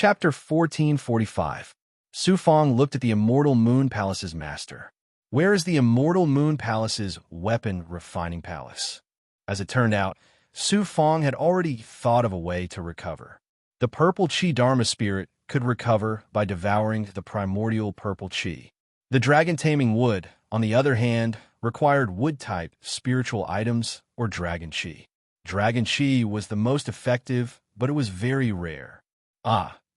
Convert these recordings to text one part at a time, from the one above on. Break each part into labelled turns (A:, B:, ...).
A: Chapter 1445. Su Fong looked at the Immortal Moon Palace's master. Where is the Immortal Moon Palace's weapon refining palace? As it turned out, Su Fong had already thought of a way to recover. The purple Qi Dharma spirit could recover by devouring the primordial purple Qi. The dragon-taming wood, on the other hand, required wood-type spiritual items or dragon Qi. Dragon Qi was the most effective, but it was very rare.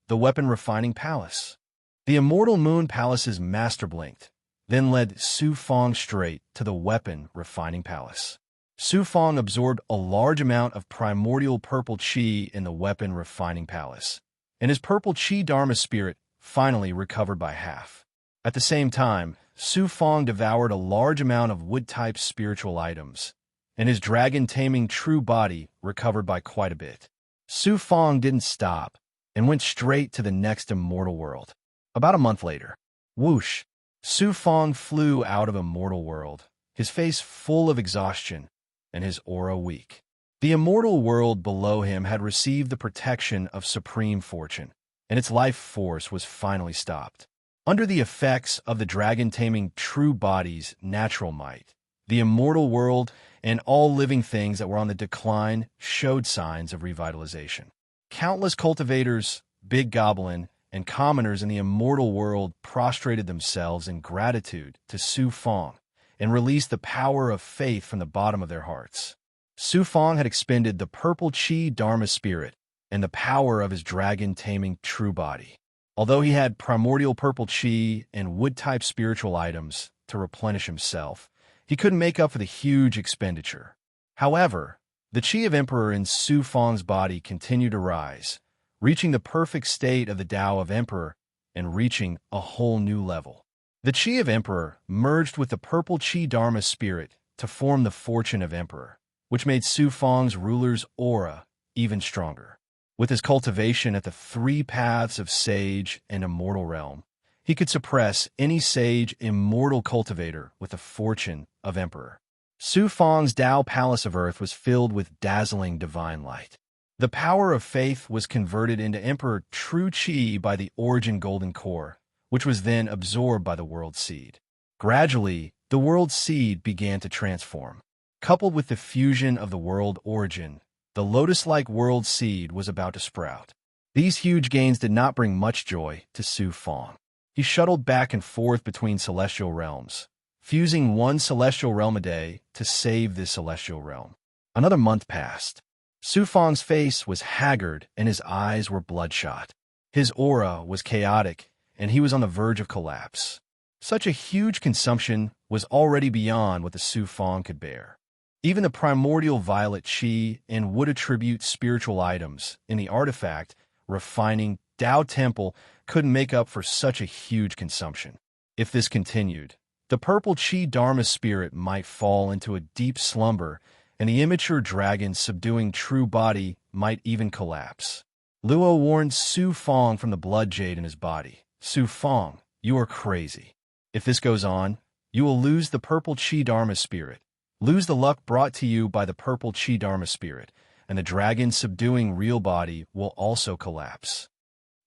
A: The weapon refining palace. The Immortal Moon Palace's master blinked, then led Su Fong straight to the weapon refining palace. Su Fong absorbed a large amount of primordial purple Qi in the weapon refining palace, and his purple Qi Dharma spirit finally recovered by half. At the same time, Su Fong devoured a large amount of wood-type spiritual items, and his dragon-taming true body recovered by quite a bit. Su Fong didn't stop and went straight to the next immortal world. About a month later, whoosh, Su Fong flew out of immortal world, his face full of exhaustion and his aura weak. The immortal world below him had received the protection of supreme fortune, and its life force was finally stopped. Under the effects of the dragon-taming true body's natural might, the immortal world and all living things that were on the decline showed signs of revitalization. Countless cultivators, big goblin, and commoners in the immortal world prostrated themselves in gratitude to Su Fong and released the power of faith from the bottom of their hearts. Su Fong had expended the purple Qi Dharma spirit and the power of his dragon-taming true body. Although he had primordial purple Qi and wood-type spiritual items to replenish himself, he couldn't make up for the huge expenditure. However, the Qi of Emperor in Su Fong's body continued to rise, reaching the perfect state of the Tao of Emperor and reaching a whole new level. The Qi of Emperor merged with the purple Qi Dharma spirit to form the fortune of Emperor, which made Su Fong's ruler's aura even stronger. With his cultivation at the three paths of Sage and Immortal Realm, he could suppress any Sage immortal cultivator with the fortune of Emperor. Su Fong's Tao Palace of Earth was filled with dazzling divine light. The power of faith was converted into Emperor True Qi by the Origin Golden Core, which was then absorbed by the World Seed. Gradually, the World Seed began to transform. Coupled with the fusion of the World Origin, the lotus-like World Seed was about to sprout. These huge gains did not bring much joy to Su Fong. He shuttled back and forth between celestial realms, fusing one celestial realm a day to save this celestial realm. Another month passed. Su Fong's face was haggard and his eyes were bloodshot. His aura was chaotic and he was on the verge of collapse. Such a huge consumption was already beyond what the Su Fong could bear. Even the primordial violet Qi and would attribute spiritual items in the artifact refining Tao Temple couldn't make up for such a huge consumption. If this continued, the purple Qi Dharma spirit might fall into a deep slumber and the immature dragon subduing true body might even collapse. Luo warned Su Fong from the blood jade in his body. Su Fong, you are crazy. If this goes on, you will lose the purple Qi Dharma spirit, lose the luck brought to you by the purple Qi Dharma spirit, and the dragon subduing real body will also collapse.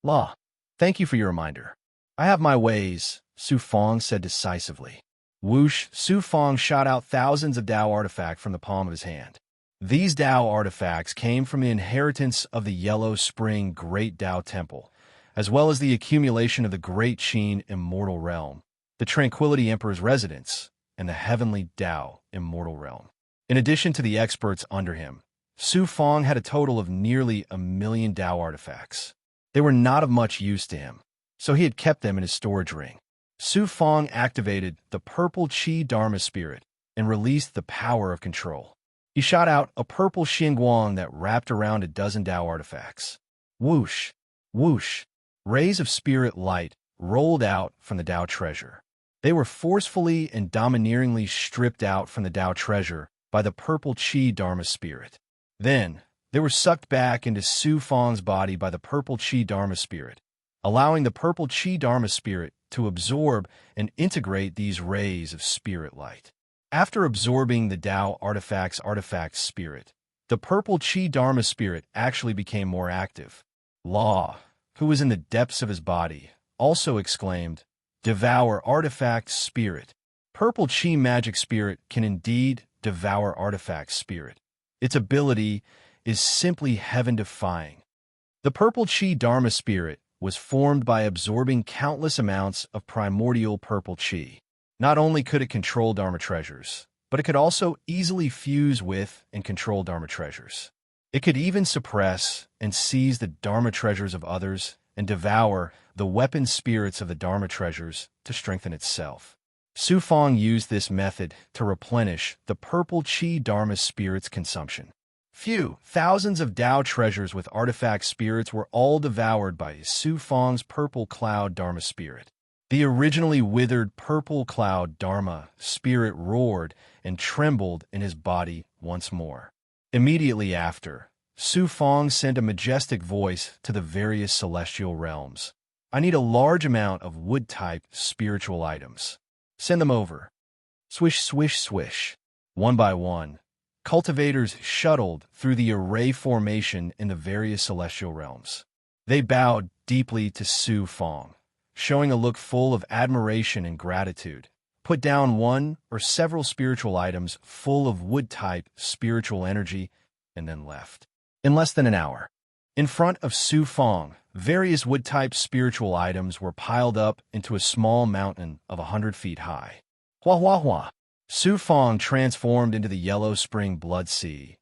A: La, thank you for your reminder. I have my ways, Su Fong said decisively. Whoosh, Su Fong shot out thousands of Tao artifacts from the palm of his hand. These Tao artifacts came from the inheritance of the Yellow Spring Great Tao Temple, as well as the accumulation of the Great Qin Immortal Realm, the Tranquility Emperor's residence, and the Heavenly Tao Immortal Realm. In addition to the experts under him, Su Fong had a total of nearly 1,000,000 Tao artifacts. They were not of much use to him, so he had kept them in his storage ring. Su Fong activated the purple Qi Dharma spirit and released the power of control. He shot out a purple Xinguang that wrapped around a dozen Tao artifacts. Whoosh, whoosh, rays of spirit light rolled out from the Tao treasure. They were forcefully and domineeringly stripped out from the Tao treasure by the purple Qi Dharma spirit. Then, they were sucked back into Su Fong's body by the purple Qi Dharma spirit, allowing the purple Qi Dharma spirit to absorb and integrate these rays of spirit light. After absorbing the Tao artifact's artifact spirit, the purple Qi Dharma spirit actually became more active. La, who was in the depths of his body, also exclaimed, "Devour artifact spirit." Purple Chi magic spirit can indeed devour artifact spirit. Its ability is simply heaven-defying. The purple Chi Dharma spirit was formed by absorbing countless amounts of primordial purple Chi. Not only could it control Dharma treasures, but it could also easily fuse with and control Dharma treasures. It could even suppress and seize the Dharma treasures of others and devour the weapon spirits of the Dharma treasures to strengthen itself. Su Fong used this method to replenish the purple Chi Dharma spirit's consumption. Thousands of Tao treasures with artifact spirits were all devoured by Su Fong's purple cloud Dharma spirit. The originally withered purple cloud Dharma spirit roared and trembled in his body once more. Immediately after, Su Fong sent a majestic voice to the various celestial realms. "I need a large amount of wood-type spiritual items. Send them over." Swish, swish, swish. One by one, cultivators shuttled through the array formation in the various celestial realms. They bowed deeply to Su Fong, showing a look full of admiration and gratitude, put down one or several spiritual items full of wood-type spiritual energy, and then left. In less than an hour, in front of Su Fong, various wood-type spiritual items were piled up into a small mountain of 100 feet high. Hua hua hua. Su Fong transformed into the yellow spring blood sea,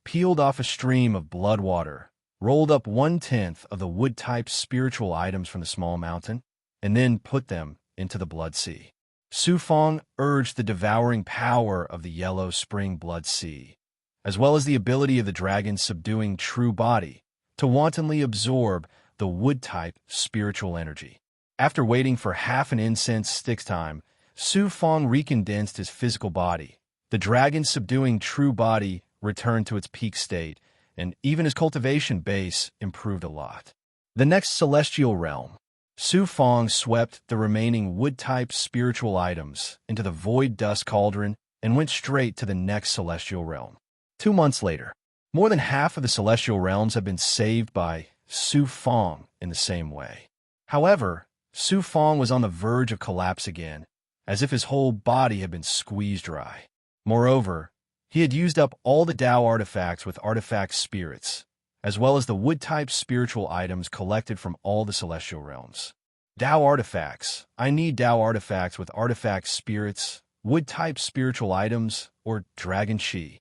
A: peeled off a stream of blood water, rolled up 1/10 of the wood-type spiritual items from the small mountain, and then put them into the blood sea. Su Fong urged the devouring power of the yellow spring blood sea, as well as the ability of the dragon's subduing true body, to wantonly absorb the wood-type spiritual energy. After waiting for half an incense stick's time, Su Fong recondensed his physical body. The dragon's subduing true body returned to its peak state, and even his cultivation base improved a lot. The next celestial realm. Su Fong swept the remaining wood-type spiritual items into the void dust cauldron and went straight to the next celestial realm. 2 months later, more than half of the celestial realms have been saved by Su Fong in the same way. However, Su Fong was on the verge of collapse again, as if his whole body had been squeezed dry. Moreover, he had used up all the Tao artifacts with artifact spirits, as well as the wood-type spiritual items collected from all the celestial realms. Tao artifacts. I need Tao artifacts with artifact spirits, wood-type spiritual items, or dragon chi.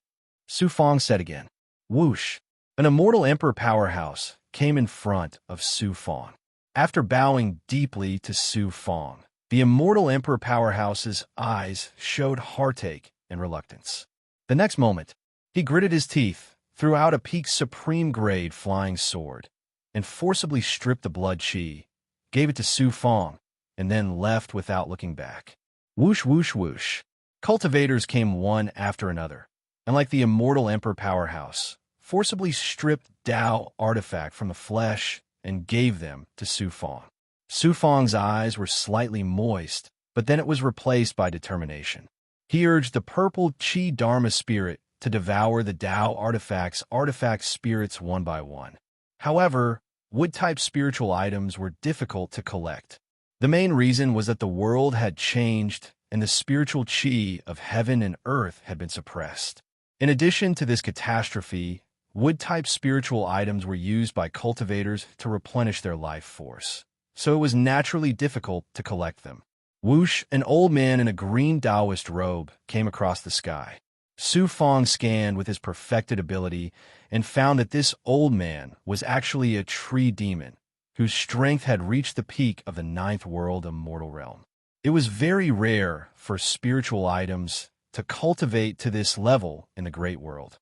A: Su Fong said again. Whoosh! An immortal emperor powerhouse came in front of Su Fong. After bowing deeply to Su Fong, the immortal emperor powerhouse's eyes showed heartache and reluctance. The next moment, he gritted his teeth, threw out a peak supreme grade flying sword, and forcibly stripped the blood chi, gave it to Su Fong, and then left without looking back. Whoosh, whoosh, whoosh. Cultivators came one after another, and like the immortal emperor powerhouse, forcibly stripped Tao artifact from the flesh and gave them to Su Fong. Su Fong's eyes were slightly moist, but then it was replaced by determination. He urged the purple Chi Dharma spirit to devour the Tao artifact spirits one by one. However, wood-type spiritual items were difficult to collect. The main reason was that the world had changed and the spiritual chi of heaven and earth had been suppressed. In addition to this catastrophe, wood-type spiritual items were used by cultivators to replenish their life force, so it was naturally difficult to collect them. Whoosh! An old man in a green Taoist robe came across the sky. Su Fong scanned with his perfected ability and found that this old man was actually a tree demon, whose strength had reached the peak of the 9th world immortal realm. It was very rare for spiritual items to cultivate to this level in the great world.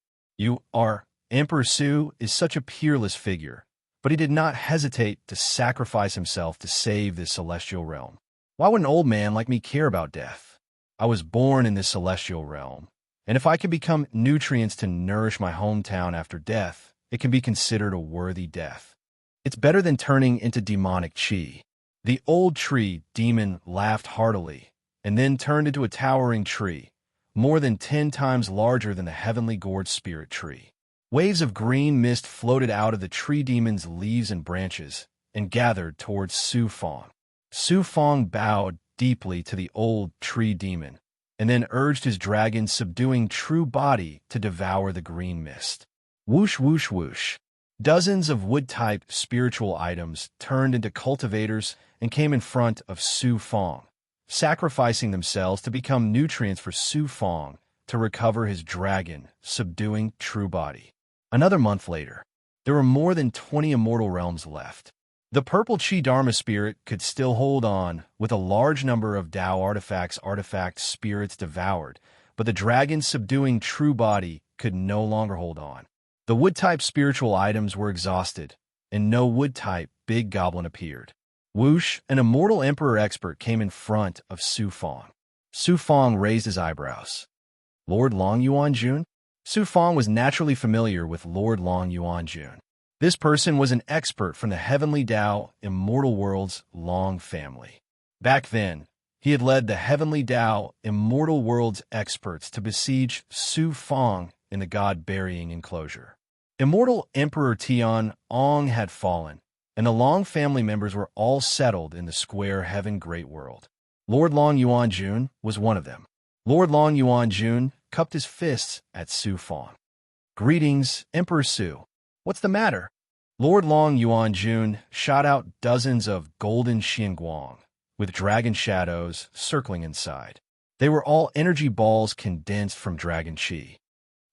A: Emperor Su is such a peerless figure, but he did not hesitate to sacrifice himself to save this celestial realm. Why would an old man like me care about death? I was born in this celestial realm, and if I can become nutrients to nourish my hometown after death, it can be considered a worthy death. It's better than turning into demonic chi. The old tree demon laughed heartily, and then turned into a towering tree, more than 10 times larger than the heavenly gourd spirit tree. Waves of green mist floated out of the tree demon's leaves and branches, and gathered towards Su Fong. Su Fong bowed deeply to the old tree demon, and then urged his dragon subduing true body to devour the green mist. Whoosh, whoosh, whoosh. Dozens of wood-type spiritual items turned into cultivators and came in front of Su Fong, sacrificing themselves to become nutrients for Su Fong to recover his dragon, subduing true body. Another month later, there were more than 20 immortal realms left. The purple Chi Dharma spirit could still hold on, with a large number of Tao artifact spirits devoured, but the dragon subduing true body could no longer hold on. The wood-type spiritual items were exhausted, and no wood-type big goblin appeared. Whoosh, an immortal emperor expert, came in front of Su Fong. Su Fong raised his eyebrows. Lord Long Yuan Jun? Su Fong was naturally familiar with Lord Long Yuan Jun. This person was an expert from the Heavenly Tao Immortal Worlds Long family. Back then, he had led the Heavenly Tao Immortal Worlds experts to besiege Su Fong in the god-burying enclosure. Immortal Emperor Tian Ong had fallen, and the Long family members were all settled in the square Heaven Great World. Lord Long Yuan Jun was one of them. Lord Long Yuan Jun cupped his fists at Su Fong. Greetings, Emperor Su. What's the matter? Lord Long Yuan Jun shot out dozens of golden Xianguang, with dragon shadows circling inside. They were all energy balls condensed from dragon chi.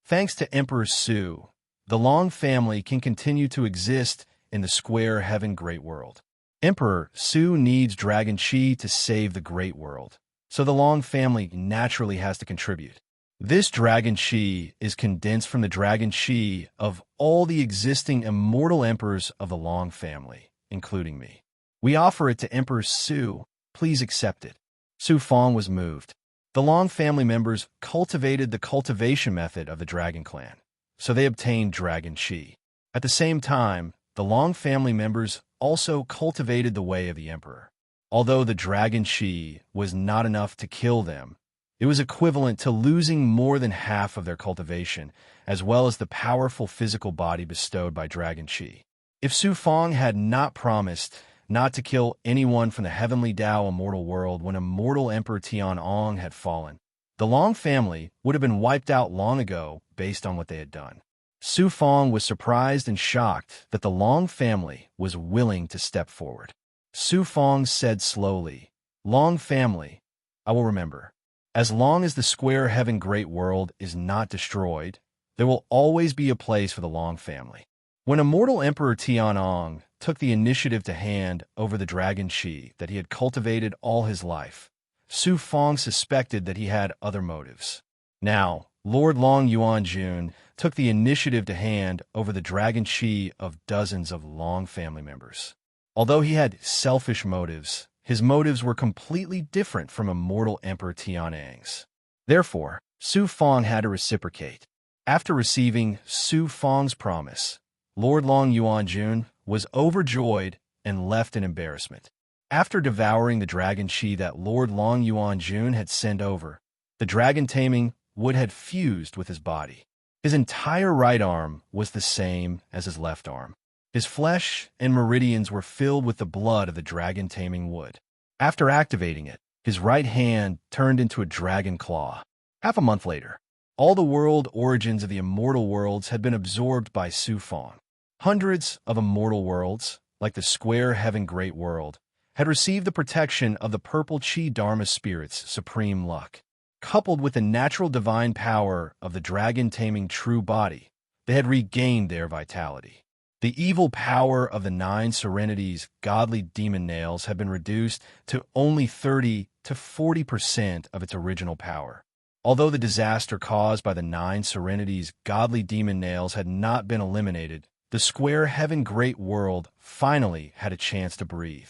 A: Thanks to Emperor Su, the Long family can continue to exist in the square Heaven Great World. Emperor Su needs dragon chi to save the Great World, so the Long family naturally has to contribute. This dragon chi is condensed from the dragon chi of all the existing immortal emperors of the Long family, including me. We offer it to Emperor Su. Please accept it. Su Fong was moved. The Long family members cultivated the cultivation method of the Dragon Clan, so they obtained dragon chi. At the same time, the Long family members also cultivated the way of the Emperor. Although the dragon chi was not enough to kill them, it was equivalent to losing more than half of their cultivation, as well as the powerful physical body bestowed by dragon chi. If Su Fong had not promised not to kill anyone from the Heavenly Tao Immortal World when Immortal Emperor Tian Ong had fallen, the Long family would have been wiped out long ago based on what they had done. Su Fong was surprised and shocked that the Long family was willing to step forward. Su Fong said slowly, "Long family, I will remember. As long as the square Heaven Great World is not destroyed, there will always be a place for the Long family." When Immortal Emperor Tian Ong took the initiative to hand over the dragon chi that he had cultivated all his life, Su Fong suspected that he had other motives. Now, Lord Long Yuan Jun took the initiative to hand over the dragon chi of dozens of Long family members. Although he had selfish motives, his motives were completely different from Immortal Emperor Tian Ang's. Therefore, Su Fong had to reciprocate. After receiving Su Fong's promise, Lord Long Yuan Jun was overjoyed and left in embarrassment. After devouring the dragon chi that Lord Long Yuan Jun had sent over, the dragon taming wood had fused with his body. His entire right arm was the same as his left arm. His flesh and meridians were filled with the blood of the dragon taming wood. After activating it, his right hand turned into a dragon claw. Half a month later, all the world origins of the immortal worlds had been absorbed by Su Fong. Hundreds of immortal worlds, like the square Heaven Great World, had received the protection of the purple Chi Dharma spirit's supreme luck. Coupled with the natural divine power of the dragon-taming true body, they had regained their vitality. The evil power of the 9 Serenities' godly demon nails had been reduced to only 30 to 40% of its original power. Although the disaster caused by the 9 Serenities' godly demon nails had not been eliminated, the square Heaven Great World finally had a chance to breathe.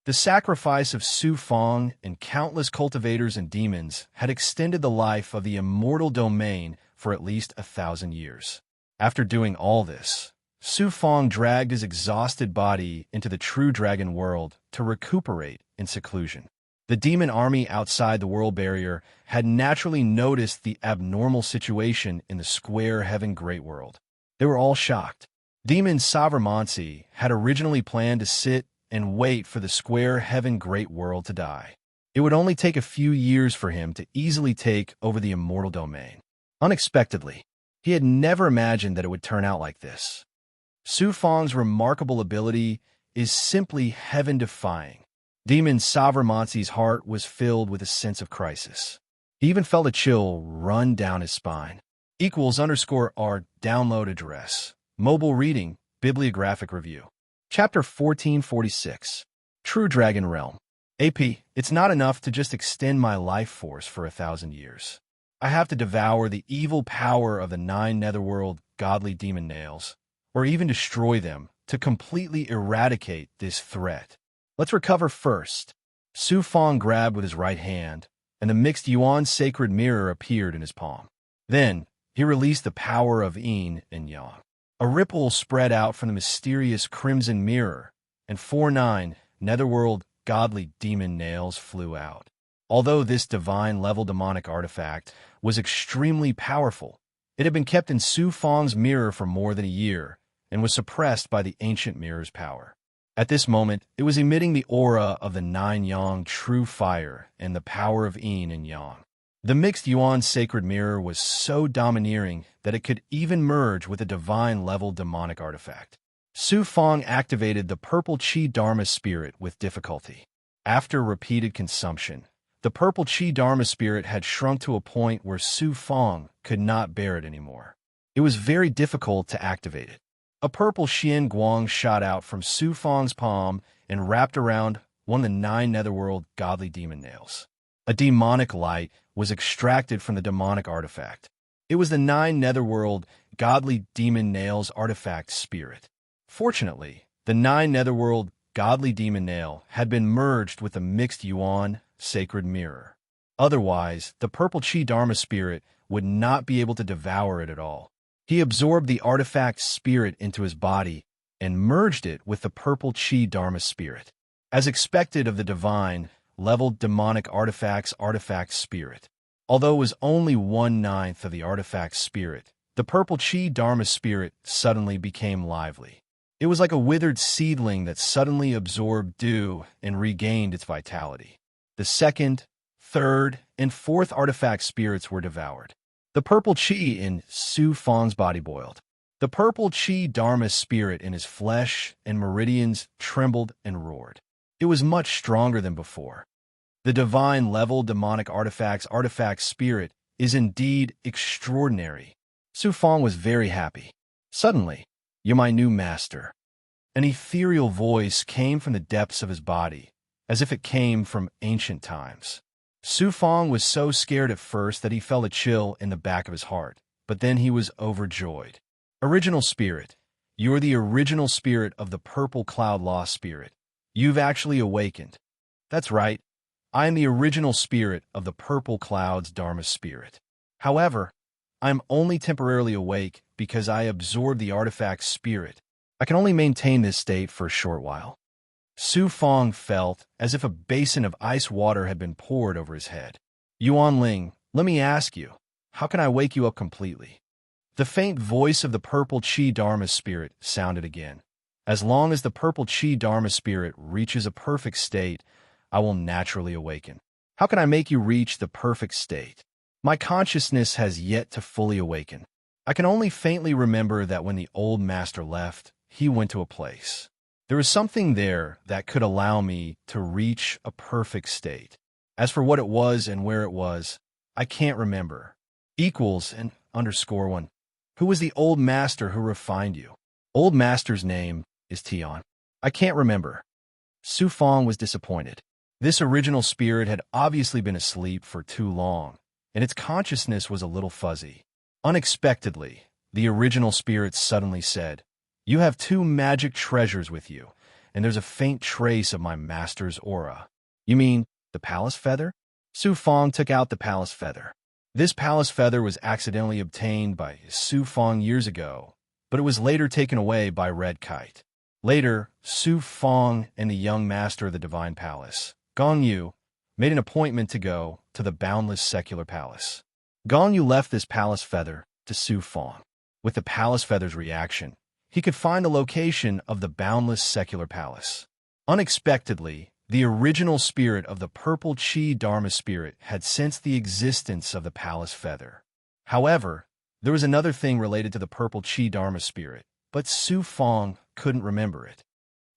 A: The sacrifice of Su Fong and countless cultivators and demons had extended the life of the immortal domain for at least 1,000 years. After doing all this, Su Fong dragged his exhausted body into the true dragon world to recuperate in seclusion. The demon army outside the world barrier had naturally noticed the abnormal situation in the square Heaven Great World. They were all shocked. Demon Savarmansi had originally planned to sit and wait for the square heaven great world to die. It would only take a few years for him to easily take over the immortal domain. Unexpectedly, he had never imagined that it would turn out like this. Su Fang's remarkable ability is simply heaven-defying. Demon Savramontsi's heart was filled with a sense of crisis. He even felt a chill run down his spine. =R download address. Mobile reading, bibliographic review. Chapter 1446. True Dragon Realm. AP, it's not enough to just extend my life force for 1,000 years. I have to devour the evil power of the 9 netherworld godly demon nails, or even destroy them to completely eradicate this threat. Let's recover first. Su Fang grabbed with his right hand, and the mixed yuan sacred mirror appeared in his palm. Then, he released the power of yin and yang. A ripple spread out from the mysterious crimson mirror, and 4 netherworld godly demon nails flew out. Although this divine-level demonic artifact was extremely powerful, it had been kept in Su Fang's mirror for more than a year and was suppressed by the ancient mirror's power. At this moment, it was emitting the aura of the 9 yang true fire and the power of yin and yang. The mixed yuan sacred mirror was so domineering that it could even merge with a divine-level demonic artifact. Su Fang activated the purple Qi Dharma spirit with difficulty. After repeated consumption, the purple Qi Dharma spirit had shrunk to a point where Su Fang could not bear it anymore. It was very difficult to activate it. A purple Xian Guang shot out from Su Fang's palm and wrapped around one of the 9 netherworld godly demon nails. A demonic light was extracted from the demonic artifact. It was the 9 netherworld godly demon nails artifact spirit. Fortunately, the 9 netherworld godly demon nail had been merged with the mixed yuan sacred mirror. Otherwise, the purple Qi Dharma spirit would not be able to devour it at all. He absorbed the artifact spirit into his body and merged it with the purple Qi Dharma spirit. As expected of the divine-level demonic artifact spirit. Although it was only 1/9 of the artifact spirit, the purple Qi Dharma spirit suddenly became lively. It was like a withered seedling that suddenly absorbed dew and regained its vitality. The 2nd, 3rd, and 4th artifact spirits were devoured. The purple Qi in Su Fang's body boiled. The purple Qi Dharma spirit in his flesh and meridians trembled and roared. It was much stronger than before. The divine-level demonic artifact spirit is indeed extraordinary. Su Fang was very happy. Suddenly, "You're my new master." An ethereal voice came from the depths of his body, as if it came from ancient times. Su Fang was so scared at first that he felt a chill in the back of his heart, but then he was overjoyed. "Original spirit, you are the original spirit of the purple cloud lost spirit. You've actually awakened." "That's right. I am the original spirit of the purple cloud's Dharma spirit. However, I am only temporarily awake because I absorbed the artifact spirit. I can only maintain this state for a short while." Su Fang felt as if a basin of ice water had been poured over his head. "Yuan Ling, let me ask you, how can I wake you up completely?" The faint voice of the purple Qi Dharma spirit sounded again. "As long as the purple Qi Dharma spirit reaches a perfect state, I will naturally awaken." "How can I make you reach the perfect state?" "My consciousness has yet to fully awaken. I can only faintly remember that when the old master left, he went to a place. There was something there that could allow me to reach a perfect state. As for what it was and where it was, I can't remember." =1. Who was the old master who refined you?" "Old master's name is Tian. I can't remember." Su Fang was disappointed. This original spirit had obviously been asleep for too long, and its consciousness was a little fuzzy. Unexpectedly, the original spirit suddenly said, "You have 2 magic treasures with you, and there's a faint trace of my master's aura." "You mean the palace feather?" Su Fang took out the palace feather. This palace feather was accidentally obtained by Su Fang years ago, but it was later taken away by Red Kite. Later, Su Fang and the young master of the Divine Palace, Gong Yu, made an appointment to go to the boundless secular palace. Gong Yu left this palace feather to Su Fang. With the palace feather's reaction, he could find the location of the boundless secular palace. Unexpectedly, the original spirit of the purple chi Dharma spirit had sensed the existence of the palace feather. However, there was another thing related to the purple chi Dharma spirit, but Su Fong couldn't remember it.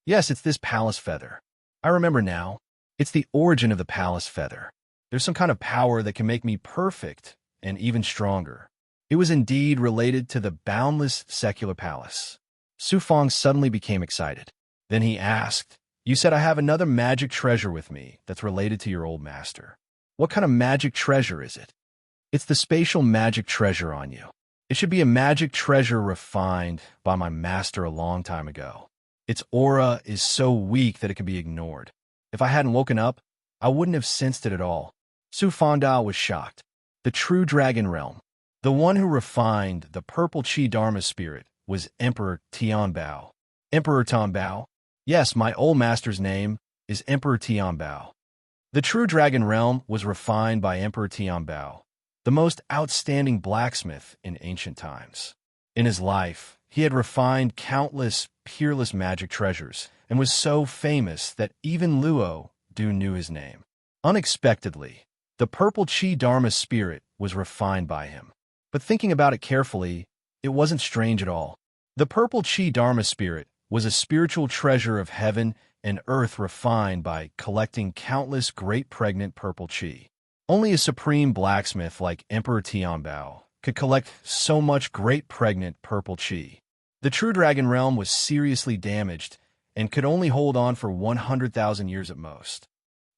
A: Yes, it's this palace feather. I remember now. It's the origin of the palace feather. There's some kind of power that can make me perfect and even stronger. It was indeed related to the boundless secular palace. Su Fong suddenly became excited. Then he asked, "You said I have another magic treasure with me that's related to your old master. What kind of magic treasure is it?" "It's the spatial magic treasure on you. It should be a magic treasure refined by my master a long time ago. Its aura is so weak that it can be ignored. If I hadn't woken up, I wouldn't have sensed it at all." Su Fangdao was shocked. The true dragon realm. The one who refined the purple chi Dharma spirit was Emperor Tianbao. Emperor Tianbao? Yes, my old master's name is Emperor Tianbao. The true dragon realm was refined by Emperor Tianbao, the most outstanding blacksmith in ancient times. In his life, he had refined countless peerless magic treasures and was so famous that even Luo Du knew his name. Unexpectedly, the purple chi Dharma spirit was refined by him. But thinking about it carefully, it wasn't strange at all. The purple chi Dharma spirit was a spiritual treasure of heaven and earth refined by collecting countless great pregnant purple chi. Only a supreme blacksmith like Emperor Tianbao could collect so much great pregnant purple chi. The true dragon realm was seriously damaged and could only hold on for 100,000 years at most.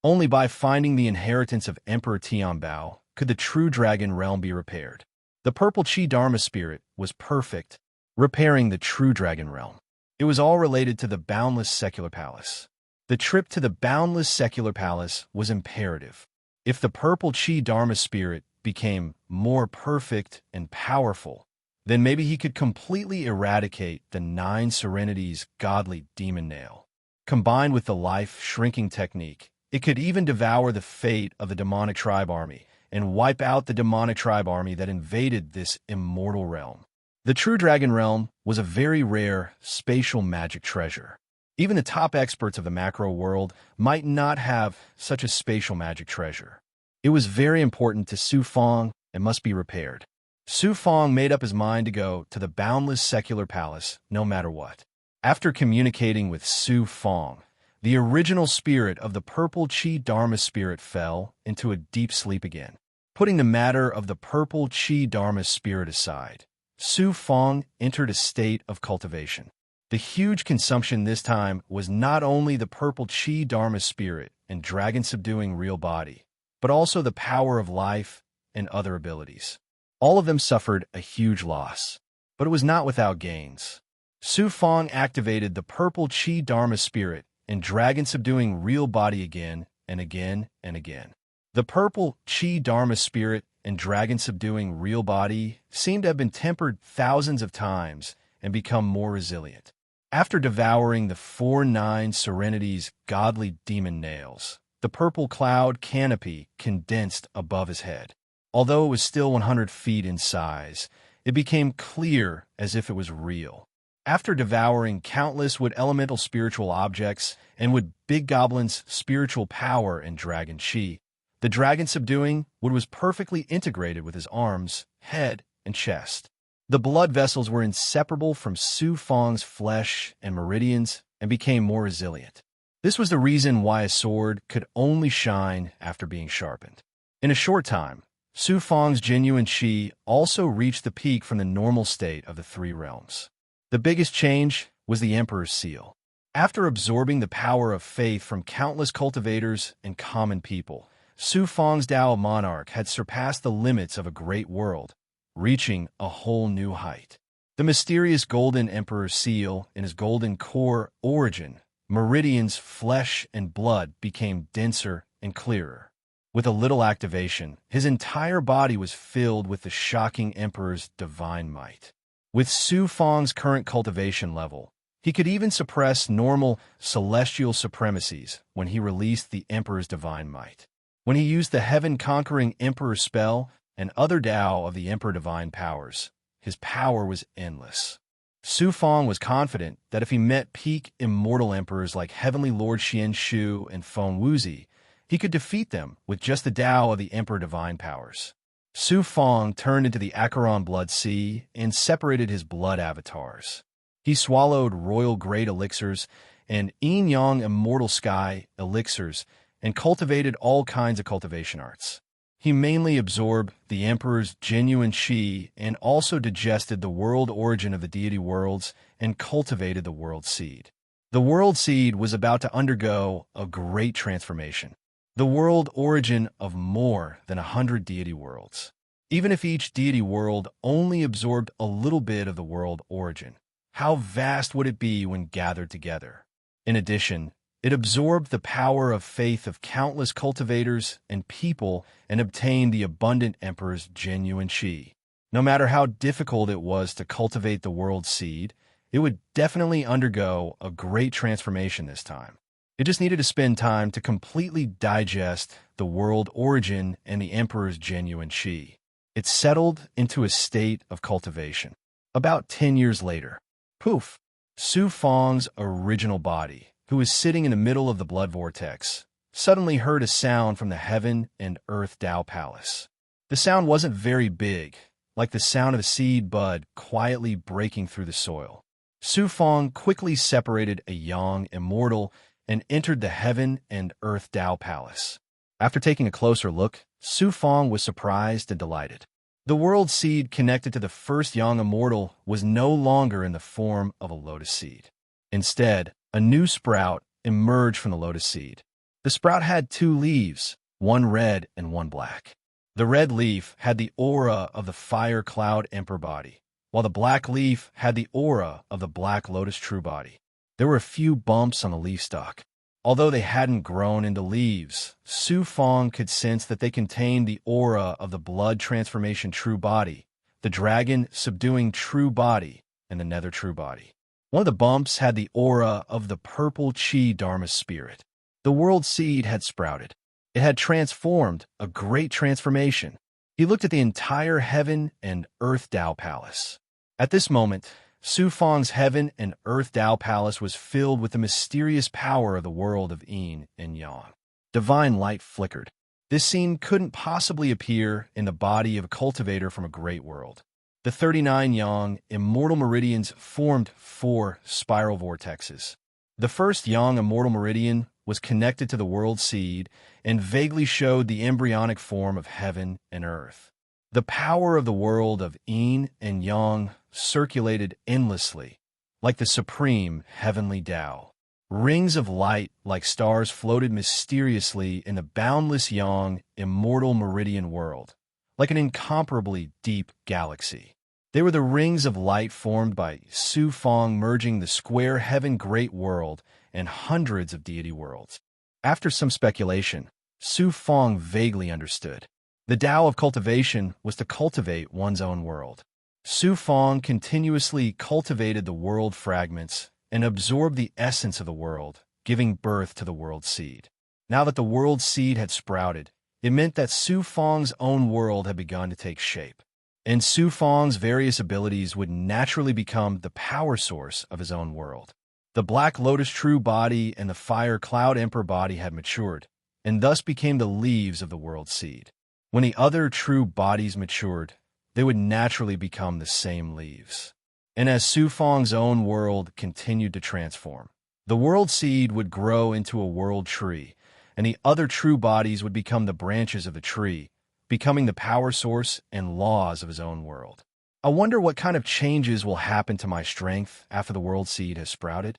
A: Only by finding the inheritance of Emperor Tianbao could the true dragon realm be repaired. The purple chi Dharma spirit was perfect, repairing the true dragon realm. It was all related to the boundless secular palace. The trip to the boundless secular palace was imperative. If the purple chi Dharma spirit became more perfect and powerful, then maybe he could completely eradicate the 9 serenities godly demon nail. Combined with the life-shrinking technique, it could even devour the fate of the demonic tribe army and wipe out the demonic tribe army that invaded this immortal realm. The true dragon realm was a very rare spatial magic treasure. Even the top experts of the macro world might not have such a spatial magic treasure. It was very important to Su Fong and must be repaired. Su Fong made up his mind to go to the boundless secular palace no matter what. After communicating with Su Fong, the original spirit of the purple chi Dharma spirit fell into a deep sleep again. Putting the matter of the purple chi Dharma spirit aside, Su Fong entered a state of cultivation. The huge consumption this time was not only the purple chi Dharma spirit and dragon-subduing real body, but also the power of life and other abilities. All of them suffered a huge loss, but it was not without gains. Su Fong activated the purple chi Dharma spirit and dragon-subduing real body again and again and again. The purple chi Dharma spirit and dragon-subduing real body seemed to have been tempered thousands of times and become more resilient. After devouring the 4-9 serenities godly demon nails, the purple cloud canopy condensed above his head. Although it was still 100 feet in size, it became clear as if it was real. After devouring countless wood elemental spiritual objects and wood big goblin's spiritual power and dragon chi, the dragon subduing wood was perfectly integrated with his arms, head, and chest. The blood vessels were inseparable from Su Fong's flesh and meridians and became more resilient. This was the reason why a sword could only shine after being sharpened. In a short time, Su Fong's genuine chi also reached the peak from the normal state of the 3 realms. The biggest change was the Emperor's seal. After absorbing the power of faith from countless cultivators and common people, Su Fong's Dao monarch had surpassed the limits of a great world, reaching a whole new height. The mysterious golden Emperor's seal and his golden core origin, meridians, flesh, and blood became denser and clearer. With a little activation, his entire body was filled with the shocking Emperor's divine might. With Su Fong's current cultivation level, he could even suppress normal celestial supremacies when he released the Emperor's divine might. When he used the heaven-conquering Emperor spell and other Dao of the Emperor divine powers, his power was endless. Su Fang was confident that if he met peak immortal emperors like Heavenly Lord Xian Shu and Feng Wuzi, he could defeat them with just the Tao of the Emperor Divine Powers. Su Fang turned into the Acheron Blood Sea and separated his blood avatars. He swallowed royal great elixirs and yin-yang immortal sky elixirs and cultivated all kinds of cultivation arts. He mainly absorbed the Emperor's genuine qi and also digested the world origin of the deity worlds and cultivated the world seed. The world seed was about to undergo a great transformation, the world origin of more than 100 deity worlds. Even if each deity world only absorbed a little bit of the world origin, how vast would it be when gathered together? In addition, it absorbed the power of faith of countless cultivators and people and obtained the abundant Emperor's genuine qi. No matter how difficult it was to cultivate the world seed, it would definitely undergo a great transformation this time. It just needed to spend time to completely digest the world origin and the Emperor's genuine qi. It settled into a state of cultivation. About 10 years later, poof, Su Fang's original body, who was sitting in the middle of the blood vortex, suddenly heard a sound from the heaven and earth Tao Palace. The sound wasn't very big, like the sound of a seed bud quietly breaking through the soil. Su Fang quickly separated a yang immortal and entered the heaven and earth Tao Palace. After taking a closer look, Su Fang was surprised and delighted. The world seed connected to the first yang immortal was no longer in the form of a lotus seed. Instead, a new sprout emerged from the lotus seed. The sprout had 2 leaves, one red and one black. The red leaf had the aura of the fire cloud emperor body, while the black leaf had the aura of the black lotus true body. There were a few bumps on the leaf stalk. Although they hadn't grown into leaves, Su Fang could sense that they contained the aura of the blood transformation true body, the dragon subduing true body, and the nether true body. One of the bumps had the aura of the purple Qi Dharma spirit. The world seed had sprouted. It had transformed, a great transformation. He looked at the entire heaven and earth Tao Palace. At this moment, Su Fang's heaven and earth Tao Palace was filled with the mysterious power of the world of yin and yang. Divine light flickered. This scene couldn't possibly appear in the body of a cultivator from a great world. The 39 yang immortal meridians formed 4 spiral vortexes. The first yang immortal meridian was connected to the world seed and vaguely showed the embryonic form of heaven and earth. The power of the world of yin and yang circulated endlessly, like the supreme heavenly Tao. Rings of light like stars floated mysteriously in the boundless yang immortal meridian world, like an incomparably deep galaxy. They were the rings of light formed by Su Fang merging the square heaven great world and hundreds of deity worlds. After some speculation, Su Fang vaguely understood. The Tao of cultivation was to cultivate one's own world. Su Fang continuously cultivated the world fragments and absorbed the essence of the world, giving birth to the world seed. Now that the world seed had sprouted, it meant that Su Fang's own world had begun to take shape. And Su Fang's various abilities would naturally become the power source of his own world. The Black Lotus True body and the Fire Cloud Emperor body had matured, and thus became the leaves of the world seed. When the other true bodies matured, they would naturally become the same leaves. And as Su Fang's own world continued to transform, the world seed would grow into a world tree, and the other true bodies would become the branches of the tree, becoming the power source and laws of his own world. I wonder what kind of changes will happen to my strength after the world seed has sprouted.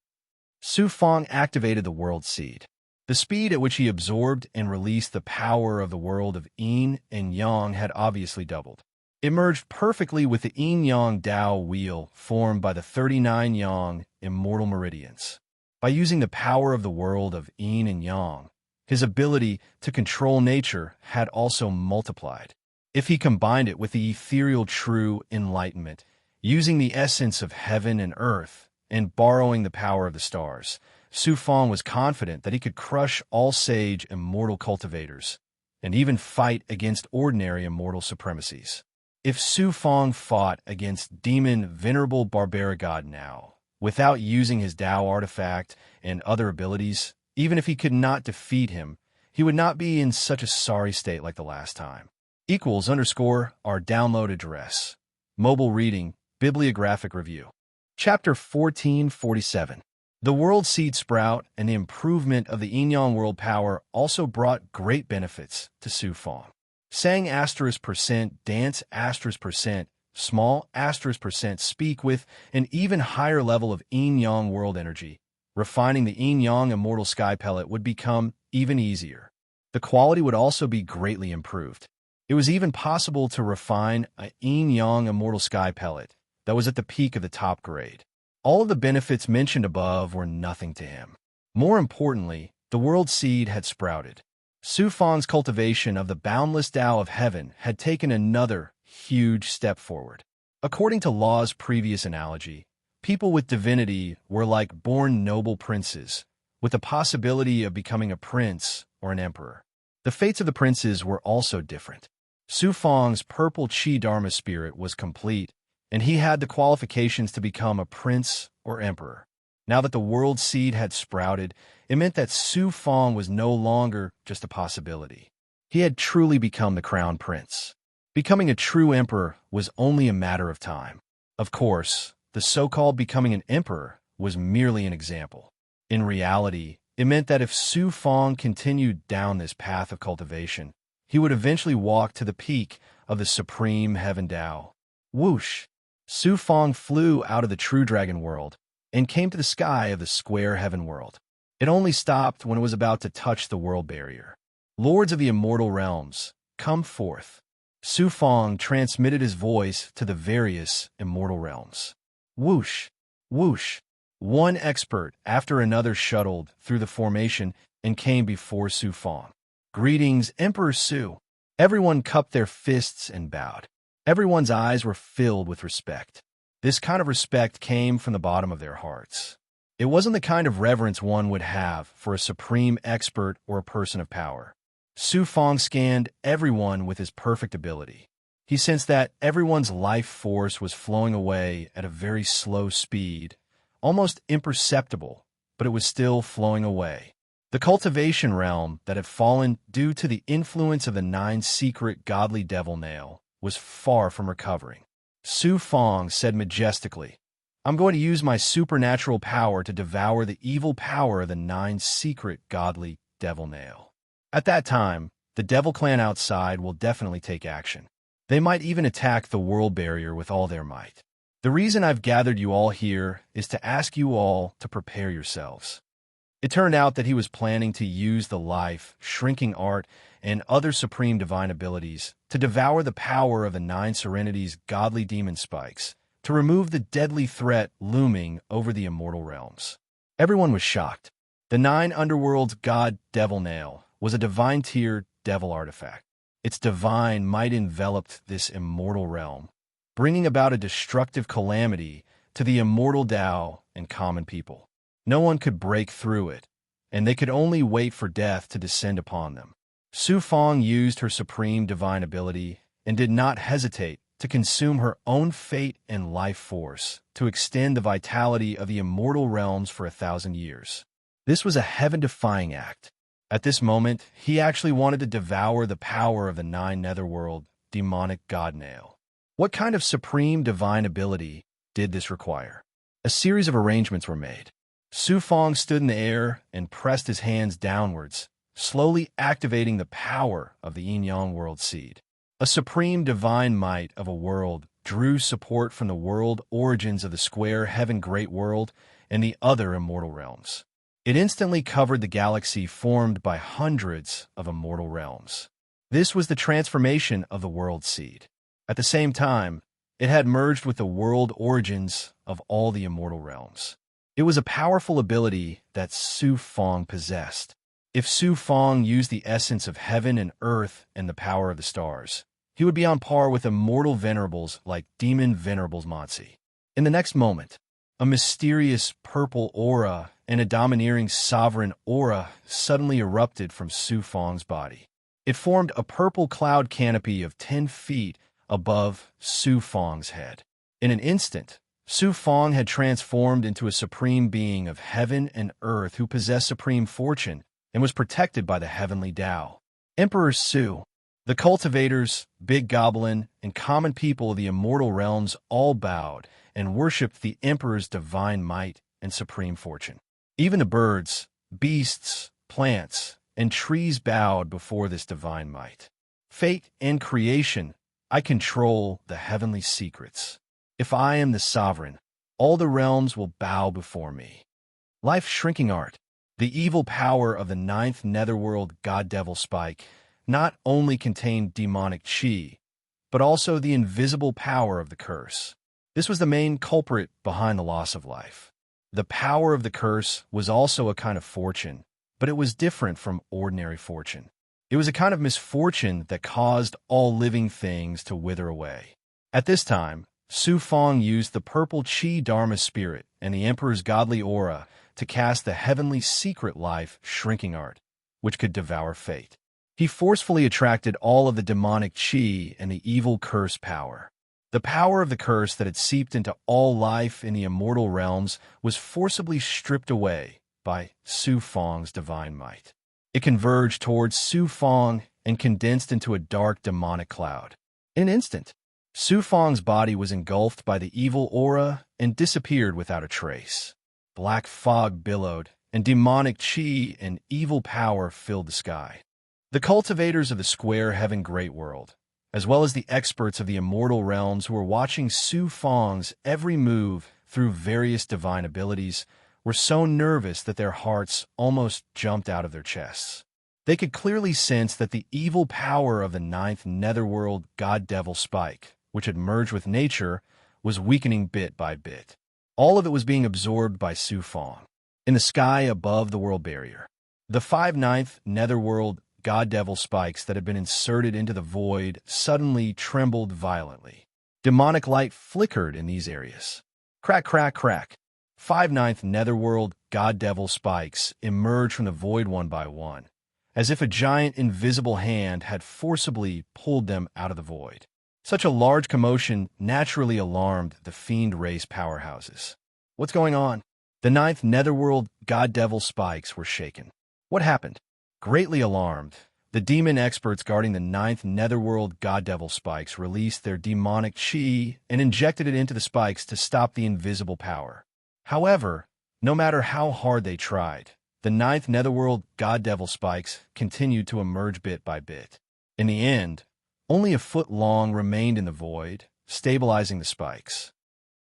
A: Su Fang activated the world seed. The speed at which he absorbed and released the power of the world of yin and yang had obviously doubled. It merged perfectly with the yin-yang Tao wheel formed by the 39 yang immortal meridians. By using the power of the world of yin and yang, his ability to control nature had also multiplied. If he combined it with the ethereal true enlightenment, using the essence of heaven and earth, and borrowing the power of the stars, Su Fang was confident that he could crush all sage immortal cultivators, and even fight against ordinary immortal supremacies. If Su Fong fought against demon venerable barbaric god now, without using his Tao artifact and other abilities, even if he could not defeat him, he would not be in such a sorry state like the last time. Equals underscore our download address. Mobile reading, bibliographic review. Chapter 1447. The world seed sprout and the improvement of the Yin-Yang world power also brought great benefits to Su Fong. Sang %%, dance %%, small %% speak with an even higher level of Yin-Yang world energy. Refining the Yin-Yang immortal sky pellet would become even easier. The quality would also be greatly improved. It was even possible to refine a Yin-Yang immortal sky pellet that was at the peak of the top grade. All of the benefits mentioned above were nothing to him. More importantly, the world seed had sprouted. Su Fong's cultivation of the boundless Tao of heaven had taken another huge step forward. According to Law's previous analogy, people with divinity were like born noble princes, with the possibility of becoming a prince or an emperor. The fates of the princes were also different. Su Fong's purple Qi Dharma spirit was complete, and he had the qualifications to become a prince or emperor. Now that the world seed had sprouted, it meant that Su Fong was no longer just a possibility. He had truly become the crown prince. Becoming a true emperor was only a matter of time. Of course, the so-called becoming an emperor was merely an example. In reality, it meant that if Su Fong continued down this path of cultivation, he would eventually walk to the peak of the supreme heaven Tao. Whoosh! Su Fong flew out of the true dragon world and came to the sky of the square heaven world. It only stopped when it was about to touch the world barrier. Lords of the immortal realms, come forth. Su Fong transmitted his voice to the various immortal realms. Whoosh! Whoosh! One expert after another shuttled through the formation and came before Su Fong. Greetings, Emperor Su. Everyone cupped their fists and bowed. Everyone's eyes were filled with respect. This kind of respect came from the bottom of their hearts. It wasn't the kind of reverence one would have for a supreme expert or a person of power. Su Fong scanned everyone with his perfect ability. He sensed that everyone's life force was flowing away at a very slow speed, almost imperceptible, but it was still flowing away. The cultivation realm that had fallen due to the influence of the 9 secret godly devil nail was far from recovering. Su Fong said majestically, "I'm going to use my supernatural power to devour the evil power of the 9 secret godly devil nail." At that time, the devil clan outside will definitely take action. They might even attack the world barrier with all their might. The reason I've gathered you all here is to ask you all to prepare yourselves. It turned out that he was planning to use the life, shrinking art, and other supreme divine abilities to devour the power of the 9 serenity's godly demon spikes, to remove the deadly threat looming over the immortal realms. Everyone was shocked. The 9 underworld's god devil nail was a divine tier devil artifact. Its divine might enveloped this immortal realm, bringing about a destructive calamity to the immortal Tao and common people. No one could break through it, and they could only wait for death to descend upon them. Su Fong used her supreme divine ability and did not hesitate to consume her own fate and life force to extend the vitality of the immortal realms for 1,000 years. This was a heaven-defying act. At this moment, he actually wanted to devour the power of the 9 netherworld demonic god nail. What kind of supreme divine ability did this require? A series of arrangements were made. Su Fong stood in the air and pressed his hands downwards, slowly activating the power of the Yin-Yang world seed. A supreme divine might of a world drew support from the world origins of the square heaven great world and the other immortal realms. It instantly covered the galaxy formed by hundreds of immortal realms. This was the transformation of the world seed. At the same time, it had merged with the world origins of all the immortal realms. It was a powerful ability that Su Fong possessed. If Su Fong used the essence of heaven and earth and the power of the stars, he would be on par with immortal venerables like demon venerables Monsi. In the next moment, a mysterious purple aura and a domineering sovereign aura suddenly erupted from Su Fong's body. It formed a purple cloud canopy of 10 feet above Su Fang's head. In an instant, Su Fang had transformed into a supreme being of heaven and earth who possessed supreme fortune and was protected by the heavenly Tao. Emperor Su, the cultivators, Big Goblin, and common people of the immortal realms all bowed and worshipped the emperor's divine might and supreme fortune. Even the birds, beasts, plants, and trees bowed before this divine might. Fate and creation, I control the heavenly secrets. If I am the sovereign, all the realms will bow before me. Life shrinking art, the evil power of the ninth netherworld god-devil spike, not only contained demonic chi, but also the invisible power of the curse. This was the main culprit behind the loss of life. The power of the curse was also a kind of fortune, but it was different from ordinary fortune. It was a kind of misfortune that caused all living things to wither away. At this time, Su Fang used the purple Qi Dharma spirit and the Emperor's godly aura to cast the heavenly secret life shrinking art, which could devour fate. He forcefully attracted all of the demonic Qi and the evil curse power. The power of the curse that had seeped into all life in the immortal realms was forcibly stripped away by Su Fang's divine might. It converged towards Su Fang and condensed into a dark demonic cloud. In an instant, Su Fang's body was engulfed by the evil aura and disappeared without a trace. Black fog billowed, and demonic chi and evil power filled the sky. The cultivators of the Square Heaven Great World, as well as the experts of the immortal realms who were watching Su Fang's every move through various divine abilities, were so nervous that their hearts almost jumped out of their chests. They could clearly sense that the evil power of the ninth netherworld god-devil spike, which had merged with nature, was weakening bit by bit. All of it was being absorbed by Su Fang. In the sky above the world barrier, the 5 ninth netherworld god-devil spikes that had been inserted into the void suddenly trembled violently. Demonic light flickered in these areas. Crack, crack, crack. 5 ninth netherworld god-devil spikes emerged from the void one by one, as if a giant invisible hand had forcibly pulled them out of the void. Such a large commotion naturally alarmed the fiend race powerhouses. What's going on? The 9th netherworld god-devil spikes were shaken. What happened? Greatly alarmed, the demon experts guarding the 9th netherworld god-devil spikes released their demonic chi and injected it into the spikes to stop the invisible power. However, no matter how hard they tried, the 9th netherworld god-devil spikes continued to emerge bit by bit. In the end, only a foot long remained in the void, stabilizing the spikes.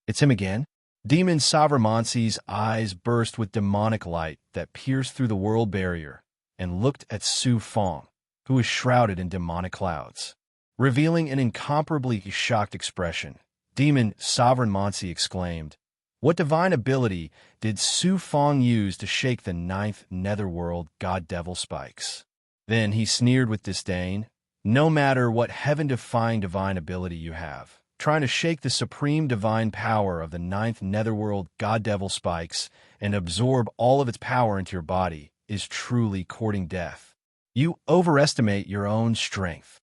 A: It's him again? Demon Savramansi's eyes burst with demonic light that pierced through the world barrier and looked at Su Fang, who was shrouded in demonic clouds. Revealing an incomparably shocked expression, Demon Savramansi exclaimed, "What divine ability did Su Fang use to shake the 9th netherworld god-devil spikes?" Then he sneered with disdain, "No matter what heaven-defying divine ability you have, trying to shake the supreme divine power of the 9th netherworld god-devil spikes and absorb all of its power into your body is truly courting death. You overestimate your own strength."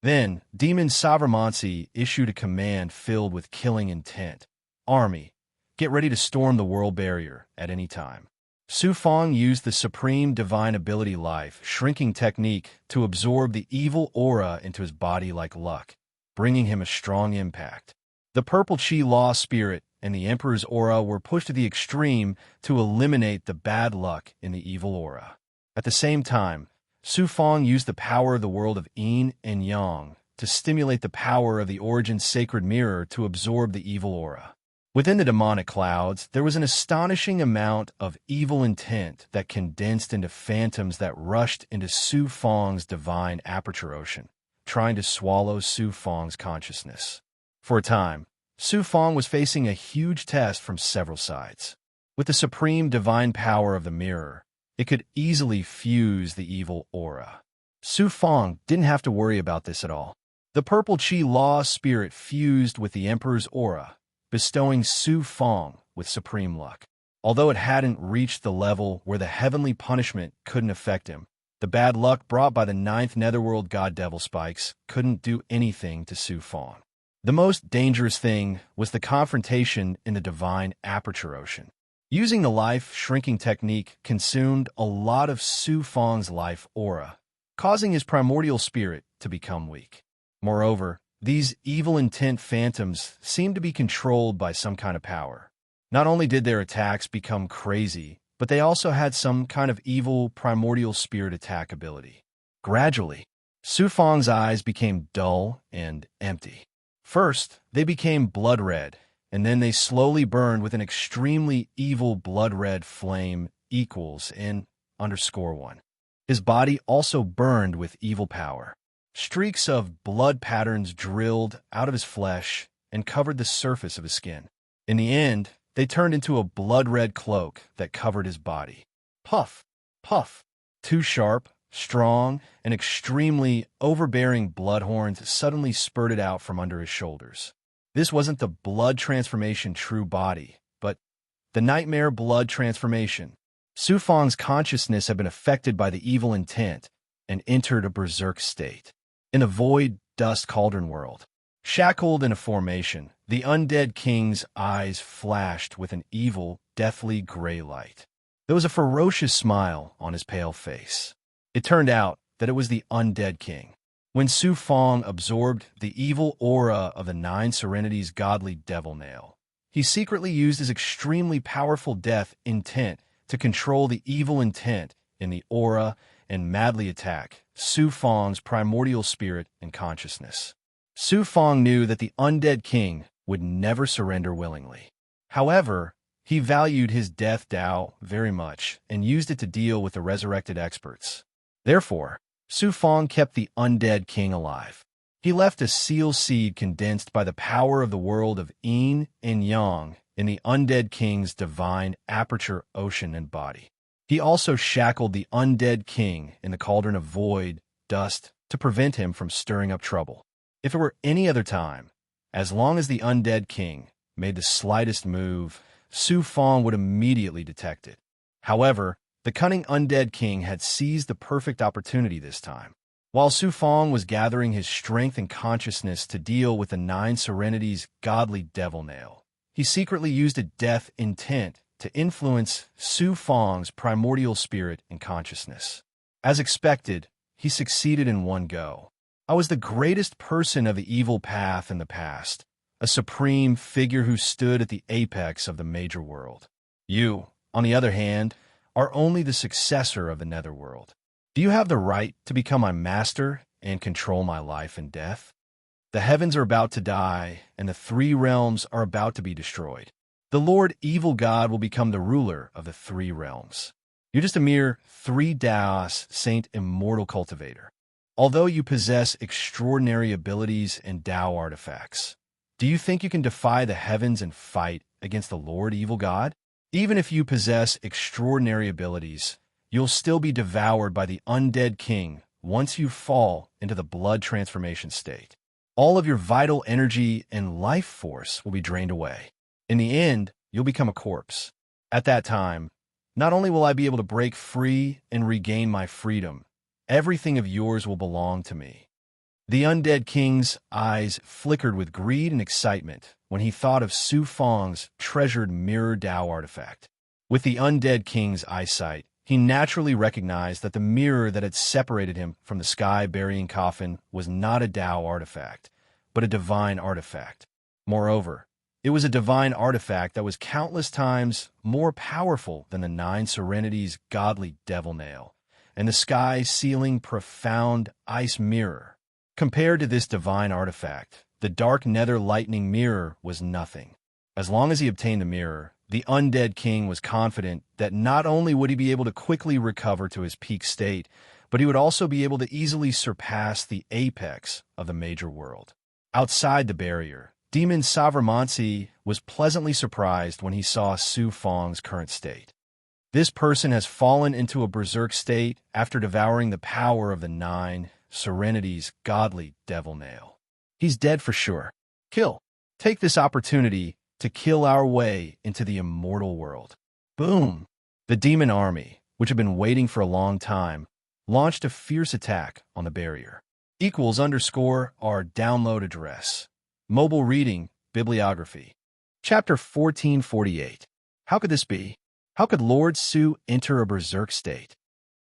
A: Then, Demon Savramansi issued a command filled with killing intent. "Army, get ready to storm the world barrier at any time." Su Fang used the supreme divine ability life shrinking technique to absorb the evil aura into his body like luck, bringing him a strong impact. The purple chi law spirit and the emperor's aura were pushed to the extreme to eliminate the bad luck in the evil aura. At the same time, Su Fang used the power of the world of yin and yang to stimulate the power of the origin sacred mirror to absorb the evil aura. Within the demonic clouds, there was an astonishing amount of evil intent that condensed into phantoms that rushed into Su Fang's divine aperture ocean, trying to swallow Su Fang's consciousness. For a time, Su Fang was facing a huge test from several sides. With the supreme divine power of the mirror, it could easily fuse the evil aura. Su Fang didn't have to worry about this at all. The purple chi law spirit fused with the emperor's aura, bestowing Su Fang with supreme luck. Although it hadn't reached the level where the heavenly punishment couldn't affect him, The bad luck brought by the ninth netherworld god devil spikes couldn't do anything to Su Fong. The most dangerous thing was the confrontation in the divine aperture ocean. Using the life-shrinking technique consumed a lot of Su Fong's life aura, causing his primordial spirit to become weak. Moreover, these evil intent phantoms seemed to be controlled by some kind of power. Not only did their attacks become crazy, but they also had some kind of evil primordial spirit attack ability. Gradually, Su Fong's eyes became dull and empty. First, they became blood red, and then they slowly burned with an extremely evil blood red flame equals in _1. His body also burned with evil power. Streaks of blood patterns drilled out of his flesh and covered the surface of his skin. In the end, they turned into a blood-red cloak that covered his body. Puff, puff. Two sharp, strong, and extremely overbearing blood horns suddenly spurted out from under his shoulders. This wasn't the blood transformation true body, but the nightmare blood transformation. Su Fong's consciousness had been affected by the evil intent and entered a berserk state. In the void dust cauldron world, shackled in a formation, the undead king's eyes flashed with an evil, deathly gray light. There was a ferocious smile on his pale face. It turned out that it was the undead king. When Su Fong absorbed the evil aura of the Nine Serenity's godly devil nail, he secretly used his extremely powerful death intent to control the evil intent in the aura and madly attack Su Fong's primordial spirit and consciousness. Su Fong knew that the undead king would never surrender willingly. However, he valued his death Dao very much and used it to deal with the resurrected experts. Therefore, Su Fong kept the undead king alive. He left a seal seed condensed by the power of the world of Yin and Yang in the undead king's divine aperture ocean and body. He also shackled the undead king in the cauldron of void dust to prevent him from stirring up trouble. If it were any other time, as long as the undead king made the slightest move, Su Fong would immediately detect it. However, the cunning undead king had seized the perfect opportunity this time. While Su Fong was gathering his strength and consciousness to deal with the Nine Serenity's godly devil nail, he secretly used a death intent to influence Su Fong's primordial spirit and consciousness. As expected, he succeeded in one go. I was the greatest person of the evil path in the past, a supreme figure who stood at the apex of the major world. You, on the other hand, are only the successor of the netherworld. Do you have the right to become my master and control my life and death? The heavens are about to die, and the three realms are about to be destroyed. The Lord Evil God will become the ruler of the three realms. You're just a mere 3 Daos Saint Immortal Cultivator. Although you possess extraordinary abilities and Dao artifacts, do you think you can defy the heavens and fight against the Lord Evil God? Even if you possess extraordinary abilities, you'll still be devoured by the undead king once you fall into the blood transformation state. All of your vital energy and life force will be drained away. In the end, you'll become a corpse. At that time, not only will I be able to break free and regain my freedom, everything of yours will belong to me. The undead king's eyes flickered with greed and excitement when he thought of Su Fong's treasured mirror Dao artifact. With the undead king's eyesight, he naturally recognized that the mirror that had separated him from the sky-burying coffin was not a Dao artifact, but a divine artifact. Moreover, it was a divine artifact that was countless times more powerful than the Nine Serenity's godly devil nail and the sky-sealing profound ice mirror. Compared to this divine artifact, the dark nether lightning mirror was nothing. As long as he obtained the mirror, the undead king was confident that not only would he be able to quickly recover to his peak state, but he would also be able to easily surpass the apex of the major world. Outside the barrier, Demon Savramansi was pleasantly surprised when he saw Su Fong's current state. This person has fallen into a berserk state after devouring the power of the Nine Serenity's godly devil nail. He's dead for sure. Kill. Take this opportunity to kill our way into the immortal world. Boom! The demon army, which had been waiting for a long time, launched a fierce attack on the barrier. Equals underscore our download address. Mobile reading, bibliography. Chapter 1448. How could this be? How could Lord Su enter a berserk state?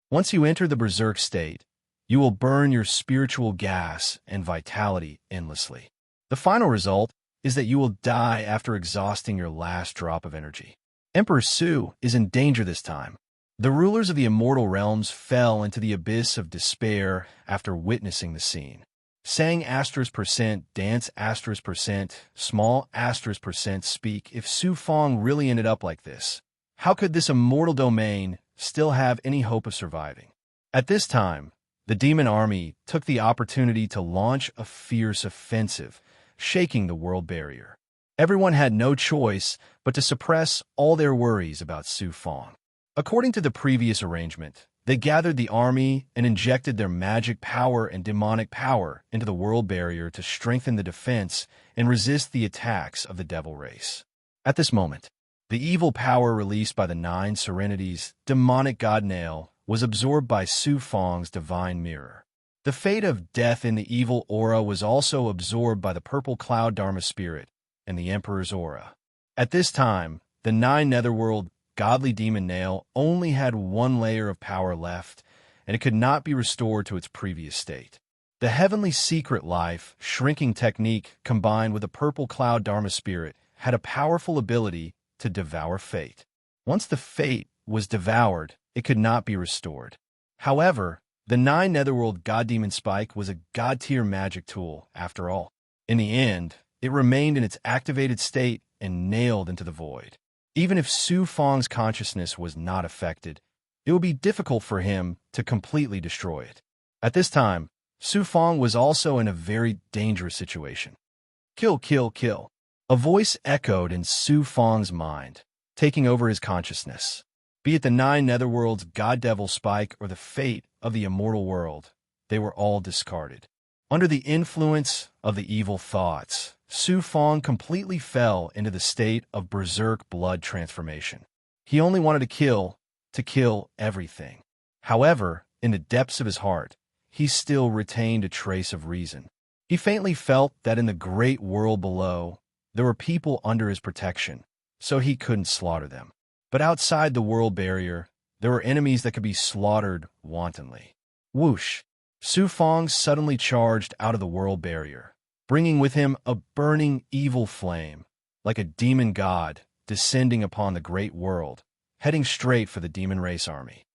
A: Once you enter the berserk state, you will burn your spiritual gas and vitality endlessly. The final result is that you will die after exhausting your last drop of energy. Emperor Su is in danger this time. The rulers of the immortal realms fell into the abyss of despair after witnessing the scene. Sang %%, dance %, small %, speak. If Su Fong really ended up like this, how could this immortal domain still have any hope of surviving? At this time, the demon army took the opportunity to launch a fierce offensive, shaking the world barrier. Everyone had no choice but to suppress all their worries about Su Fong. According to the previous arrangement, they gathered the army and injected their magic power and demonic power into the world barrier to strengthen the defense and resist the attacks of the devil race. At this moment, the evil power released by the 9 Serenities' demonic god Nail was absorbed by Su Fong's divine mirror. The fate of death in the evil aura was also absorbed by the purple cloud Dharma spirit and the Emperor's aura. At this time, the 9 netherworld godly demon Nail only had 1 layer of power left, and it could not be restored to its previous state. The heavenly secret life shrinking technique combined with the purple cloud Dharma spirit had a powerful ability to devour fate. Once the fate was devoured, it could not be restored. However, the 9 netherworld god demon spike was a god-tier magic tool after all. In the end, it remained in its activated state and nailed into the void. Even if Su Fong's consciousness was not affected, it would be difficult for him to completely destroy it. At this time, Su Fong was also in a very dangerous situation. Kill, kill, kill. A voice echoed in Su Fong's mind, taking over his consciousness. Be it the 9 netherworld's god-devil spike or the fate of the immortal world, they were all discarded. Under the influence of the evil thoughts, Su Fong completely fell into the state of berserk blood transformation. He only wanted to kill everything. However, in the depths of his heart, he still retained a trace of reason. He faintly felt that in the great world below, there were people under his protection, so he couldn't slaughter them. But outside the world barrier, there were enemies that could be slaughtered wantonly. Whoosh! Su Fong suddenly charged out of the world barrier, bringing with him a burning evil flame, like a demon god descending upon the great world, heading straight for the demon race army.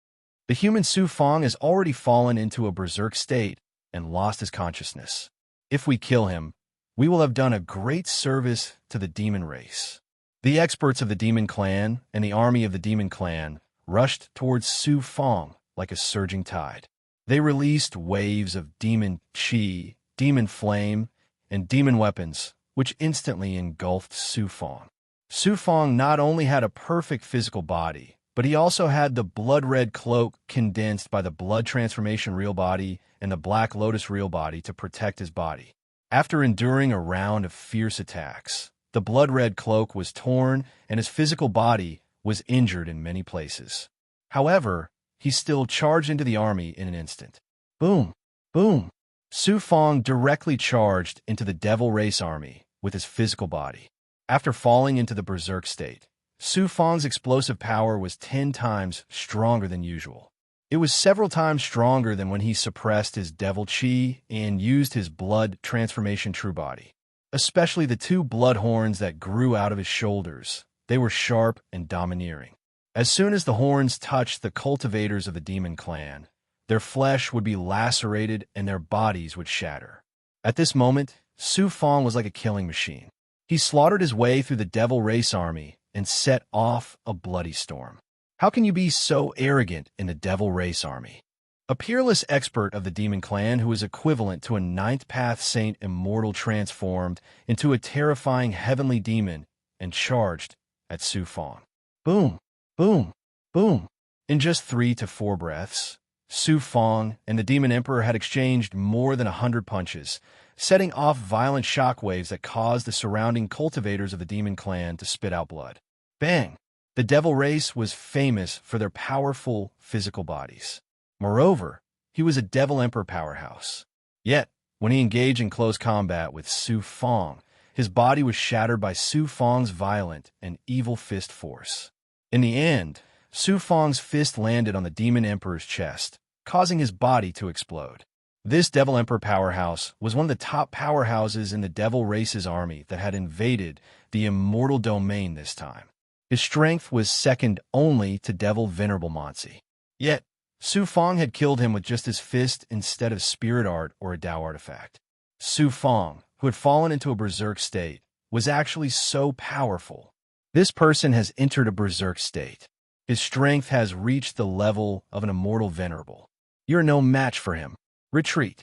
A: The human Su Fong has already fallen into a berserk state and lost his consciousness. If we kill him, we will have done a great service to the demon race. The experts of the demon clan and the army of the demon clan rushed towards Su Fong like a surging tide. They released waves of demon chi, demon flame, and demon weapons, which instantly engulfed Su Fong. Su Fong not only had a perfect physical body, but he also had the blood-red cloak condensed by the blood transformation real body and the black lotus real body to protect his body. After enduring a round of fierce attacks, the blood-red cloak was torn and his physical body was injured in many places. However, he still charged into the army in an instant. Boom! Boom! Su Fong directly charged into the devil race army with his physical body. After falling into the berserk state, Su Fong's explosive power was 10 times stronger than usual. It was several times stronger than when he suppressed his devil chi and used his blood transformation true body. Especially the 2 blood horns that grew out of his shoulders. They were sharp and domineering. As soon as the horns touched the cultivators of the demon clan, their flesh would be lacerated and their bodies would shatter. At this moment, Su Fong was like a killing machine. He slaughtered his way through the devil race army and set off a bloody storm. How can you be so arrogant in the devil race army? A peerless expert of the demon clan who is equivalent to a 9th path saint immortal transformed into a terrifying heavenly demon and charged at Su Fong. Boom! Boom! Boom! In just 3 to 4 breaths, Su Fong and the Demon Emperor had exchanged more than 100 punches, setting off violent shockwaves that caused the surrounding cultivators of the demon clan to spit out blood. Bang! The devil race was famous for their powerful physical bodies. Moreover, he was a Devil Emperor powerhouse. Yet, when he engaged in close combat with Su Fong, his body was shattered by Su Fong's violent and evil fist force. In the end, Su Fong's fist landed on the Demon Emperor's chest, causing his body to explode. This Devil Emperor powerhouse was one of the top powerhouses in the Devil Race's army that had invaded the immortal domain this time. His strength was second only to Devil Venerable Monsi. Yet, Su Fong had killed him with just his fist instead of spirit art or a Dao artifact. Su Fong, who had fallen into a berserk state, was actually so powerful. This person has entered a berserk state. His strength has reached the level of an immortal venerable. You're no match for him. Retreat.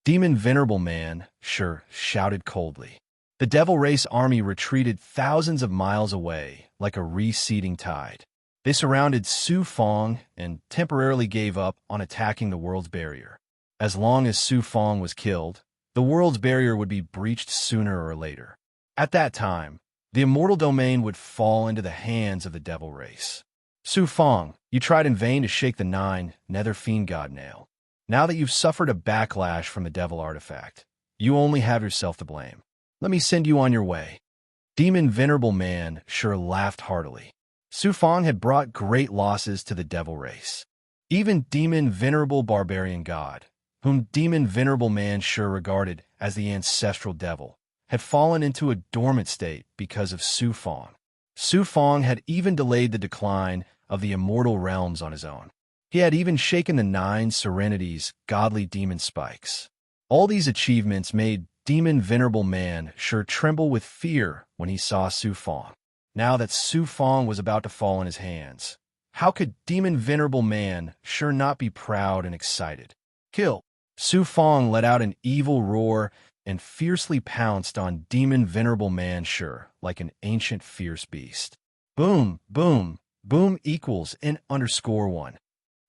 A: Demon Venerable Man, sure, shouted coldly. The Devil Race army retreated thousands of miles away, like a receding tide. They surrounded Su Fong and temporarily gave up on attacking the world's barrier. As long as Su Fong was killed, the world's barrier would be breached sooner or later. At that time, the immortal domain would fall into the hands of the Devil Race. Su Fong, you tried in vain to shake the 9 Nether Fiend God Nail. Now that you've suffered a backlash from the Devil artifact, you only have yourself to blame. Let me send you on your way. Demon Venerable Man sure laughed heartily. Su Fong had brought great losses to the Devil Race. Even Demon Venerable Barbarian God, whom Demon Venerable Man sure regarded as the ancestral devil, had fallen into a dormant state because of Su Fong. Su Fong had even delayed the decline of the immortal realms on his own. He had even shaken the 9 Serenity's godly demon spikes. All these achievements made Demon Venerable Man sure tremble with fear when he saw Su Fong. Now that Su Fong was about to fall in his hands, how could Demon Venerable Man sure not be proud and excited? Kill! Su Fong let out an evil roar and fiercely pounced on Demon Venerable Man sure like an ancient fierce beast. Boom, boom, boom equals N_1.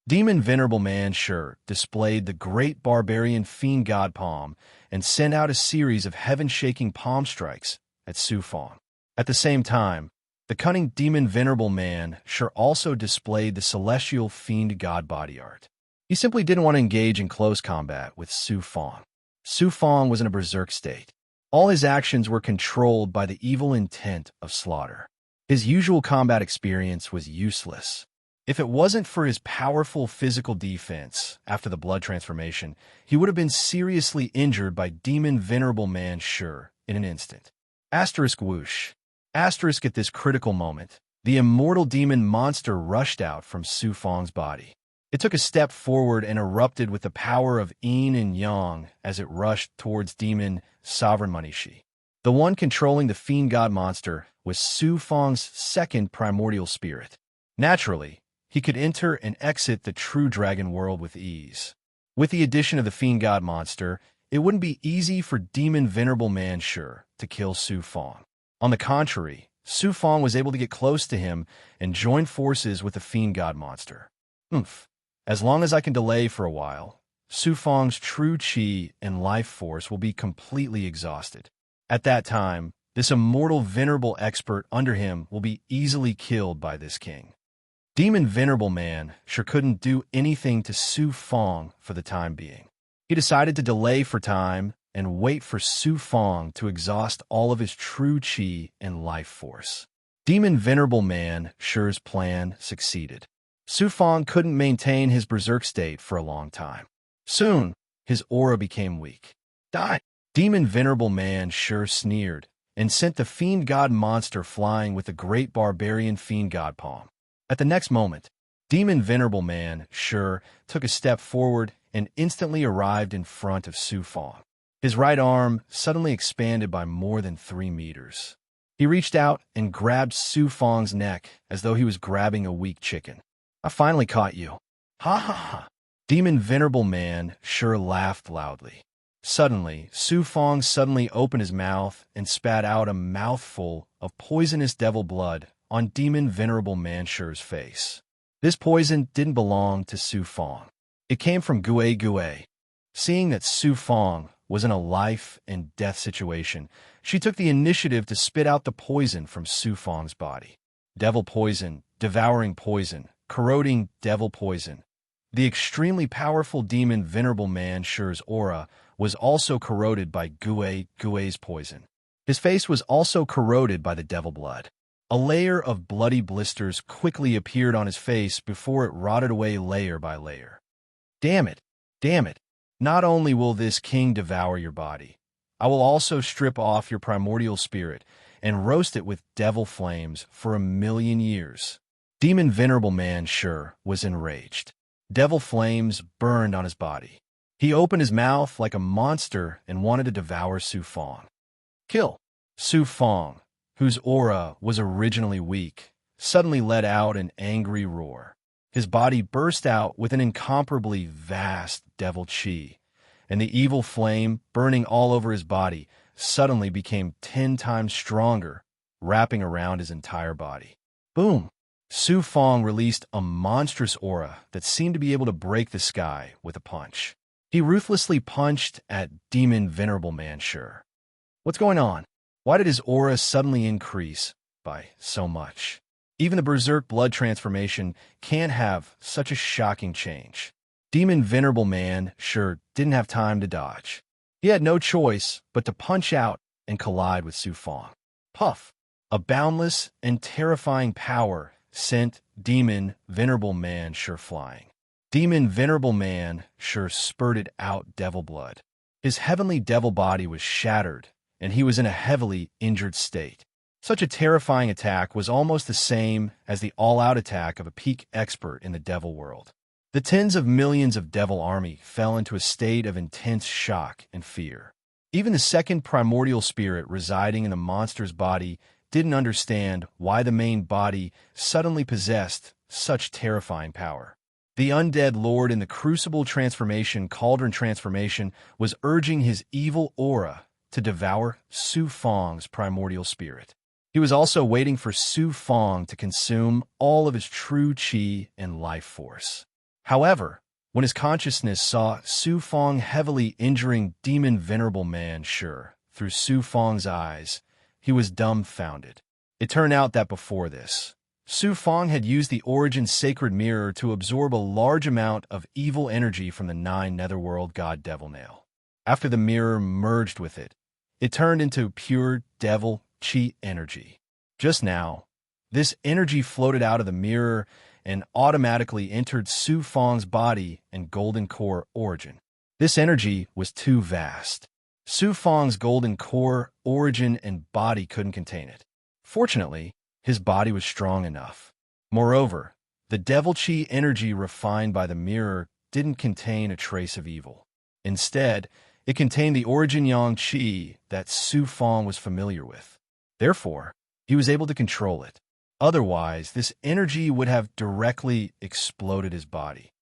A: Demon Venerable Man sure displayed the great barbarian fiend god palm and sent out a series of heaven-shaking palm strikes at Su Fong. At the same time, the cunning Demon Venerable Man sure also displayed the celestial fiend god body art. He simply didn't want to engage in close combat with Su Fong. Su Fong was in a berserk state. All his actions were controlled by the evil intent of slaughter. His usual combat experience was useless. If it wasn't for his powerful physical defense after the blood transformation, he would have been seriously injured by Demon Venerable Man sure in an instant. Asterisk whoosh. Asterisk at this critical moment, the immortal demon monster rushed out from Su Fong's body. It took a step forward and erupted with the power of yin and yang as it rushed towards Demon Sovereign Manishi. The one controlling the fiend god monster was Su Fong's second primordial spirit. Naturally, he could enter and exit the true dragon world with ease. With the addition of the fiend god monster, it wouldn't be easy for Demon Venerable Man sure to kill Su Fong. On the contrary, Su Fong was able to get close to him and join forces with the fiend god monster. As long as I can delay for a while, Su Fong's true chi and life force will be completely exhausted. At that time, this immortal venerable expert under him will be easily killed by this king. Demon Venerable Man sure couldn't do anything to Su Fong for the time being. He decided to delay for time and wait for Su Fong to exhaust all of his true chi and life force. Demon Venerable Man sure's plan succeeded. Su Fong couldn't maintain his berserk state for a long time. Soon, his aura became weak. Die! Demon Venerable Man sure sneered and sent the fiend god monster flying with the great barbarian fiend god palm. At the next moment, Demon Venerable Man sure took a step forward and instantly arrived in front of Su Fong. His right arm suddenly expanded by more than 3 meters. He reached out and grabbed Su Fong's neck as though he was grabbing a weak chicken. I finally caught you. Ha ha ha. Demon Venerable Man sure laughed loudly. Suddenly, Su Fong suddenly opened his mouth and spat out a mouthful of poisonous devil blood on Demon Venerable Man sure's face. This poison didn't belong to Su Fong. It came from Gue Gue. Seeing that Su Fong was in a life and death situation, she took the initiative to spit out the poison from Su Fong's body. Devil poison, devouring poison, corroding devil poison. The extremely powerful demon Venerable Man Shure's aura was also corroded by Gue's poison. His face was also corroded by the devil blood. A layer of bloody blisters quickly appeared on his face before it rotted away layer by layer. Damn it! Damn it! Not only will this king devour your body, I will also strip off your primordial spirit and roast it with devil flames for 1,000,000 years. Demon Venerable Man Shure was enraged. Devil flames burned on his body. He opened his mouth like a monster and wanted to devour Su Fong. Kill! Su Fong, whose aura was originally weak, suddenly let out an angry roar. His body burst out with an incomparably vast devil chi, and the evil flame burning all over his body suddenly became 10 times stronger, wrapping around his entire body. Boom! Su Fong released a monstrous aura that seemed to be able to break the sky with a punch. He ruthlessly punched at Demon Venerable Man Shure. What's going on? Why did his aura suddenly increase by so much? Even the Berserk blood transformation can't have such a shocking change. Demon Venerable Man Shure didn't have time to dodge. He had no choice but to punch out and collide with Su Fong. Puff! A boundless and terrifying power sent Demon Venerable Man Shure flying. Demon Venerable Man Shure spurted out devil blood. His heavenly devil body was shattered, and he was in a heavily injured state. Such a terrifying attack was almost the same as the all-out attack of a peak expert in the devil world. The tens of millions of devil army fell into a state of intense shock and fear. Even the second primordial spirit residing in the monster's body didn't understand why the main body suddenly possessed such terrifying power. The undead lord in the crucible transformation cauldron transformation was urging his evil aura to devour Su Fong's primordial spirit. He was also waiting for Su Fong to consume all of his true chi and life force. However, when his consciousness saw Su Fong heavily injuring Demon Venerable Man Shure through Su Fong's eyes, he was dumbfounded. It turned out that before this, Su Fong had used the Origin Sacred Mirror to absorb a large amount of evil energy from the 9 Netherworld God Devil Nail. After the mirror merged with it, it turned into pure devil chi energy. Just now, this energy floated out of the mirror and automatically entered Su Fong's body and golden core origin. This energy was too vast. Su Fong's golden core, origin, and body couldn't contain it. Fortunately, his body was strong enough. Moreover, the devil chi energy refined by the mirror didn't contain a trace of evil. Instead, it contained the origin yang chi that Su Fong was familiar with. Therefore, he was able to control it. Otherwise, this energy would have directly exploded his body.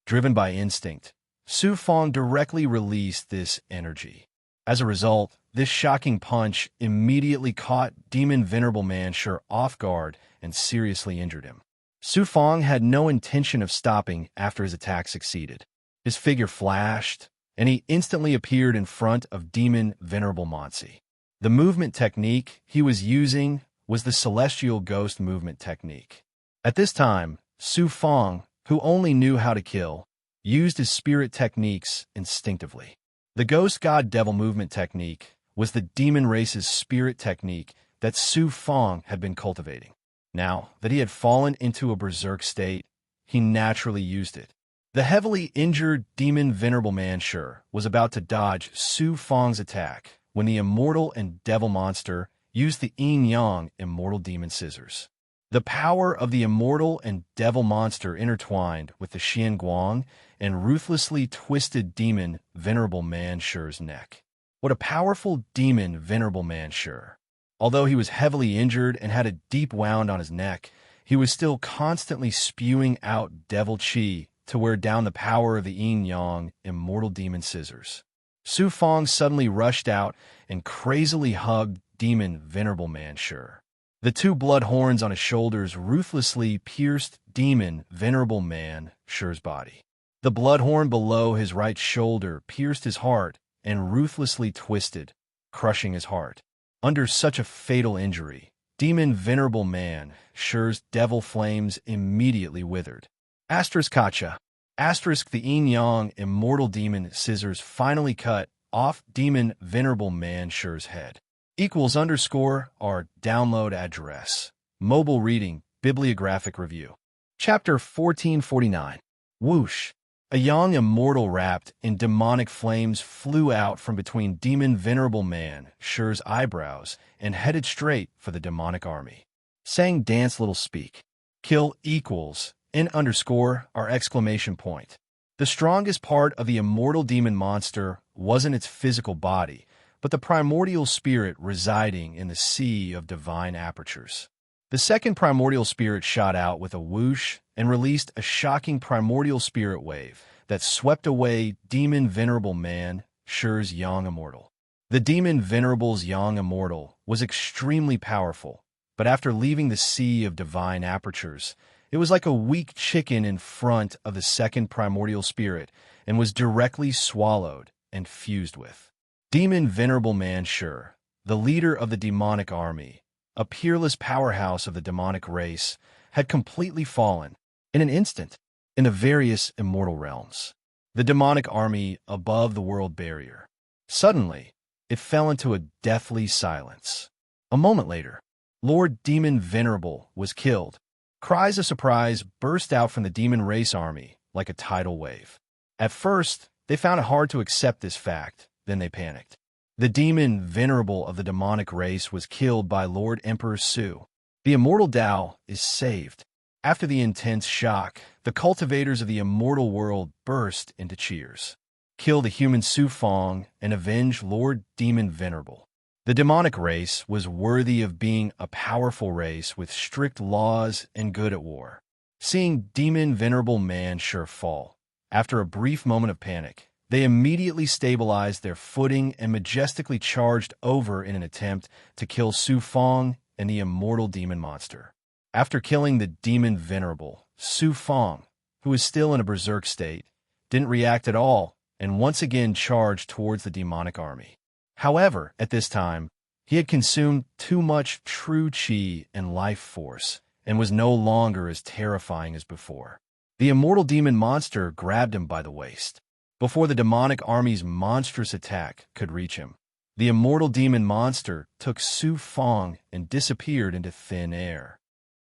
A: Driven by instinct, Su Fong directly released this energy. As a result, this shocking punch immediately caught Demon Venerable Man Shure off guard and seriously injured him. Su Fong had no intention of stopping after his attack succeeded. His figure flashed, and he instantly appeared in front of Demon Venerable Mansi. The movement technique he was using was the Celestial Ghost movement technique. At this time, Su Fong, who only knew how to kill, used his spirit techniques instinctively. The Ghost God Devil movement technique was the demon race's spirit technique that Su Fong had been cultivating. Now that he had fallen into a berserk state, he naturally used it. The heavily injured Demon Venerable Man Shure was about to dodge Su Fong's attack when the immortal and devil monster used the yin-yang immortal demon scissors. The power of the immortal and devil monster intertwined with the Xian Guang and ruthlessly twisted Demon Venerable Man Shure's neck. What a powerful Demon Venerable Man Shure! Although he was heavily injured and had a deep wound on his neck, he was still constantly spewing out devil chi to wear down the power of the yin-yang immortal demon scissors. Su Fong suddenly rushed out and crazily hugged Demon Venerable Man Shure. The 2 blood horns on his shoulders ruthlessly pierced Demon Venerable Man Shure's body. The blood horn below his right shoulder pierced his heart and ruthlessly twisted, crushing his heart. Under such a fatal injury, Demon Venerable Man Shure's devil flames immediately withered. Asterisk Kacha. Asterisk the yin-yang immortal demon scissors finally cut off demon venerable man sure's head. Equals underscore our download address. Mobile reading, bibliographic review. Chapter 1449. Whoosh. A young immortal wrapped in demonic flames flew out from between demon venerable man sure's eyebrows and headed straight for the demonic army. Sang dance little speak. Kill equals in underscore our exclamation point. The strongest part of the immortal demon monster wasn't its physical body, but the primordial spirit residing in the sea of divine apertures. The second primordial spirit shot out with a whoosh and released a shocking primordial spirit wave that swept away demon venerable man sure's young immortal. The demon venerable's young immortal was extremely powerful, but after leaving the sea of divine apertures, it was like a weak chicken in front of the second primordial spirit and was directly swallowed and fused with. Demon venerable man sure, the leader of the demonic army, a peerless powerhouse of the demonic race, had completely fallen, in an instant, in the various immortal realms. The demonic army above the world barrier. Suddenly, it fell into a deathly silence. A moment later, Lord Demon Venerable was killed. Cries of surprise burst out from the demon race army like a tidal wave. At first, they found it hard to accept this fact, then they panicked. The demon venerable of the demonic race was killed by Lord Emperor Su. The immortal Tao is saved. After the intense shock, the cultivators of the immortal world burst into cheers. Kill the human Su Fong and avenge Lord Demon Venerable. The demonic race was worthy of being a powerful race with strict laws and good at war. Seeing Demon Venerable man sure fall, after a brief moment of panic, they immediately stabilized their footing and majestically charged over in an attempt to kill Su Fong and the immortal demon monster. After killing the Demon Venerable, Su Fong, who was still in a berserk state, didn't react at all and once again charged towards the demonic army. However, at this time, he had consumed too much true chi and life force and was no longer as terrifying as before. The immortal demon monster grabbed him by the waist. Before the demonic army's monstrous attack could reach him, the immortal demon monster took Su Fong and disappeared into thin air.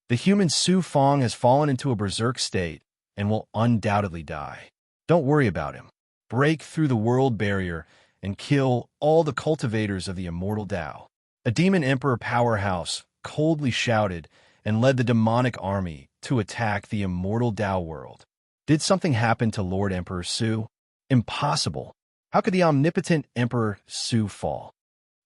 A: The human Su Fong has fallen into a berserk state and will undoubtedly die. Don't worry about him. Break through the world barrier and kill all the cultivators of the immortal Tao. A demon emperor powerhouse coldly shouted and led the demonic army to attack the immortal Tao world. Did something happen to Lord Emperor Su? Impossible. How could the omnipotent Emperor Su fall?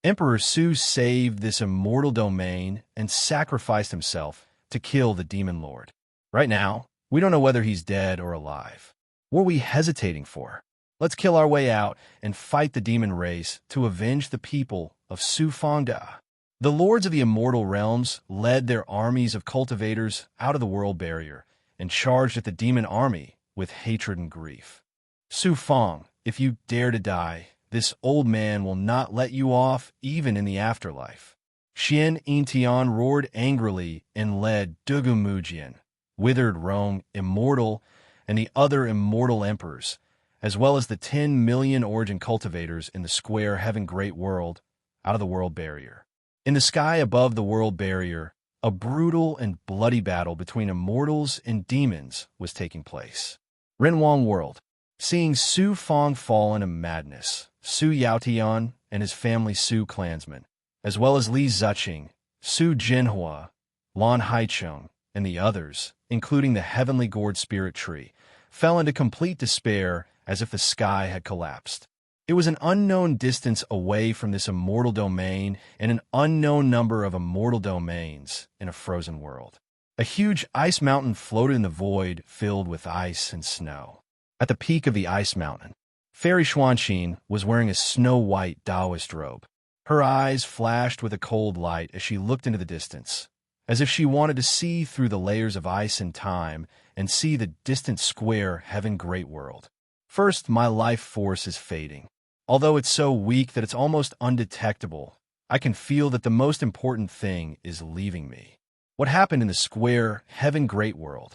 A: Emperor Su saved this immortal domain and sacrificed himself to kill the demon lord. Right now, we don't know whether he's dead or alive. What are we hesitating for? Let's kill our way out and fight the demon race to avenge the people of Su Fong Da. The lords of the immortal realms led their armies of cultivators out of the world barrier and charged at the demon army with hatred and grief. Su Fong, if you dare to die, this old man will not let you off even in the afterlife. Xian Yintian roared angrily and led Dugu Mujian, withered Rome, immortal, and the other immortal emperors, as well as the 10 million origin cultivators in the square heaven great world, out of the world barrier. In the sky above the world barrier, a brutal and bloody battle between immortals and demons was taking place. Renwang world. Seeing Su Fong fall in a madness, Su Yaotian and his family Su clansmen, as well as Li Zuqing, Su Jinhua, Lan Haicheng, and the others, including the heavenly gourd spirit tree, fell into complete despair as if the sky had collapsed. It was an unknown distance away from this immortal domain and an unknown number of immortal domains in a frozen world. A huge ice mountain floated in the void filled with ice and snow. At the peak of the ice mountain, Fairy Xuanqin was wearing a snow-white Taoist robe. Her eyes flashed with a cold light as she looked into the distance, as if she wanted to see through the layers of ice and time and see the distant square heaven great world. First, my life force is fading. Although it's so weak that it's almost undetectable, I can feel that the most important thing is leaving me. What happened in the square heaven great world?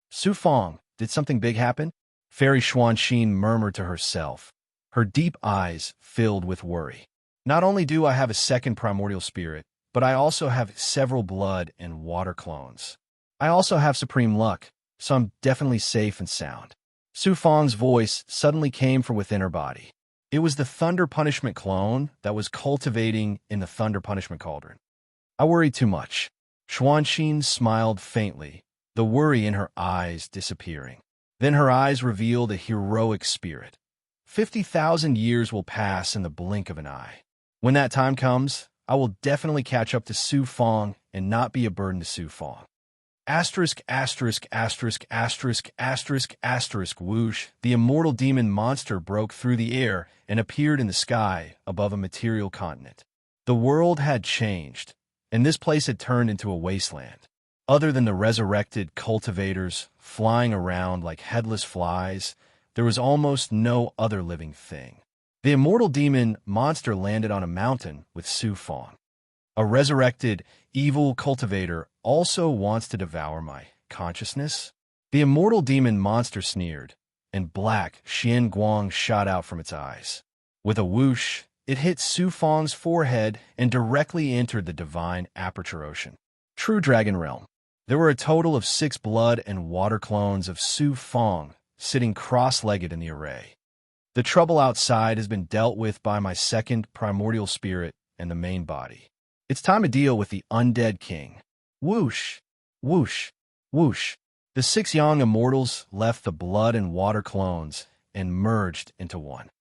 A: Su Fong, did something big happen? Fairy Xuanxin murmured to herself, her deep eyes filled with worry. Not only do I have a second primordial spirit, but I also have several blood and water clones. I also have supreme luck, so I'm definitely safe and sound. Su Fang's voice suddenly came from within her body. It was the Thunder Punishment clone that was cultivating in the Thunder Punishment Cauldron. I worry too much. Xuanxin smiled faintly, the worry in her eyes disappearing. Then her eyes revealed a heroic spirit. 50,000 years will pass in the blink of an eye. When that time comes, I will definitely catch up to Su Fang and not be a burden to Su Fang. Asterisk, asterisk, asterisk, asterisk, asterisk, asterisk, whoosh, the immortal demon monster broke through the air and appeared in the sky above a material continent. The world had changed, and this place had turned into a wasteland. Other than the resurrected cultivators flying around like headless flies, there was almost no other living thing. The immortal demon monster landed on a mountain with Su Fang. A resurrected, evil cultivator also wants to devour my consciousness? The immortal demon monster sneered, and black Xian Guang shot out from its eyes. With a whoosh, it hit Su Fang's forehead and directly entered the divine aperture ocean. True Dragon Realm. There were a total of 6 blood and water clones of Su Fang sitting cross-legged in the array. The trouble outside has been dealt with by my second primordial spirit and the main body. It's time to deal with the undead king. Whoosh, whoosh, whoosh. The 6 young immortals left the blood and water clones and merged into one.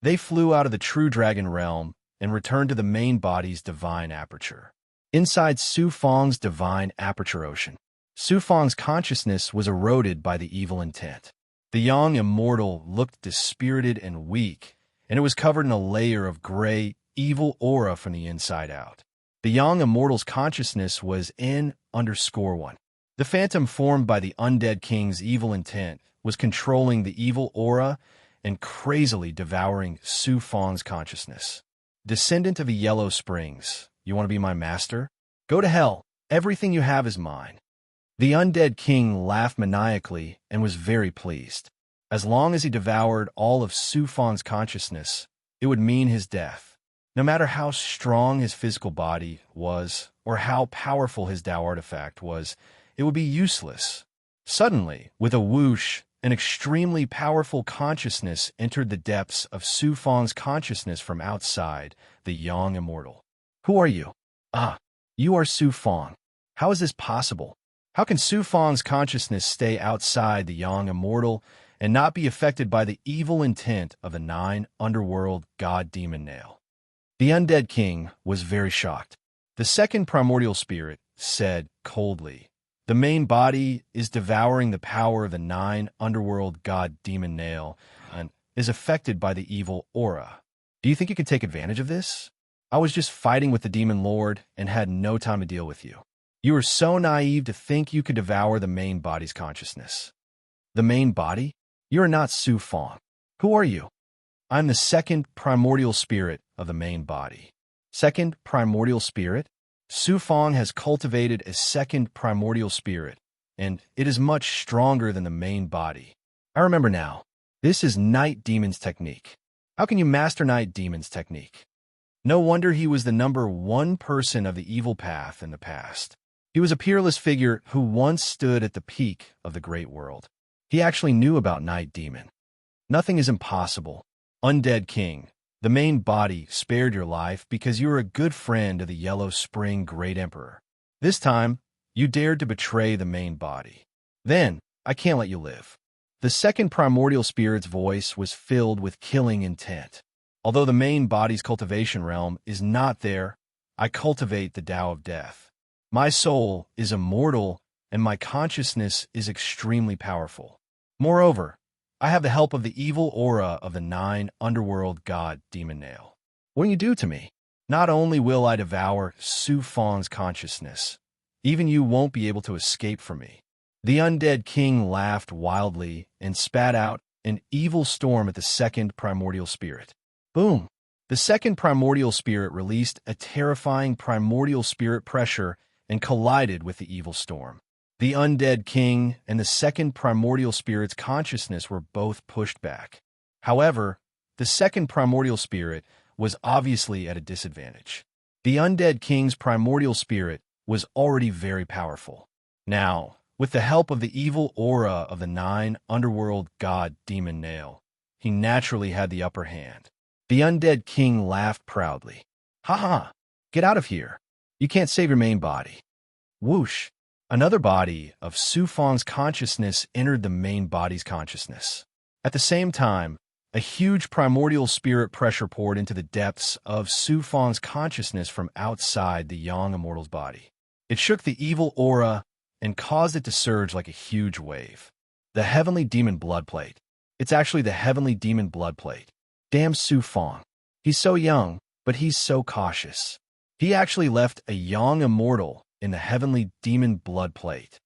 A: They flew out of the true dragon realm and returned to the main body's divine aperture. Inside Su Fang's divine aperture ocean, Su Fang's consciousness was eroded by the evil intent. The young immortal looked dispirited and weak, and it was covered in a layer of gray, evil aura from the inside out. The young immortal's consciousness was N_1. The phantom formed by the undead king's evil intent was controlling the evil aura and crazily devouring Su Fang's consciousness. Descendant of the Yellow Springs, you want to be my master? Go to hell. Everything you have is mine. The undead king laughed maniacally and was very pleased. As long as he devoured all of Su Fang's consciousness, it would mean his death. No matter how strong his physical body was or how powerful his Tao artifact was, it would be useless. Suddenly, with a whoosh, an extremely powerful consciousness entered the depths of Su Fang's consciousness from outside the young immortal. Who are you? Ah, you are Su Fang. How is this possible? How can Su Fang's consciousness stay outside the young immortal and not be affected by the evil intent of the 9 underworld god demon nail? The undead king was very shocked. The second primordial spirit said coldly, "The main body is devouring the power of the 9 underworld god demon nail and is affected by the evil aura. Do you think you can take advantage of this? I was just fighting with the demon lord and had no time to deal with you. You are so naive to think you could devour the main body's consciousness." The main body? You are not Su Fang. Who are you? I'm the second primordial spirit of the main body. Second primordial spirit? Su Fang has cultivated a second primordial spirit, and it is much stronger than the main body. I remember now. This is Night Demon's technique. How can you master Night Demon's technique? No wonder he was the #1 person of the evil path in the past. He was a peerless figure who once stood at the peak of the great world. He actually knew about Night Demon. Nothing is impossible. Undead King, the main body spared your life because you were a good friend of the Yellow Spring Great Emperor. This time, you dared to betray the main body. Then, I can't let you live. The second primordial spirit's voice was filled with killing intent. Although the main body's cultivation realm is not there, I cultivate the Tao of Death. My soul is immortal, and my consciousness is extremely powerful. Moreover, I have the help of the evil aura of the 9 underworld god demon nail. What can you do to me? Not only will I devour Su Fang's consciousness, even you won't be able to escape from me. The undead king laughed wildly and spat out an evil storm at the second primordial spirit. Boom! The second primordial spirit released a terrifying primordial spirit pressure and collided with the evil storm. The undead king and the second primordial spirit's consciousness were both pushed back. However, the second primordial spirit was obviously at a disadvantage. The undead king's primordial spirit was already very powerful. Now, with the help of the evil aura of the 9 underworld god demon Nail, he naturally had the upper hand. The undead king laughed proudly. "Ha ha! Get out of here! You can't save your main body." Whoosh! Another body of Su Fang's consciousness entered the main body's consciousness. At the same time, a huge primordial spirit pressure poured into the depths of Su Fang's consciousness from outside the young immortal's body. It shook the evil aura and caused it to surge like a huge wave. The heavenly demon blood plate. It's actually the heavenly demon blood plate. Damn Su Fang. He's so young, but he's so cautious. He actually left a young immortal in the heavenly demon blood plate.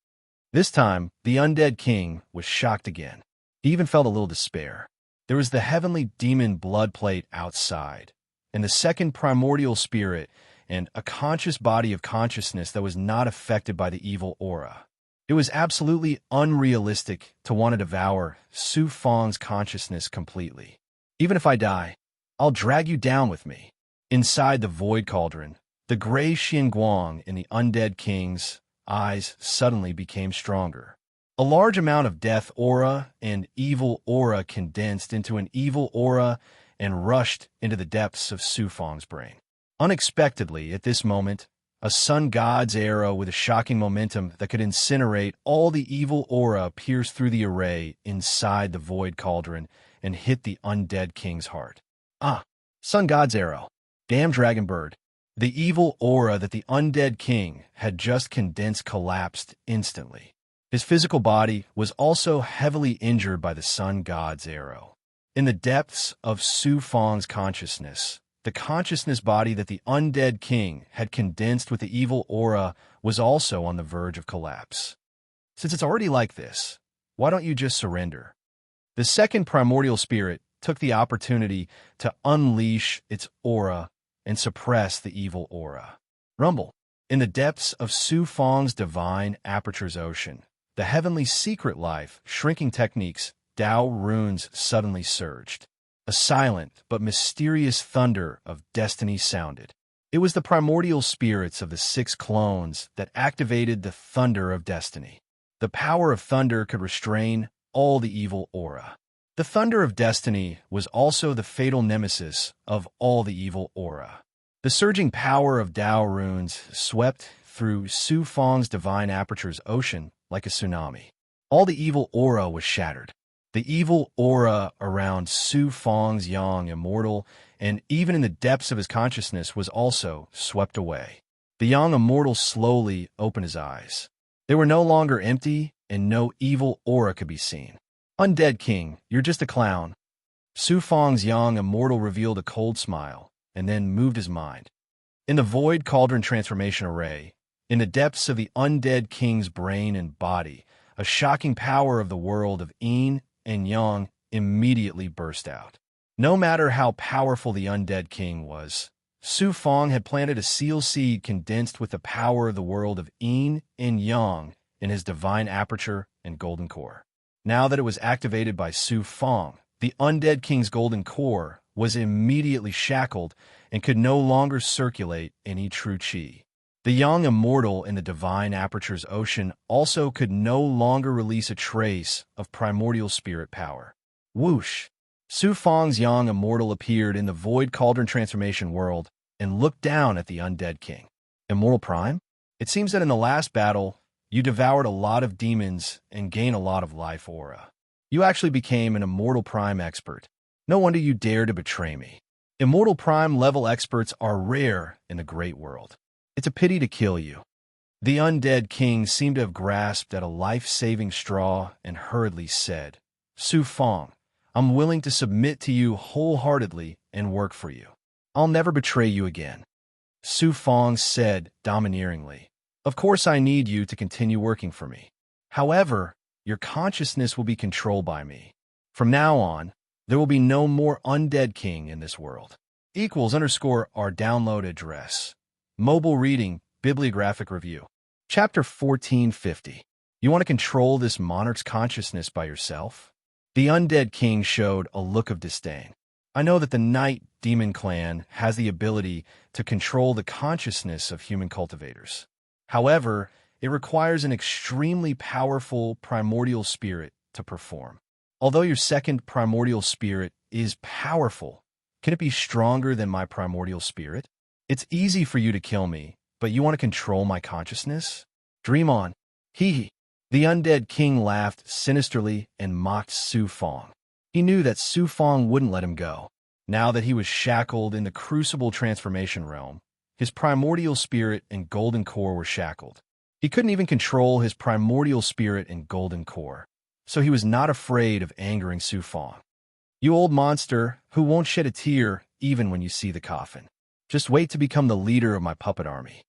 A: This time, the undead king was shocked again. He even felt a little despair. There was the heavenly demon blood plate outside, and the second primordial spirit, and a conscious body of consciousness that was not affected by the evil aura. It was absolutely unrealistic to want to devour Su Fang's consciousness completely. "Even if I die, I'll drag you down with me." Inside the void cauldron, the gray Xinguang in the undead king's eyes suddenly became stronger. A large amount of death aura and evil aura condensed into an evil aura and rushed into the depths of Su Fang's brain. Unexpectedly, at this moment, a sun god's arrow with a shocking momentum that could incinerate all the evil aura pierced through the array inside the void cauldron and hit the undead king's heart. Ah, sun god's arrow. Damn dragon bird. The evil aura that the undead king had just condensed collapsed instantly. His physical body was also heavily injured by the sun god's arrow. In the depths of Su Fang's consciousness, the consciousness body that the undead king had condensed with the evil aura was also on the verge of collapse. Since it's already like this, why don't you just surrender? The second primordial spirit took the opportunity to unleash its aura and suppress the evil aura. Rumble. In the depths of Su Fang's divine aperture's ocean, the heavenly secret life shrinking techniques Tao runes suddenly surged. A silent but mysterious thunder of destiny sounded. It was the primordial spirits of the 6 clones that activated the thunder of destiny. The power of thunder could restrain all the evil aura. The thunder of destiny was also the fatal nemesis of all the evil aura. The surging power of Tao runes swept through Su Fang's divine aperture's ocean like a tsunami. All the evil aura was shattered. The evil aura around Su Fang's young immortal, and even in the depths of his consciousness, was also swept away. The young immortal slowly opened his eyes. They were no longer empty, and no evil aura could be seen. "Undead King, you're just a clown." Su Fang's young immortal revealed a cold smile, and then moved his mind. In the void cauldron transformation array, in the depths of the undead king's brain and body, a shocking power of the world of yin and yang immediately burst out. No matter how powerful the undead king was, Su Fang had planted a seal seed condensed with the power of the world of yin and yang in his divine aperture and golden core. Now that it was activated by Su Fang, the undead king's golden core was immediately shackled and could no longer circulate any true qi. The young immortal in the divine aperture's ocean also could no longer release a trace of primordial spirit power. Whoosh! Su Fang's young immortal appeared in the void cauldron transformation world and looked down at the undead king. "Immortal Prime? It seems that in the last battle, you devoured a lot of demons and gained a lot of life aura. You actually became an Immortal Prime expert. No wonder you dared to betray me. Immortal Prime level experts are rare in the great world. It's a pity to kill you." The undead king seemed to have grasped at a life-saving straw and hurriedly said, "Su Fang, I'm willing to submit to you wholeheartedly and work for you. I'll never betray you again." Su Fang said domineeringly, "Of course I need you to continue working for me. However, your consciousness will be controlled by me. From now on, there will be no more undead king in this world." =_ our download address. Mobile reading, bibliographic review. Chapter 1450. You want to control this monarch's consciousness by yourself? The undead king showed a look of disdain. I know that the Night Demon clan has the ability to control the consciousness of human cultivators. However, it requires an extremely powerful primordial spirit to perform. Although your second primordial spirit is powerful, can it be stronger than my primordial spirit? It's easy for you to kill me, but you want to control my consciousness? Dream on. Hee hee. The undead king laughed sinisterly and mocked Su Fong. He knew that Su Fong wouldn't let him go. Now that he was shackled in the crucible transformation realm, his primordial spirit and golden core were shackled. He couldn't even control his primordial spirit and golden core, so he was not afraid of angering Su Fong. You old monster who won't shed a tear even when you see the coffin. Just wait to become the leader of my puppet army.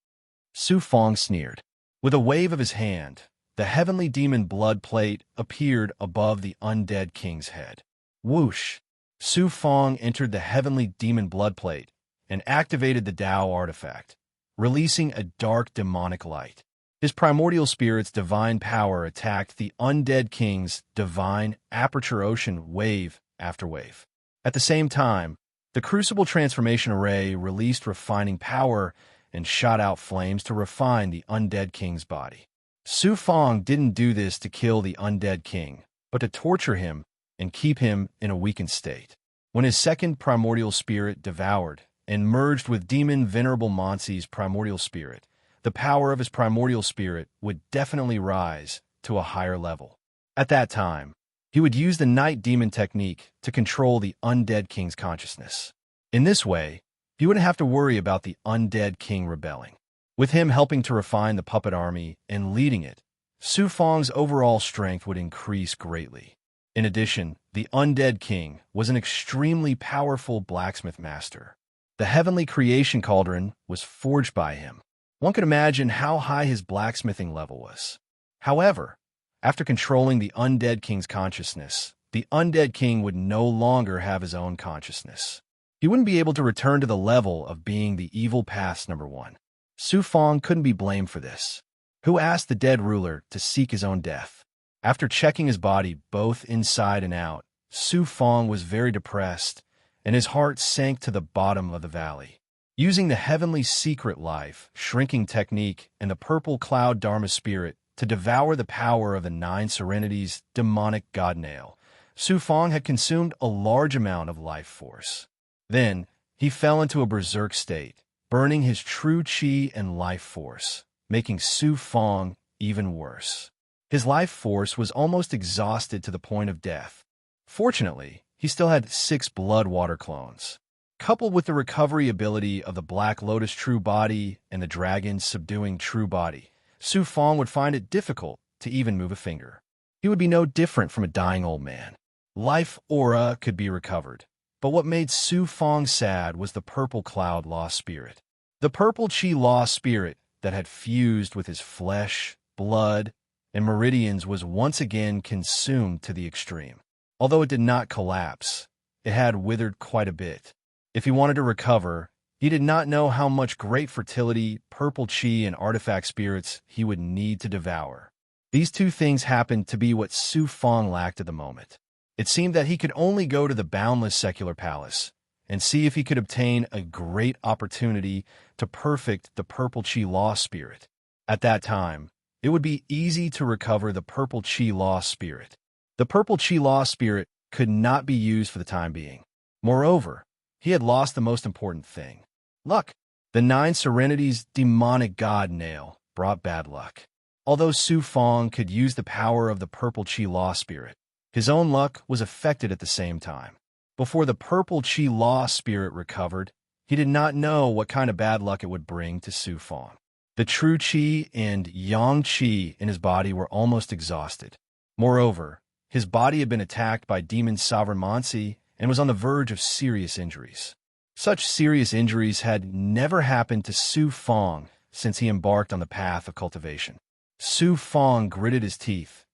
A: Su Fong sneered. With a wave of his hand, the heavenly demon blood plate appeared above the undead king's head. Whoosh! Su Fong entered the heavenly demon blood plate and activated the Tao artifact, releasing a dark demonic light. His primordial spirit's divine power attacked the undead king's divine aperture ocean wave after wave. At the same time, the crucible transformation array released refining power and shot out flames to refine the undead king's body. Su Fong didn't do this to kill the undead king, but to torture him and keep him in a weakened state. When his second primordial spirit devoured and merged with demon Venerable Monsi's primordial spirit, the power of his primordial spirit would definitely rise to a higher level. At that time, he would use the Night Demon technique to control the undead king's consciousness. In this way, he wouldn't have to worry about the undead king rebelling. With him helping to refine the puppet army and leading it, Su Fong's overall strength would increase greatly. In addition, the undead king was an extremely powerful blacksmith master. The heavenly creation cauldron was forged by him. One could imagine how high his blacksmithing level was. However, after controlling the undead king's consciousness, the undead king would no longer have his own consciousness. He wouldn't be able to return to the level of being the evil past number one. Su Fong couldn't be blamed for this. Who asked the dead ruler to seek his own death? After checking his body both inside and out, Su Fong was very depressed, and his heart sank to the bottom of the valley. Using the heavenly secret life, shrinking technique, and the purple cloud Dharma spirit to devour the power of the Nine Serenity's demonic god nail, Su Fong had consumed a large amount of life force. Then, he fell into a berserk state, burning his true chi and life force, making Su Fong even worse. His life force was almost exhausted to the point of death. Fortunately, he still had 6 blood water clones. Coupled with the recovery ability of the Black Lotus True Body and the Dragon's Subduing True Body, Su Fong would find it difficult to even move a finger. He would be no different from a dying old man. Life aura could be recovered, but what made Su Fong sad was the purple cloud lost spirit. The purple chi lost spirit that had fused with his flesh, blood, and meridians was once again consumed to the extreme. Although it did not collapse, it had withered quite a bit. If he wanted to recover, he did not know how much great fertility, purple chi, and artifact spirits he would need to devour. These two things happened to be what Su Fong lacked at the moment. It seemed that he could only go to the boundless secular palace and see if he could obtain a great opportunity to perfect the purple chi lost spirit. At that time, it would be easy to recover the purple chi lost spirit. The purple chi lost spirit could not be used for the time being. Moreover, he had lost the most important thing. Luck. The Nine Serenity's demonic god nail brought bad luck. Although Su Fong could use the power of the purple chi lost spirit, his own luck was affected at the same time. Before the purple chi lost spirit recovered, he did not know what kind of bad luck it would bring to Su Fong. The true chi and yang chi in his body were almost exhausted. Moreover, his body had been attacked by demon Sovereign Monsi and was on the verge of serious injuries. Such serious injuries had never happened to Su Fong since he embarked on the path of cultivation. Su Fong gritted his teeth.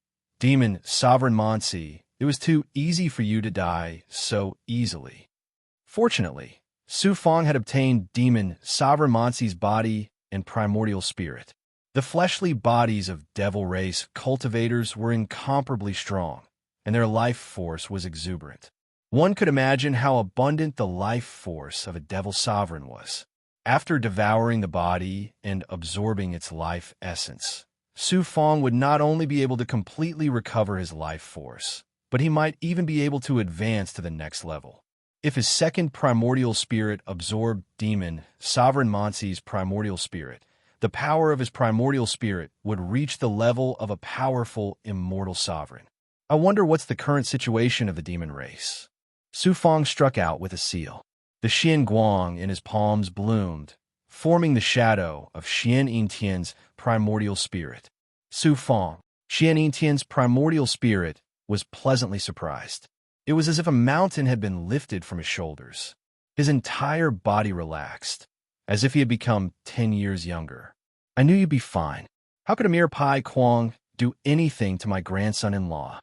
A: Demon Sovereign Monsi, it was too easy for you to die so easily. Fortunately, Su Fong had obtained demon Sovereign Monsi's body and primordial spirit. The fleshly bodies of devil race cultivators were incomparably strong, and their life force was exuberant. One could imagine how abundant the life force of a devil sovereign was. After devouring the body and absorbing its life essence, Su Fong would not only be able to completely recover his life force, but he might even be able to advance to the next level. If his second primordial spirit absorbed demon Sovereign Monsi's primordial spirit, the power of his primordial spirit would reach the level of a powerful immortal sovereign. I wonder what's the current situation of the demon race. Su Fong struck out with a seal. The Xian Guang in his palms bloomed, forming the shadow of Xian Yintian's primordial spirit. Su Fong, Xian Yintian's primordial spirit, was pleasantly surprised. It was as if a mountain had been lifted from his shoulders. His entire body relaxed, as if he had become 10 years younger. I knew you'd be fine. How could a mere Pai Kuang do anything to my grandson-in-law?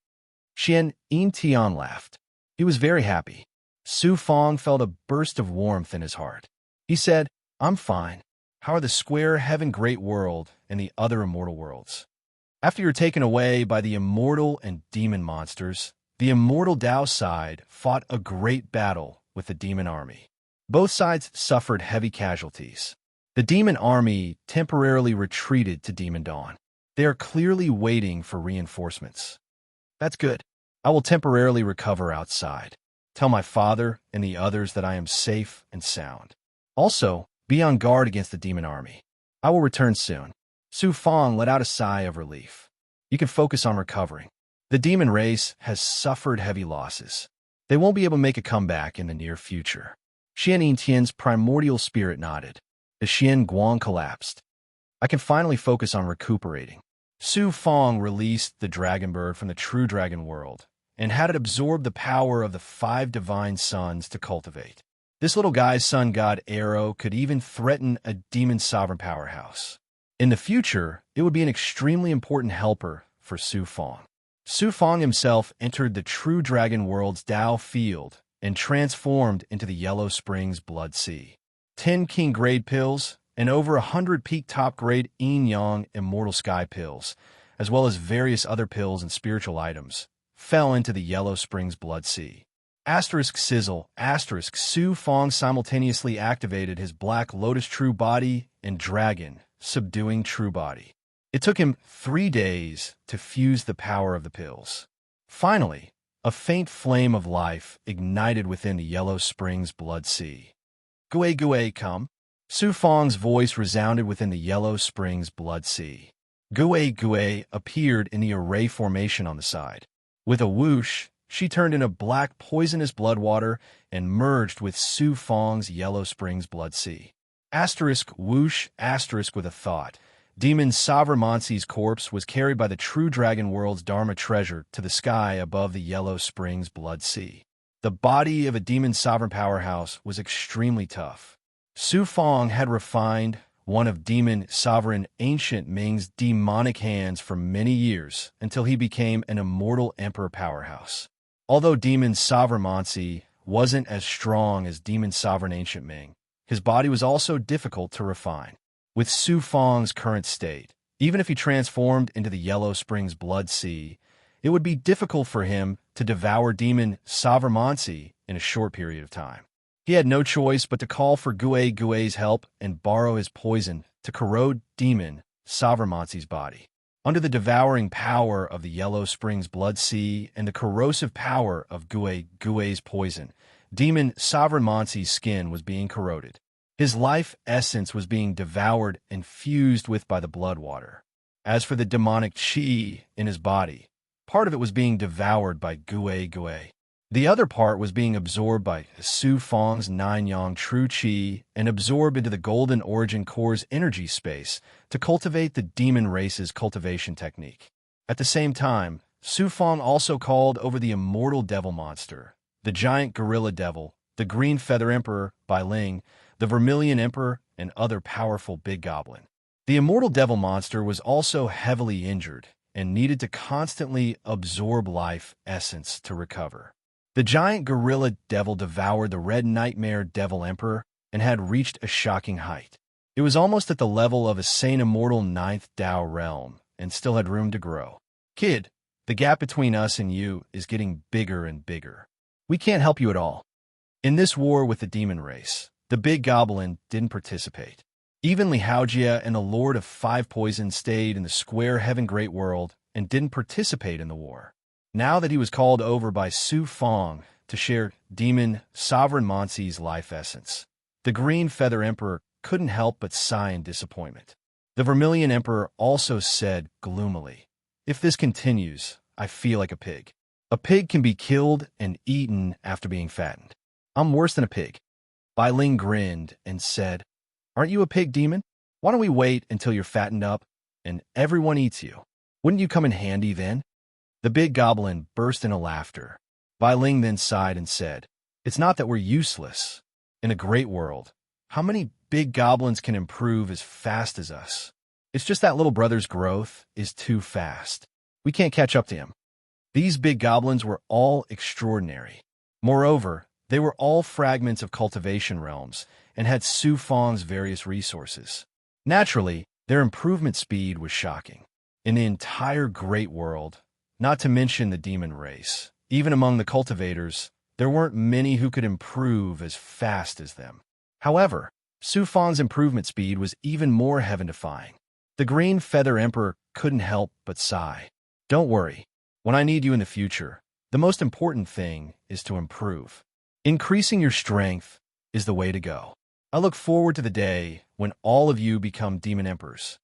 A: Xian Yintian laughed. He was very happy. Su Fong felt a burst of warmth in his heart. He said, I'm fine. How are the square heaven great world and the other immortal worlds? After you're taken away by the immortal and demon monsters, the immortal Dao side fought a great battle with the demon army. Both sides suffered heavy casualties. The demon army temporarily retreated to Demon Dawn. They are clearly waiting for reinforcements. That's good. I will temporarily recover outside. Tell my father and the others that I am safe and sound. Also, be on guard against the demon army. I will return soon. Su Fong let out a sigh of relief. You can focus on recovering. The demon race has suffered heavy losses. They won't be able to make a comeback in the near future. Xian Yintian's primordial spirit nodded. The Xian Guang collapsed. I can finally focus on recuperating. Su Fong released the dragon bird from the true dragon world and had it absorb the power of the 5 divine suns to cultivate. This little guy's sun god Arrow could even threaten a demon sovereign powerhouse. In the future, it would be an extremely important helper for Su Fong. Su Fong himself entered the true dragon world's Dao field and transformed into the Yellow Springs Blood Sea. 10 king grade pills and over 100 peak top grade Yin Yang immortal sky pills, as well as various other pills and spiritual items, fell into the Yellow Springs Blood Sea. Asterisk sizzle, asterisk Su Fong simultaneously activated his Black Lotus True Body and Dragon, subduing True Body. It took him 3 days to fuse the power of the pills. Finally, a faint flame of life ignited within the Yellow Springs Blood Sea. Gui Gui, come. Su Fong's voice resounded within the Yellow Springs Blood Sea. Gui Gui appeared in the array formation on the side. With a whoosh, she turned into black poisonous blood water and merged with Su Fong's Yellow Springs Blood Sea. Asterisk whoosh, asterisk with a thought. Demon Sovereign Monsi's corpse was carried by the true dragon world's Dharma treasure to the sky above the Yellow Springs Blood Sea. The body of a demon sovereign powerhouse was extremely tough. Su Fong had refined one of demon sovereign ancient Ming's demonic hands for many years until he became an immortal emperor powerhouse. Although demon sovereign Monsi wasn't as strong as demon sovereign ancient Ming, his body was also difficult to refine. With Su Fong's current state, even if he transformed into the Yellow Springs Blood Sea, it would be difficult for him to devour demon Sovereign Monsi in a short period of time. He had no choice but to call for Gui Gui's help and borrow his poison to corrode demon Sovereign Monsi's body. Under the devouring power of the Yellow Springs Blood Sea and the corrosive power of Gui Gui's poison, demon Sovereign Monsi's skin was being corroded. His life essence was being devoured and fused with by the blood water. As for the demonic qi in his body, part of it was being devoured by Gui Gui. The other part was being absorbed by Su Fong's 9 Yang true qi and absorbed into the golden origin core's energy space to cultivate the demon race's cultivation technique. At the same time, Su Fong also called over the immortal devil monster, the giant gorilla devil, the green feather emperor, Bai Ling, the Vermilion Emperor, and other powerful big goblin. The immortal devil monster was also heavily injured and needed to constantly absorb life essence to recover. The giant gorilla devil devoured the red nightmare devil emperor and had reached a shocking height. It was almost at the level of a sane immortal ninth Tao realm and still had room to grow. Kid, the gap between us and you is getting bigger and bigger. We can't help you at all. In this war with the demon race, the big goblin didn't participate. Even Lihaojia and the Lord of Five Poisons stayed in the square heaven great world and didn't participate in the war. Now that he was called over by Su Fong to share demon sovereign Monsi's life essence, the Green Feather Emperor couldn't help but sigh in disappointment. The Vermilion Emperor also said gloomily, "If this continues, I feel like a pig. A pig can be killed and eaten after being fattened. I'm worse than a pig." Bai Ling grinned and said, "Aren't you a pig, demon? Why don't we wait until you're fattened up and everyone eats you? Wouldn't you come in handy then?" The big goblin burst into laughter. Bai Ling then sighed and said, "It's not that we're useless. In a great world, how many big goblins can improve as fast as us? It's just that little brother's growth is too fast. We can't catch up to him." These big goblins were all extraordinary. Moreover, they were all fragments of cultivation realms and had Su Fong's various resources. Naturally, their improvement speed was shocking. In the entire great world, not to mention the demon race, even among the cultivators, there weren't many who could improve as fast as them. However, Su Fong's improvement speed was even more heaven-defying. The Green Feather Emperor couldn't help but sigh. "Don't worry. When I need you in the future, the most important thing is to improve. Increasing your strength is the way to go. I look forward to the day when all of you become demon emperors."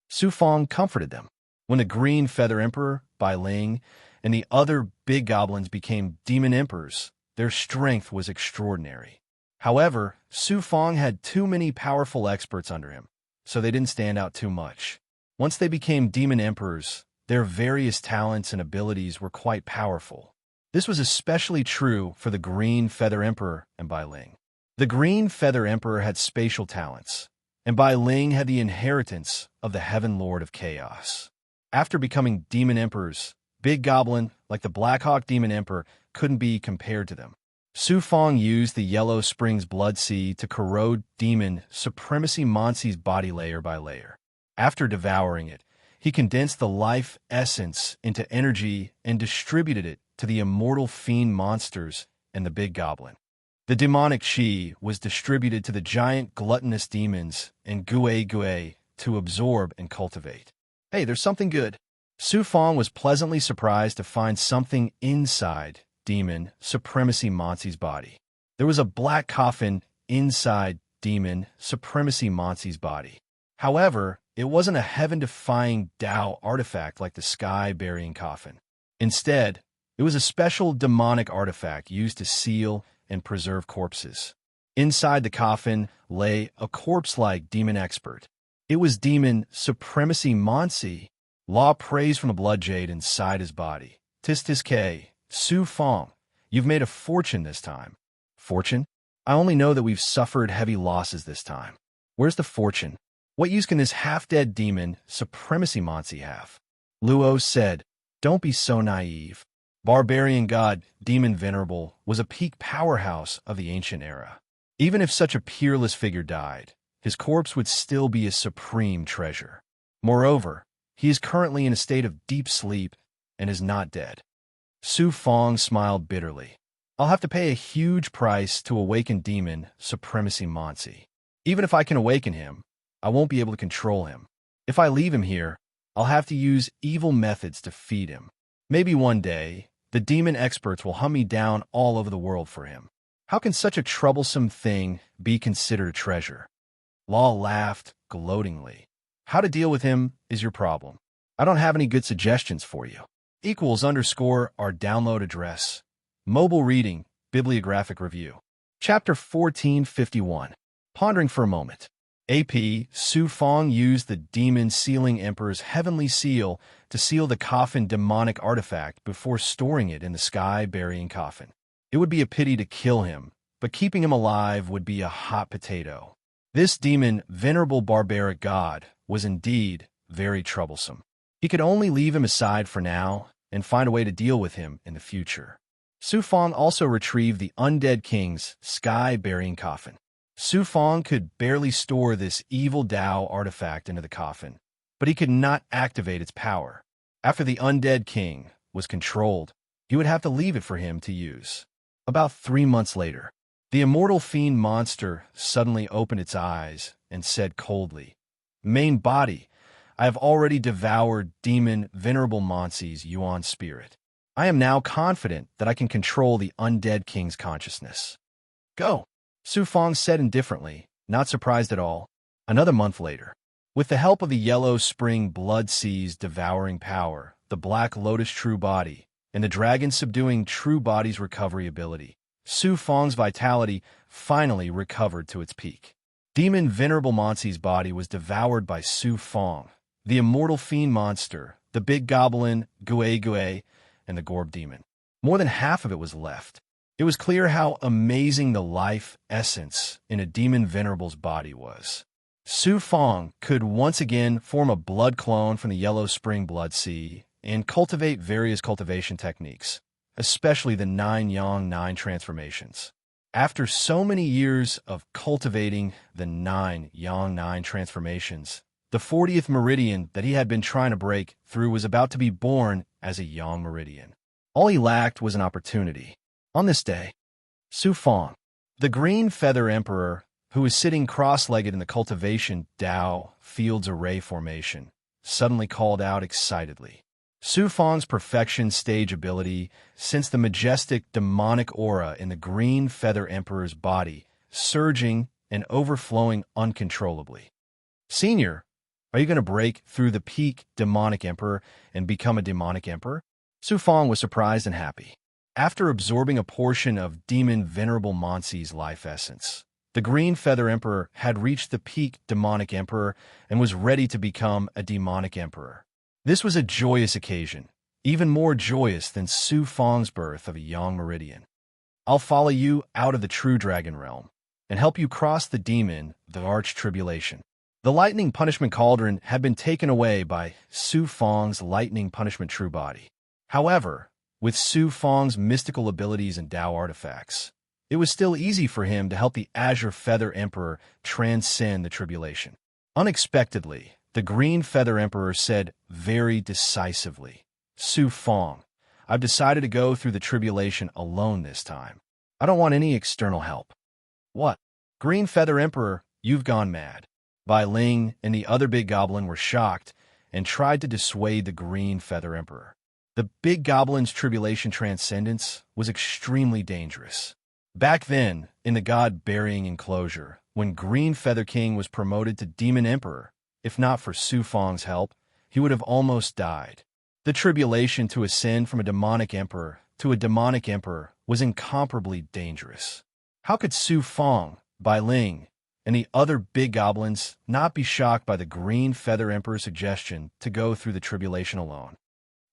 A: Su Fong comforted them. When the Green Feather Emperor, Bai Ling, and the other big goblins became demon emperors, their strength was extraordinary. However, Su Fong had too many powerful experts under him, so they didn't stand out too much. Once they became demon emperors, their various talents and abilities were quite powerful. This was especially true for the Green Feather Emperor and Bai Ling. The Green Feather Emperor had spatial talents, and Bai Ling had the inheritance of the Heaven Lord of Chaos. After becoming demon emperors, Big Goblin, like the Black Hawk Demon Emperor, couldn't be compared to them. Su Fong used the Yellow Springs Blood Sea to corrode demon Supremacy Monsi's body layer by layer. After devouring it, he condensed the life essence into energy and distributed it to the immortal fiend monsters and the Big Goblin. The demonic chi was distributed to the giant gluttonous demons and Gue to absorb and cultivate. Hey, there's something good. Su Fong was pleasantly surprised to find something inside demon Supremacy Monsi's body. There was a black coffin inside demon Supremacy Monsi's body. However, it wasn't a heaven-defying Tao artifact like the sky-burying coffin. Instead, it was a special demonic artifact used to seal and preserve corpses. Inside the coffin lay a corpse-like demon expert. It was demon Supremacy Monsi. Law prays from the blood jade inside his body. Tis K. Su Fong, you've made a fortune this time. Fortune? I only know that we've suffered heavy losses this time. Where's the fortune? What use can this half-dead demon Supremacy Monsi have? Luo said, "Don't be so naive. Barbarian god Demon Venerable was a peak powerhouse of the ancient era. Even if such a peerless figure died, his corpse would still be a supreme treasure. Moreover, he is currently in a state of deep sleep and is not dead." Su Fong smiled bitterly. "I'll have to pay a huge price to awaken Demon Supremacy Monsi. Even if I can awaken him, I won't be able to control him. If I leave him here, I'll have to use evil methods to feed him. Maybe one day, the demon experts will hunt me down all over the world for him. How can such a troublesome thing be considered a treasure?" Law laughed gloatingly. "How to deal with him is your problem. I don't have any good suggestions for you. =_ our download address. Mobile reading, bibliographic review. Chapter 1451. Pondering for a moment. AP, Su Fong used the Demon Sealing Emperor's heavenly seal to seal the coffin demonic artifact before storing it in the sky-burying coffin. It would be a pity to kill him, but keeping him alive would be a hot potato. This demon, venerable barbaric god, was indeed very troublesome. He could only leave him aside for now and find a way to deal with him in the future. Su Fong also retrieved the undead king's sky-burying coffin. Su Fong could barely store this evil Tao artifact into the coffin, but he could not activate its power. After the undead king was controlled, he would have to leave it for him to use. About 3 months later, the immortal fiend monster suddenly opened its eyes and said coldly, "Main body, I have already devoured demon Venerable Monsi's Yuan spirit. I am now confident that I can control the undead king's consciousness." "Go," Su Fong said indifferently, not surprised at all. Another month later, with the help of the Yellow Spring Blood Sea's devouring power, the Black Lotus True Body, and the Dragon Subduing True Body's recovery ability, Su Fong's vitality finally recovered to its peak. Demon Venerable Monsi's body was devoured by Su Fong, the immortal fiend monster, the big goblin, Gue Gue, and the Gorb demon. More than half of it was left. It was clear how amazing the life essence in a demon venerable's body was. Su Fong could once again form a blood clone from the Yellow Spring Blood Sea and cultivate various cultivation techniques, especially the 9 Yang 9 transformations. After so many years of cultivating the 9 Yang 9 transformations, the 40th meridian that he had been trying to break through was about to be born as a Yang meridian. All he lacked was an opportunity. On this day, Su Fong, the Green Feather Emperor, who was sitting cross-legged in the cultivation Dao Fields Array formation, suddenly called out excitedly. Su Fong's perfection stage ability sensed the majestic demonic aura in the Green Feather Emperor's body, surging and overflowing uncontrollably. "Senior, are you going to break through the peak demonic emperor and become a demonic emperor?" Su Fong was surprised and happy. After absorbing a portion of demon Venerable Monsi's life essence, the Green Feather Emperor had reached the peak demonic emperor and was ready to become a demonic emperor. This was a joyous occasion, even more joyous than Su Fong's birth of a Yang meridian. "I'll follow you out of the true dragon realm and help you cross the demon, the arch tribulation." The lightning punishment cauldron had been taken away by Su Fong's lightning punishment true body. However, with Su Fong's mystical abilities and Dao artifacts, it was still easy for him to help the Azure Feather Emperor transcend the tribulation. Unexpectedly, the Green Feather Emperor said very decisively, "Su Fong, I've decided to go through the tribulation alone this time. I don't want any external help." "What? Green Feather Emperor, you've gone mad." Bai Ling and the other big goblin were shocked and tried to dissuade the Green Feather Emperor. The big goblin's tribulation transcendence was extremely dangerous. Back then, in the God-burying enclosure, when Green Feather King was promoted to Demon Emperor, if not for Su Fong's help, he would have almost died. The tribulation to ascend from a demonic emperor to a demonic emperor was incomparably dangerous. How could Su Fong, Bai Ling, and the other big goblins not be shocked by the Green Feather Emperor's suggestion to go through the tribulation alone?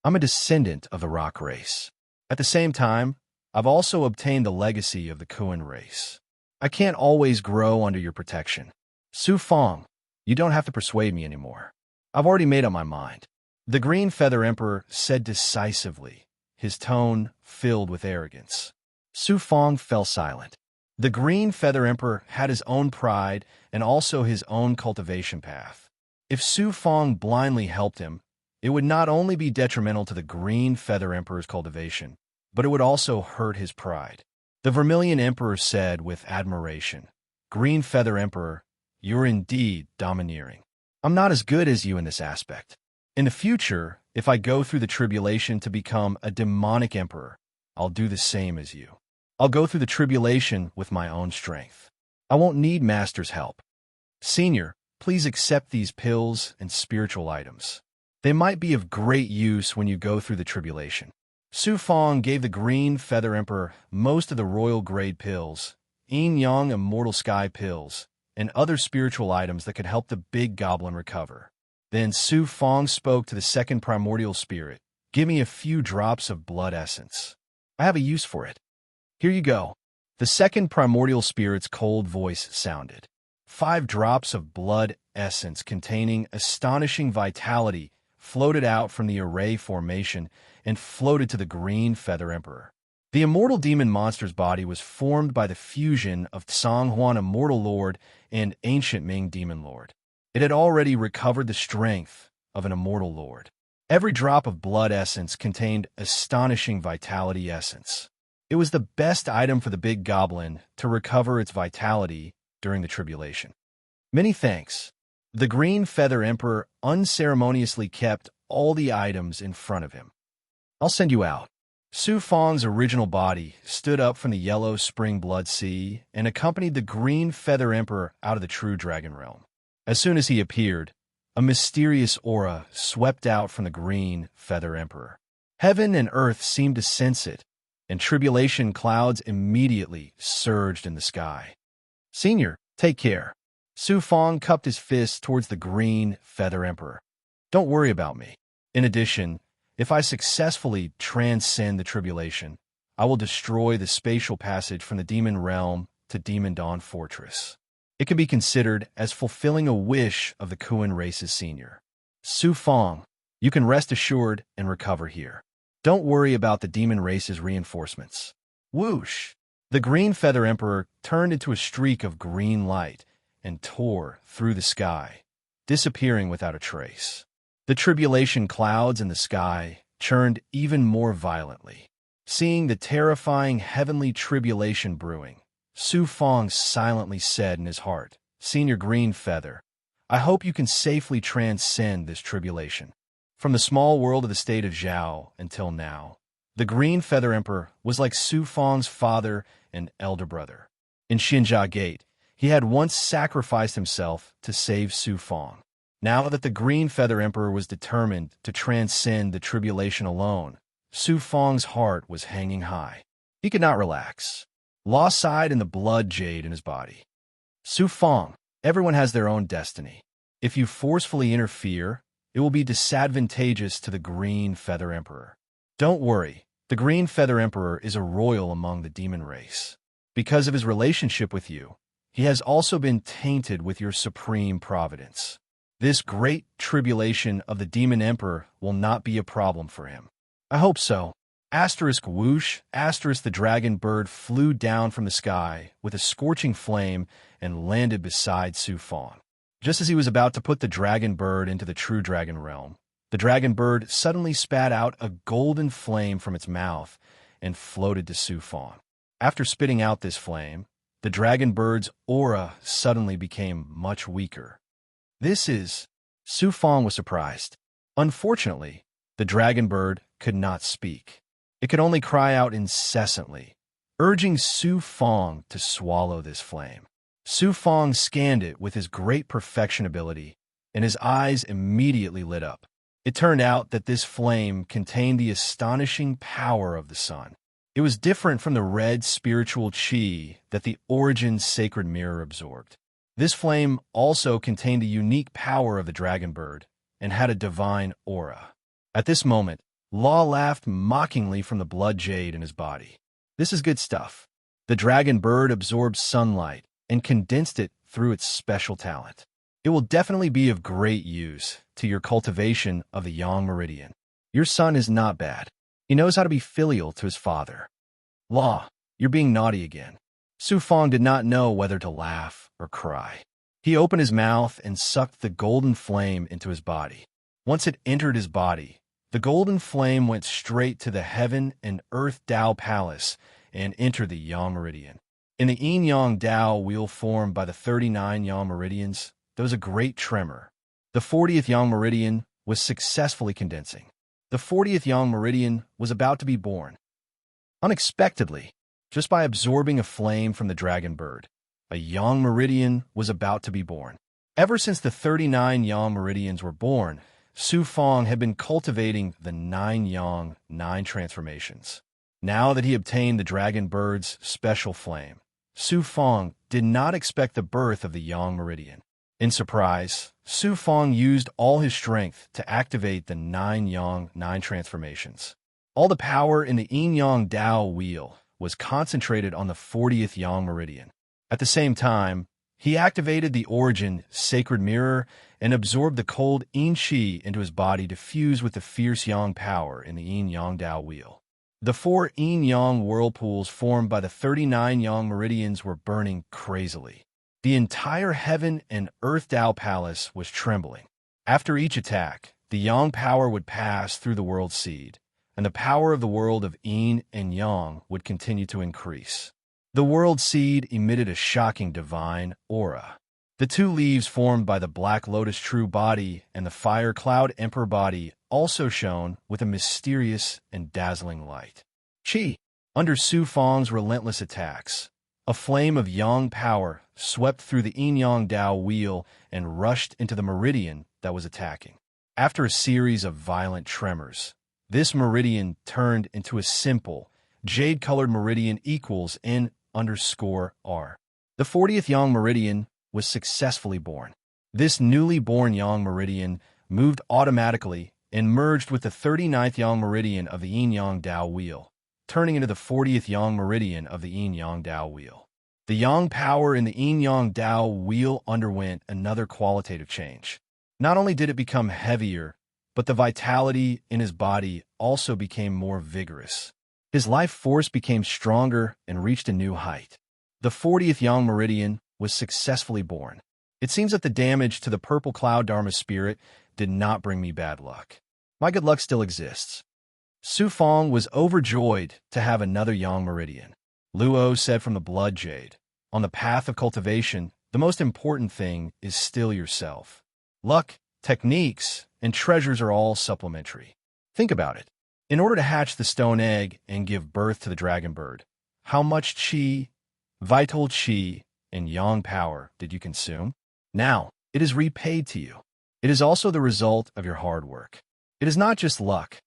A: "I'm a descendant of the rock race. At the same time, I've also obtained the legacy of the Kuan race. I can't always grow under your protection. Su Fong, you don't have to persuade me anymore. I've already made up my mind." The Green Feather Emperor said decisively, his tone filled with arrogance. Su Fong fell silent. The Green Feather Emperor had his own pride and also his own cultivation path. If Su Fong blindly helped him, it would not only be detrimental to the Green Feather Emperor's cultivation, but it would also hurt his pride. The Vermilion Emperor said with admiration, "Green Feather Emperor, you're indeed domineering. I'm not as good as you in this aspect. In the future, if I go through the tribulation to become a demonic emperor, I'll do the same as you. I'll go through the tribulation with my own strength. I won't need Master's help. Senior, please accept these pills and spiritual items. They might be of great use when you go through the tribulation." Su Fong gave the Green Feather Emperor most of the royal grade pills, Yin Yang Immortal Sky pills, and other spiritual items that could help the big goblin recover. Then Su Fong spoke to the second primordial spirit, "Give me a few drops of blood essence. I have a use for it. Here you go." The second primordial spirit's cold voice sounded. 5 drops of blood essence containing astonishing vitality floated out from the array formation and floated to the Green Feather Emperor. The immortal demon monster's body was formed by the fusion of Tsanghuan Immortal Lord and Ancient Ming Demon Lord. It had already recovered the strength of an immortal lord. Every drop of blood essence contained astonishing vitality essence. It was the best item for the big goblin to recover its vitality during the tribulation. Many thanks. The Green Feather Emperor unceremoniously kept all the items in front of him. I'll send you out. Su Fang's original body stood up from the yellow spring blood sea and accompanied the Green Feather Emperor out of the true dragon realm. As soon as he appeared, a mysterious aura swept out from the Green Feather Emperor. Heaven and earth seemed to sense it, and tribulation clouds immediately surged in the sky. Senior, take care. Su Fang cupped his fist towards the Green Feather Emperor. Don't worry about me. In addition, if I successfully transcend the tribulation, I will destroy the spatial passage from the demon realm to Demon Dawn Fortress. It can be considered as fulfilling a wish of the Kuan race's senior. Su Fang, you can rest assured and recover here. Don't worry about the demon race's reinforcements. Whoosh! The Green Feather Emperor turned into a streak of green light and tore through the sky, disappearing without a trace. The tribulation clouds in the sky churned even more violently. Seeing the terrifying heavenly tribulation brewing, Su Fang silently said in his heart, Senior Green Feather, I hope you can safely transcend this tribulation. From the small world of the state of Zhao until now, the Green Feather Emperor was like Su Fang's father and elder brother. In Xinjia Gate, he had once sacrificed himself to save Su Fang. Now that the Green Feather Emperor was determined to transcend the tribulation alone, Su Fang's heart was hanging high. He could not relax. Law sighed in the blood jade in his body. Su Fang, everyone has their own destiny. If you forcefully interfere, it will be disadvantageous to the Green Feather Emperor. Don't worry, the Green Feather Emperor is a royal among the demon race. Because of his relationship with you, he has also been tainted with your supreme providence. This great tribulation of the Demon Emperor will not be a problem for him. I hope so. Asterisk whoosh, asterisk the dragon bird flew down from the sky with a scorching flame and landed beside Su Fang. Just as he was about to put the dragon bird into the true dragon realm, the dragon bird suddenly spat out a golden flame from its mouth and floated to Su Fang. After spitting out this flame, the dragon bird's aura suddenly became much weaker. Su Fang was surprised. Unfortunately, the dragon bird could not speak. It could only cry out incessantly, urging Su Fang to swallow this flame. Su Fang scanned it with his great perfection ability, and his eyes immediately lit up. It turned out that this flame contained the astonishing power of the sun. It was different from the red spiritual chi that the Origin Sacred Mirror absorbed. This flame also contained the unique power of the dragon bird and had a divine aura. At this moment, Law laughed mockingly from the blood jade in his body. This is good stuff. The dragon bird absorbed sunlight and condensed it through its special talent. It will definitely be of great use to your cultivation of the Yang Meridian. Your son is not bad. He knows how to be filial to his father. Law, you're being naughty again. Su Fang did not know whether to laugh or cry. He opened his mouth and sucked the golden flame into his body. Once it entered his body, the golden flame went straight to the Heaven and Earth Dao Palace and entered the Yang Meridian. In the yin-yang Dao wheel formed by the 39 Yang Meridians, there was a great tremor. The 40th Yang Meridian was successfully condensing. The 40th Yang Meridian was about to be born. Unexpectedly, just by absorbing a flame from the dragon bird, a Yang Meridian was about to be born. Ever since the 39 Yang Meridians were born, Su Fang had been cultivating the 9 Yang 9 transformations. Now that he obtained the dragon bird's special flame, Su Fang did not expect the birth of the Yang Meridian. In surprise, Su Fang used all his strength to activate the 9 Yang 9 transformations. All the power in the yin-yang Dao wheel was concentrated on the 40th Yang Meridian. At the same time, he activated the Origin Sacred Mirror and absorbed the cold Yin Qi into his body to fuse with the fierce Yang power in the Yin Yang Dao wheel. The 4 yin-yang whirlpools formed by the 39 yang meridians were burning crazily. The entire heaven and earth Dao palace was trembling. After each attack, the yang power would pass through the world seed, and the power of the world of yin and yang would continue to increase. The world seed emitted a shocking divine aura. The 2 leaves formed by the Black Lotus True Body and the Fire Cloud Emperor Body also shone with a mysterious and dazzling light. Qi. Under Su Fang's relentless attacks, a flame of yang power swept through the yin-yang Dao wheel and rushed into the meridian that was attacking. After a series of violent tremors, this meridian turned into a simple, jade-colored meridian equals N_R. The 40th yang meridian was successfully born. This newly born yang meridian moved automatically and merged with the 39th yang meridian of the yin-yang Dao wheel, turning into the 40th yang meridian of the yin-yang Dao wheel. The yang power in the yin-yang Dao wheel underwent another qualitative change. Not only did it become heavier, but the vitality in his body also became more vigorous. His life force became stronger and reached a new height. The 40th yang meridian was successfully born. It seems that the damage to the purple cloud Dharma spirit did not bring me bad luck. My good luck still exists. Su Fang was overjoyed to have another yang meridian. Luo said from the blood jade, on the path of cultivation, the most important thing is still yourself. Luck, techniques, and treasures are all supplementary. Think about it. In order to hatch the stone egg and give birth to the dragon bird, how much qi, vital qi, and yang power did you consume? Now, it is repaid to you. It is also the result of your hard work. It is not just luck.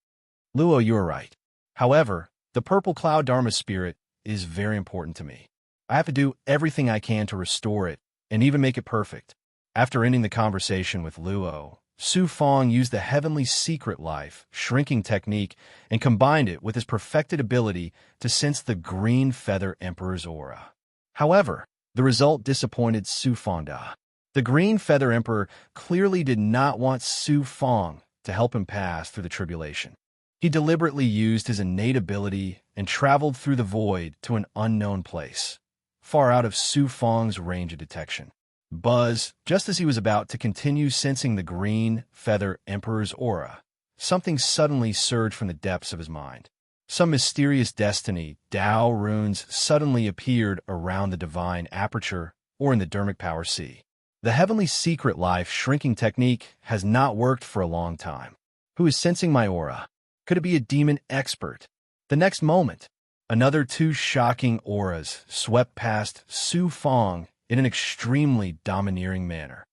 A: Luo, you are right. However, the purple cloud Dharma spirit is very important to me. I have to do everything I can to restore it and even make it perfect. After ending the conversation with Luo, Su Fang used the heavenly secret life shrinking technique and combined it with his perfected ability to sense the green feather emperor's aura. However, the result disappointed Su Fangda. The green feather emperor clearly did not want Su Fang to help him pass through the tribulation. He deliberately used his innate ability and traveled through the void to an unknown place, far out of Su Fang's range of detection. Buzz, just as he was about to continue sensing the green feather emperor's aura, something suddenly surged from the depths of his mind. Some mysterious destiny, Dao runes, suddenly appeared around the divine aperture or in the dermic power sea. The heavenly secret life shrinking technique has not worked for a long time. Who is sensing my aura? Could it be a demon expert? The next moment, another 2 shocking auras swept past Su Fang in an extremely domineering manner.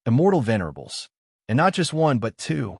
A: Immortal venerables. And not just 1, but 2.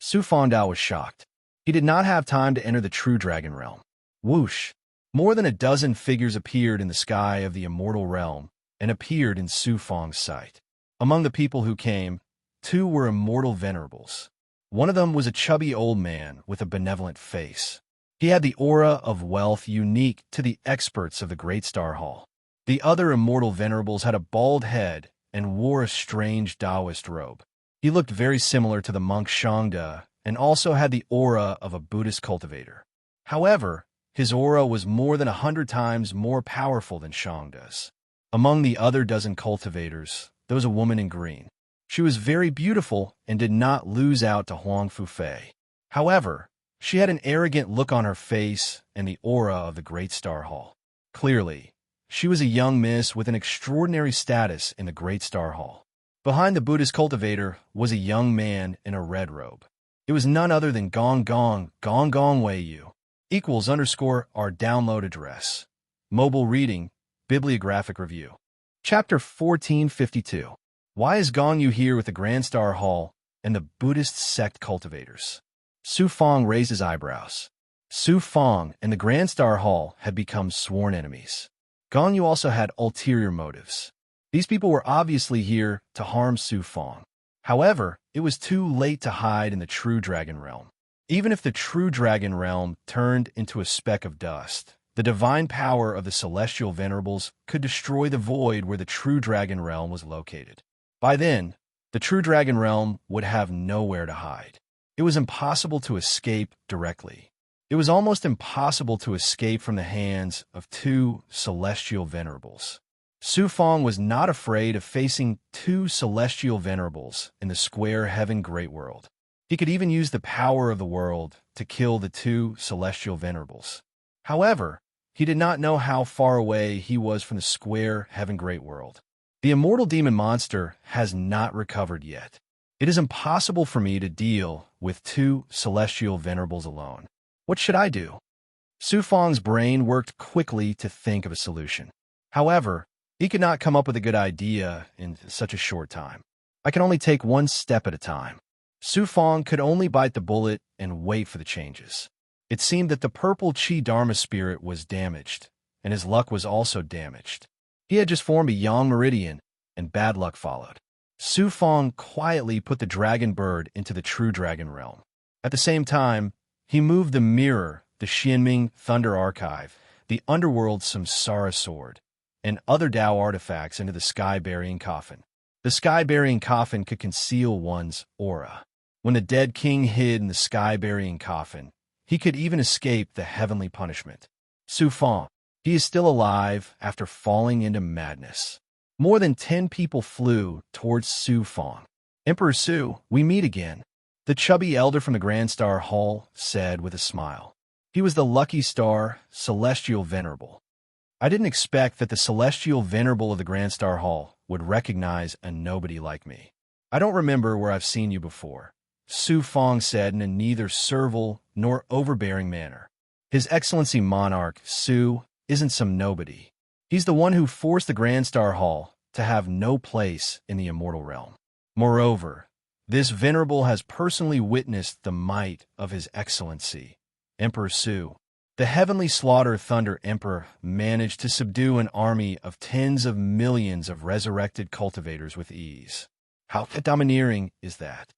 A: Su Fangdao was shocked. He did not have time to enter the true dragon realm. Whoosh! More than a dozen figures appeared in the sky of the immortal realm and appeared in Su Fang's sight. Among the people who came, 2 were immortal venerables. One of them was a chubby old man with a benevolent face. He had the aura of wealth unique to the experts of the Great Star Hall. The other immortal venerables had a bald head and wore a strange Taoist robe. He looked very similar to the monk Shangda and also had the aura of a Buddhist cultivator. However, his aura was more than 100 times more powerful than Shangda's. Among the other dozen cultivators, there was a woman in green. She was very beautiful and did not lose out to Huang Fufei. However, she had an arrogant look on her face and the aura of the Great Star Hall. Clearly, she was a young miss with an extraordinary status in the Great Star Hall. Behind the Buddhist cultivator was a young man in a red robe. It was none other than Gong Wei Yu. =_ our download address. Mobile reading, bibliographic review. Chapter 1452. Why is Gong Yu here with the Grand Star Hall and the Buddhist sect cultivators? Su Fang raised his eyebrows. Su Fang and the Grand Star Hall had become sworn enemies. Gong Yu also had ulterior motives. These people were obviously here to harm Su Fang. However, it was too late to hide in the true dragon realm. Even if the true dragon realm turned into a speck of dust, the divine power of the celestial venerables could destroy the void where the true dragon realm was located. By then, the true dragon realm would have nowhere to hide. It was impossible to escape directly. It was almost impossible to escape from the hands of two celestial venerables. Su Fong was not afraid of facing two celestial venerables in the square heaven great world. He could even use the power of the world to kill the two celestial venerables. However, he did not know how far away he was from the square heaven great world. The immortal demon monster has not recovered yet. It is impossible for me to deal with two celestial venerables alone. What should I do? Su Fong's brain worked quickly to think of a solution. However, he could not come up with a good idea in such a short time. I can only take one step at a time. Su Fong could only bite the bullet and wait for the changes. It seemed that the purple Chi Dharma spirit was damaged, and his luck was also damaged. He had just formed a yang meridian, and bad luck followed. Su Fong quietly put the dragon bird into the true dragon realm. At the same time, he moved the mirror, the Xianming Thunder Archive, the Underworld Samsara Sword, and other Tao artifacts into the sky-burying coffin. The sky-burying coffin could conceal one's aura. When the dead king hid in the sky-burying coffin, he could even escape the heavenly punishment. Su Fong, he is still alive after falling into madness. More than 10 people flew towards Su Fong. Emperor Su, we meet again, the chubby elder from the Grand Star Hall said with a smile. He was the lucky star, celestial venerable. I didn't expect that the celestial venerable of the Grand Star Hall would recognize a nobody like me. I don't remember where I've seen you before, Su Fong said in a neither servile nor overbearing manner. His Excellency Monarch, Su, isn't some nobody. He's the one who forced the Grand Star Hall to have no place in the immortal realm. Moreover, this venerable has personally witnessed the might of His Excellency, Emperor Su. The heavenly slaughter thunder emperor managed to subdue an army of tens of millions of resurrected cultivators with ease. How domineering is that?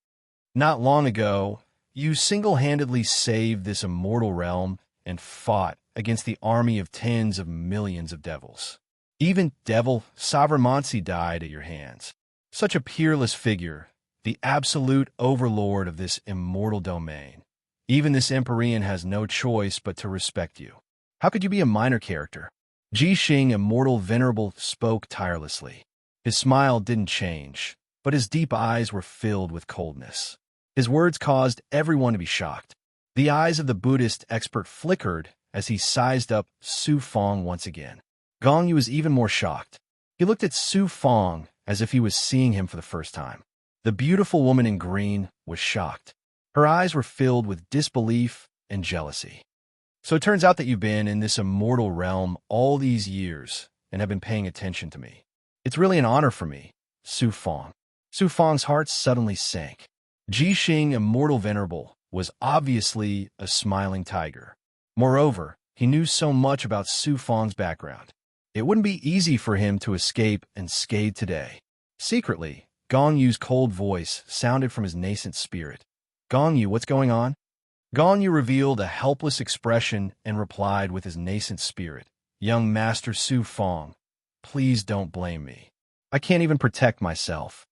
A: Not long ago, you single-handedly saved this immortal realm and fought against the army of tens of millions of devils. Even devil Savarmansi died at your hands. Such a peerless figure, the absolute overlord of this immortal domain. Even this Empyrean has no choice but to respect you. How could you be a minor character? Ji Xing, immortal venerable, spoke tirelessly. His smile didn't change, but his deep eyes were filled with coldness. His words caused everyone to be shocked. The eyes of the Buddhist expert flickered as he sized up Su Fong once again. Gong Yu was even more shocked. He looked at Su Fong as if he was seeing him for the first time. The beautiful woman in green was shocked. Her eyes were filled with disbelief and jealousy. So it turns out that you've been in this immortal realm all these years and have been paying attention to me. It's really an honor for me, Su Fong. Su Fong's heart suddenly sank. Ji Xing, immortal venerable, was obviously a smiling tiger. Moreover, he knew so much about Su Fong's background. It wouldn't be easy for him to escape unscathed today. Secretly, Gong Yu's cold voice sounded from his nascent spirit. Gong Yu, what's going on? Gong Yu revealed a helpless expression and replied with his nascent spirit. Young Master Su Fong, please don't blame me. I can't even protect myself.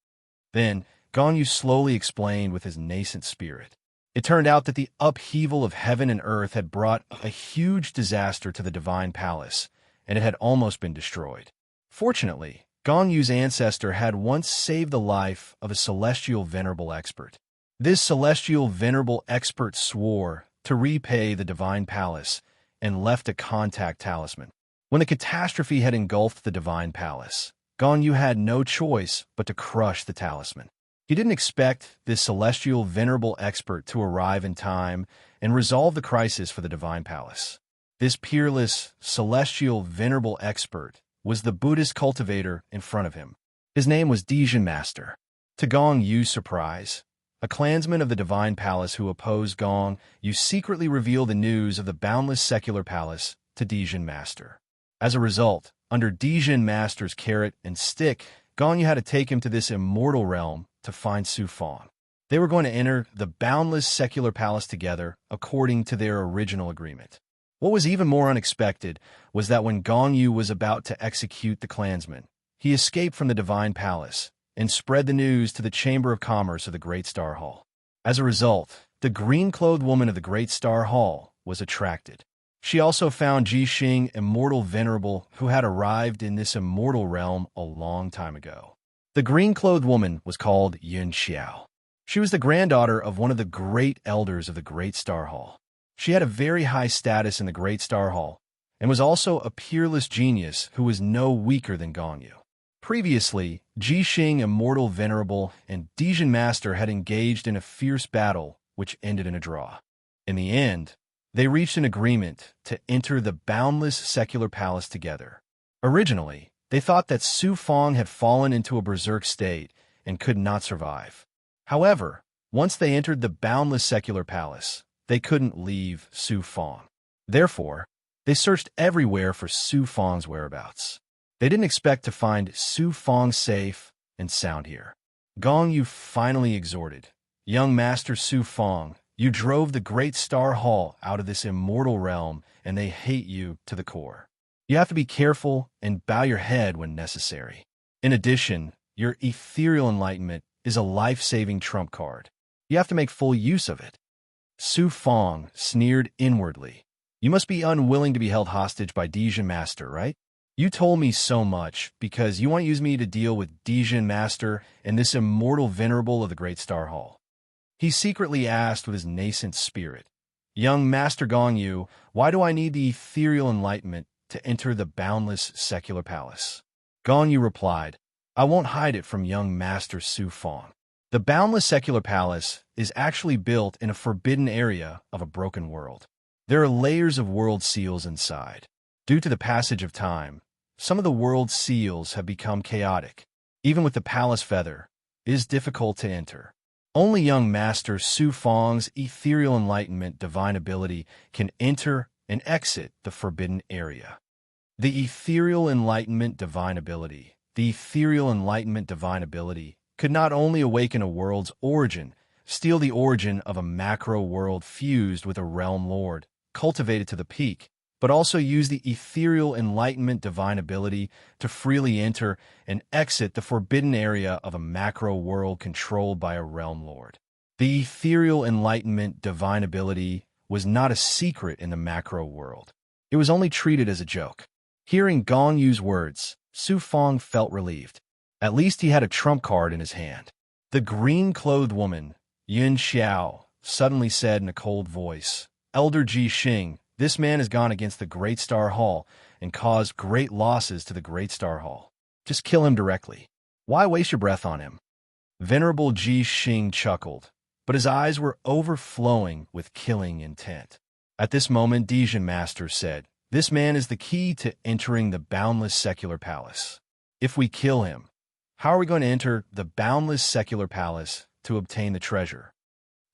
A: Then, Gong Yu slowly explained with his nascent spirit. It turned out that the upheaval of heaven and earth had brought a huge disaster to the divine palace, and it had almost been destroyed. Fortunately, Gong Yu's ancestor had once saved the life of a celestial venerable expert. This celestial venerable expert swore to repay the divine palace and left a contact talisman. When the catastrophe had engulfed the divine palace, Gong Yu had no choice but to crush the talisman. He didn't expect this celestial venerable expert to arrive in time and resolve the crisis for the divine palace. This peerless, celestial venerable expert was the Buddhist cultivator in front of him. His name was Dijin Master. To Gong Yu's surprise, a clansman of the divine palace who opposed Gong Yu secretly revealed the news of the boundless secular palace to Dijin Master. As a result, under Dijin Master's carrot and stick, Gong Yu had to take him to this immortal realm to find Su Fong. They were going to enter the boundless secular palace together according to their original agreement. What was even more unexpected was that when Gong Yu was about to execute the clansman, he escaped from the divine palace and spread the news to the Chamber of Commerce of the Great Star Hall. As a result, the green-clothed woman of the Great Star Hall was attracted. She also found Jixing immortal venerable who had arrived in this immortal realm a long time ago. The green-clothed woman was called Yun Xiao. She was the granddaughter of one of the great elders of the Great Star Hall. She had a very high status in the Great Star Hall and was also a peerless genius who was no weaker than Gongyu. Previously, Jixing immortal venerable and Dijin master had engaged in a fierce battle which ended in a draw. In the end, they reached an agreement to enter the boundless secular palace together. Originally, they thought that Su Fong had fallen into a berserk state and could not survive. However, once they entered the boundless secular palace, they couldn't leave Su Fong. Therefore, they searched everywhere for Su Fong's whereabouts. They didn't expect to find Su Fong safe and sound here. Gong Yu finally exhorted, "Young Master Su Fong, you drove the Great Star Hall out of this immortal realm, and they hate you to the core. You have to be careful and bow your head when necessary. In addition, your ethereal enlightenment is a life-saving trump card. You have to make full use of it." Su Fong sneered inwardly. "You must be unwilling to be held hostage by Dijin Master, right? You told me so much because you want to use me to deal with Dijin Master and this immortal venerable of the Great Star Hall." He secretly asked with his nascent spirit, "Young Master Gongyu, why do I need the ethereal enlightenment to enter the boundless secular palace?" Gongyu replied, "I won't hide it from young Master Su Fong. The boundless secular palace is actually built in a forbidden area of a broken world. There are layers of world seals inside. Due to the passage of time, some of the world seals have become chaotic. Even with the palace feather, it is difficult to enter. Only young Master Su Fong's ethereal enlightenment divine ability can enter and exit the forbidden area. The ethereal enlightenment divine ability could not only awaken a world's origin, steal the origin of a macro world fused with a realm lord, cultivated to the peak, but also use the ethereal enlightenment divine ability to freely enter and exit the forbidden area of a macro world controlled by a realm lord. The ethereal enlightenment divine ability was not a secret in the macro world. It was only treated as a joke. Hearing Gong Yu's words, Su Fong felt relieved. At least he had a trump card in his hand. The green-clothed woman, Yun Xiao, suddenly said in a cold voice, "Elder Jixing, this man has gone against the Great Star Hall and caused great losses to the Great Star Hall. Just kill him directly. Why waste your breath on him?" Venerable Jixing chuckled, but his eyes were overflowing with killing intent. At this moment, Dijin Master said, "This man is the key to entering the boundless secular palace. If we kill him, how are we going to enter the boundless secular palace to obtain the treasure?"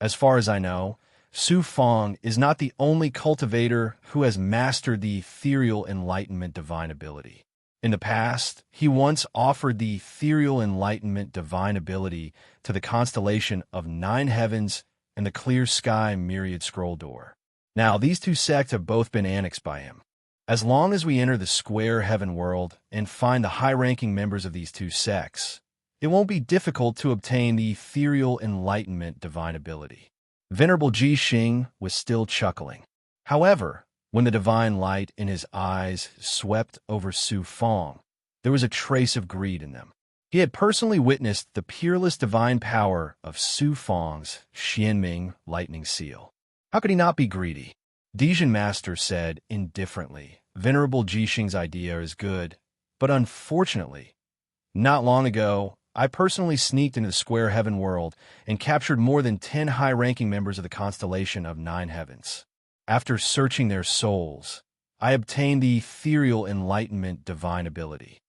A: As far as I know, Su Fong is not the only cultivator who has mastered the ethereal enlightenment divine ability. In the past, he once offered the ethereal enlightenment divine ability to the constellation of 9 heavens and the clear sky myriad scroll door. Now, these two sects have both been annexed by him. As long as we enter the square heaven world and find the high-ranking members of these two sects, it won't be difficult to obtain the ethereal enlightenment divine ability. Venerable Jixing was still chuckling. However, when the divine light in his eyes swept over Su Fong, there was a trace of greed in them. He had personally witnessed the peerless divine power of Su Fong's Xianming lightning seal. How could he not be greedy? Dijin Master said indifferently, "Venerable Jixing's idea is good, but unfortunately, not long ago, I personally sneaked into the square heaven world and captured more than 10 high-ranking members of the constellation of 9 heavens. After searching their souls, I obtained the ethereal enlightenment divine ability."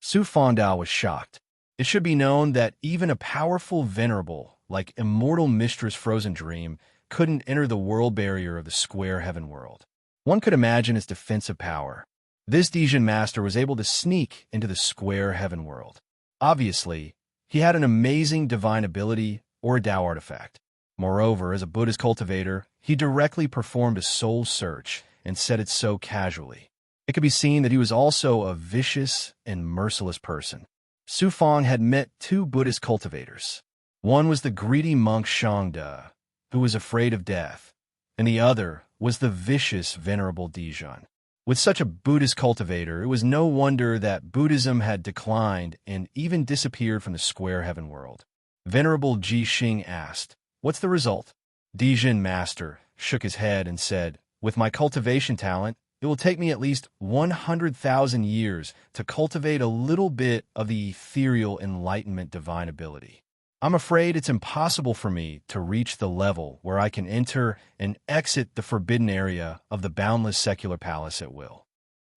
A: Su Fongdao was shocked. It should be known that even a powerful venerable like Immortal Mistress Frozen Dream couldn't enter the world barrier of the square heaven world. One could imagine its defensive power. This Dijin Master was able to sneak into the square heaven world. Obviously, he had an amazing divine ability or a Tao artifact. Moreover, as a Buddhist cultivator, he directly performed a soul search and said it so casually. It could be seen that he was also a vicious and merciless person. Su Fong had met 2 Buddhist cultivators. One was the greedy monk Shangde, who was afraid of death, and the other was the vicious Venerable Dijun. With such a Buddhist cultivator, it was no wonder that Buddhism had declined and even disappeared from the square heaven world. Venerable Ji Xing asked, "What's the result?" Dijun Master shook his head and said, "With my cultivation talent, it will take me at least 100,000 years to cultivate a little bit of the ethereal enlightenment divine ability. I'm afraid it's impossible for me to reach the level where I can enter and exit the forbidden area of the boundless secular palace at will."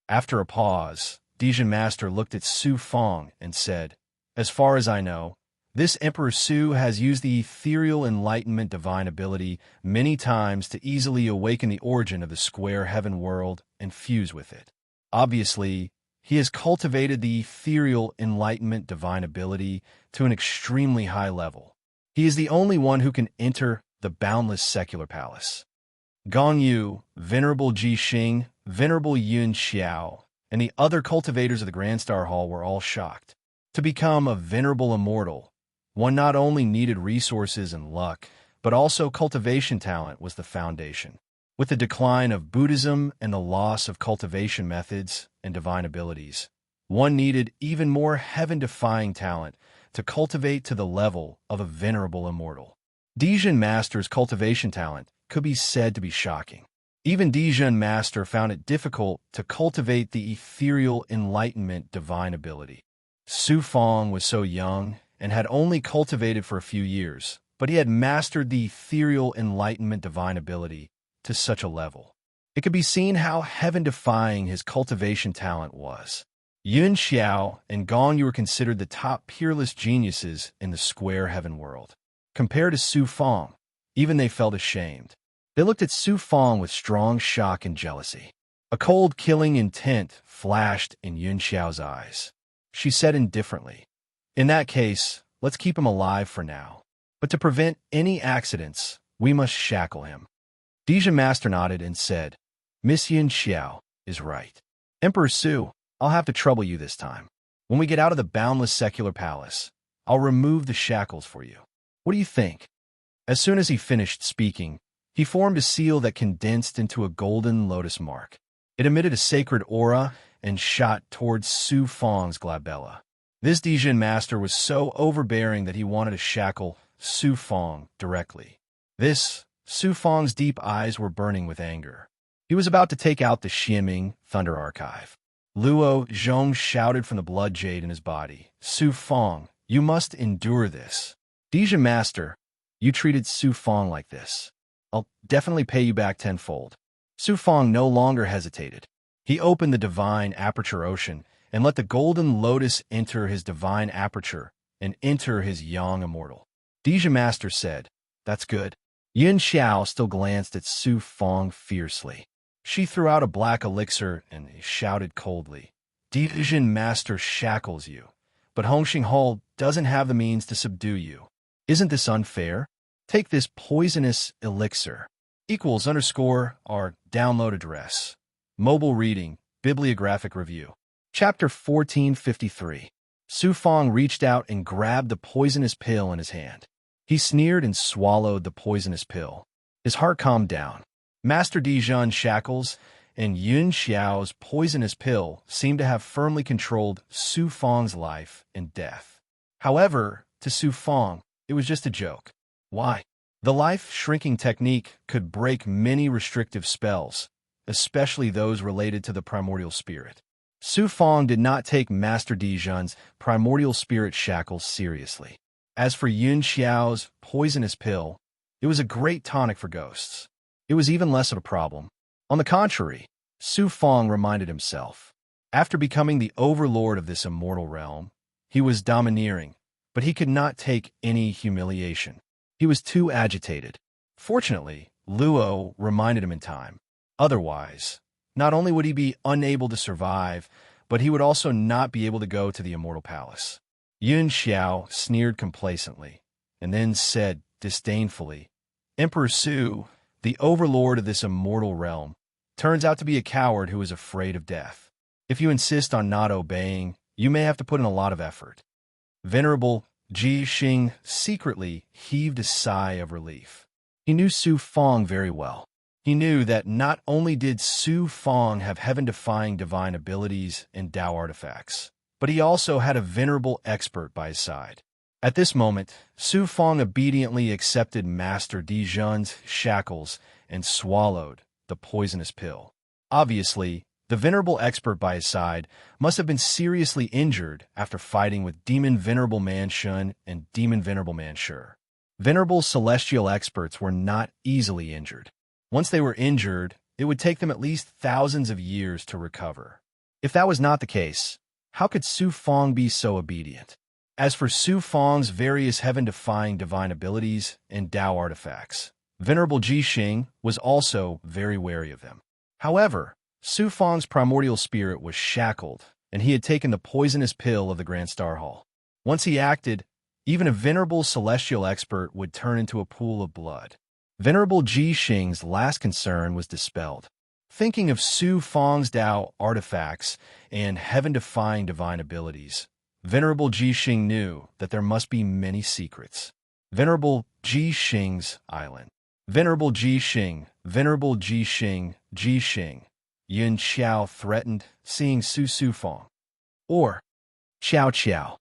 A: After a pause, Dijun Master looked at Su Fong and said, "As far as I know, this Emperor Su has used the ethereal enlightenment divine ability many times to easily awaken the origin of the square heaven world and fuse with it. Obviously, he has cultivated the ethereal enlightenment divine ability to an extremely high level. He is the only one who can enter the boundless secular palace." Gong Yu, Venerable Ji Xing, Venerable Yun Xiao, and the other cultivators of the Grand Star Hall were all shocked. To become a venerable immortal, one not only needed resources and luck, but also cultivation talent was the foundation. With the decline of Buddhism and the loss of cultivation methods and divine abilities, one needed even more heaven-defying talent to cultivate to the level of a venerable immortal. Dijun Master's cultivation talent could be said to be shocking. Even Dijun Master found it difficult to cultivate the ethereal enlightenment divine ability. Su Fong was so young and had only cultivated for a few years, but he had mastered the ethereal enlightenment divine ability to such a level. It could be seen how heaven-defying his cultivation talent was. Yun Xiao and Gong Yu were considered the top peerless geniuses in the square heaven world. Compared to Su Fong, even they felt ashamed. They looked at Su Fong with strong shock and jealousy. A cold, killing intent flashed in Yun Xiao's eyes. She said indifferently, "In that case, let's keep him alive for now. But to prevent any accidents, we must shackle him." Dijun Master nodded and said, "Miss Yun Xiao is right. Emperor Su, I'll have to trouble you this time. When we get out of the boundless secular palace, I'll remove the shackles for you. What do you think?" As soon as he finished speaking, he formed a seal that condensed into a golden lotus mark. It emitted a sacred aura and shot towards Su Fong's glabella. This Dijun Master was so overbearing that he wanted to shackle Su Fong directly. Su Fong's deep eyes were burning with anger. He was about to take out the Xiaming Thunder Archive. Luo Zhong shouted from the blood jade in his body, "Su Fong, you must endure this. Dijun Master, you treated Su Fong like this. I'll definitely pay you back tenfold." Su Fong no longer hesitated. He opened the divine aperture ocean and let the golden lotus enter his divine aperture and enter his young immortal. Dijun Master said, "That's good." Yun Xiao still glanced at Su Fong fiercely. She threw out a black elixir and shouted coldly, "Dijun Master shackles you, but Hongxing Hall doesn't have the means to subdue you. Isn't this unfair? Take this poisonous elixir. =our download address. Mobile reading, bibliographic review. Chapter 1453. Su Fong reached out and grabbed the poisonous pill in his hand. He sneered and swallowed the poisonous pill. His heart calmed down. Master Dijun's shackles and Yun Xiao's poisonous pill seemed to have firmly controlled Su Fong's life and death. However, to Su Fong, it was just a joke. Why? The life-shrinking technique could break many restrictive spells, especially those related to the primordial spirit. Su Fong did not take Master Dijun's primordial spirit shackles seriously. As for Yun Xiao's poisonous pill, it was a great tonic for ghosts. It was even less of a problem. On the contrary, Su Fong reminded himself, after becoming the overlord of this immortal realm, he was domineering, but he could not take any humiliation. He was too agitated. Fortunately, Luo reminded him in time. Otherwise, not only would he be unable to survive, but he would also not be able to go to the immortal palace. Yun Xiao sneered complacently, and then said disdainfully, "Emperor Su, the overlord of this immortal realm, turns out to be a coward who is afraid of death. If you insist on not obeying, you may have to put in a lot of effort." Venerable Ji Xing secretly heaved a sigh of relief. He knew Su Fong very well. He knew that not only did Su Fong have heaven-defying divine abilities and Tao artifacts, but he also had a venerable expert by his side. At this moment, Su Fong obediently accepted Master Dijun's shackles and swallowed the poisonous pill. Obviously, the venerable expert by his side must have been seriously injured after fighting with Demon Venerable Man Shun and Demon Venerable Man Shur. Venerable celestial experts were not easily injured. Once they were injured, it would take them at least thousands of years to recover. If that was not the case, how could Su Fong be so obedient? As for Su Fong's various heaven-defying divine abilities and Tao artifacts, Venerable Jixing was also very wary of them. However, Su Fong's primordial spirit was shackled, and he had taken the poisonous pill of the Grand Star Hall. Once he acted, even a venerable celestial expert would turn into a pool of blood. Venerable Jixing's last concern was dispelled. Thinking of Su Fong's Tao artifacts and heaven-defying divine abilities, Venerable Jixing knew that there must be many secrets. Venerable Jixing's Island. Venerable Jixing, Venerable Jixing, Jixing. Yun Xiao threatened, seeing Su Fong. Or, Xiao Xiao.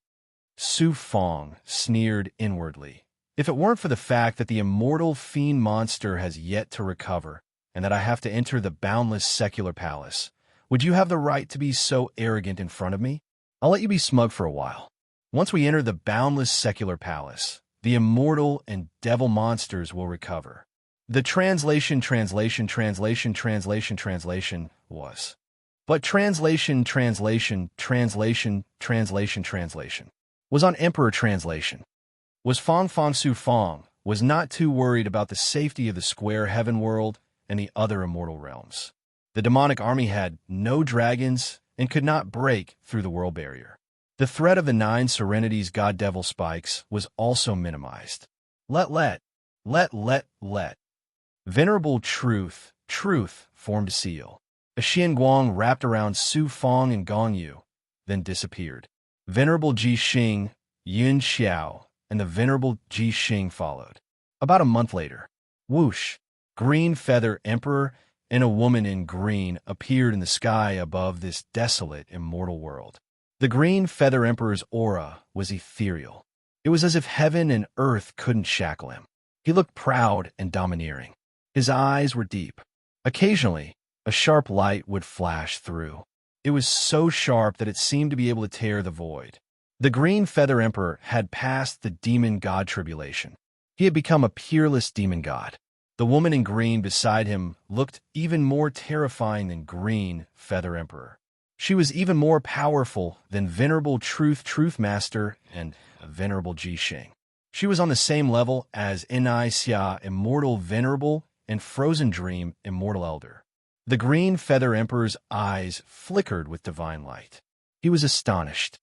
A: Su Fong sneered inwardly. If it weren't for the fact that the immortal fiend monster has yet to recover, and that I have to enter the boundless secular palace, would you have the right to be so arrogant in front of me? I'll let you be smug for a while. Once we enter the boundless secular palace, the immortal and devil monsters will recover. The translation was. But translation was on Emperor translation. Was Fong Su Fong was not too worried about the safety of the square heaven world and the other immortal realms. The demonic army had no dragons and could not break through the world barrier. The threat of the 9 Serenity's god-devil spikes was also minimized. Let. Venerable Truth formed a seal. A Xianguang wrapped around Su Fong and Gong Yu, then disappeared. Venerable Jixing, Yun Xiao, and the Venerable Jixing followed. About a month later, whoosh, Green Feather Emperor and a woman in green appeared in the sky above this desolate, immortal world. The Green Feather Emperor's aura was ethereal. It was as if heaven and earth couldn't shackle him. He looked proud and domineering. His eyes were deep. Occasionally, a sharp light would flash through. It was so sharp that it seemed to be able to tear the void. The Green Feather Emperor had passed the demon god tribulation. He had become a peerless demon god. The woman in green beside him looked even more terrifying than Green Feather Emperor. She was even more powerful than Venerable Truth Master and Venerable Jixing. She was on the same level as Ni Xia Immortal Venerable and Frozen Dream Immortal Elder. The Green Feather Emperor's eyes flickered with divine light. He was astonished.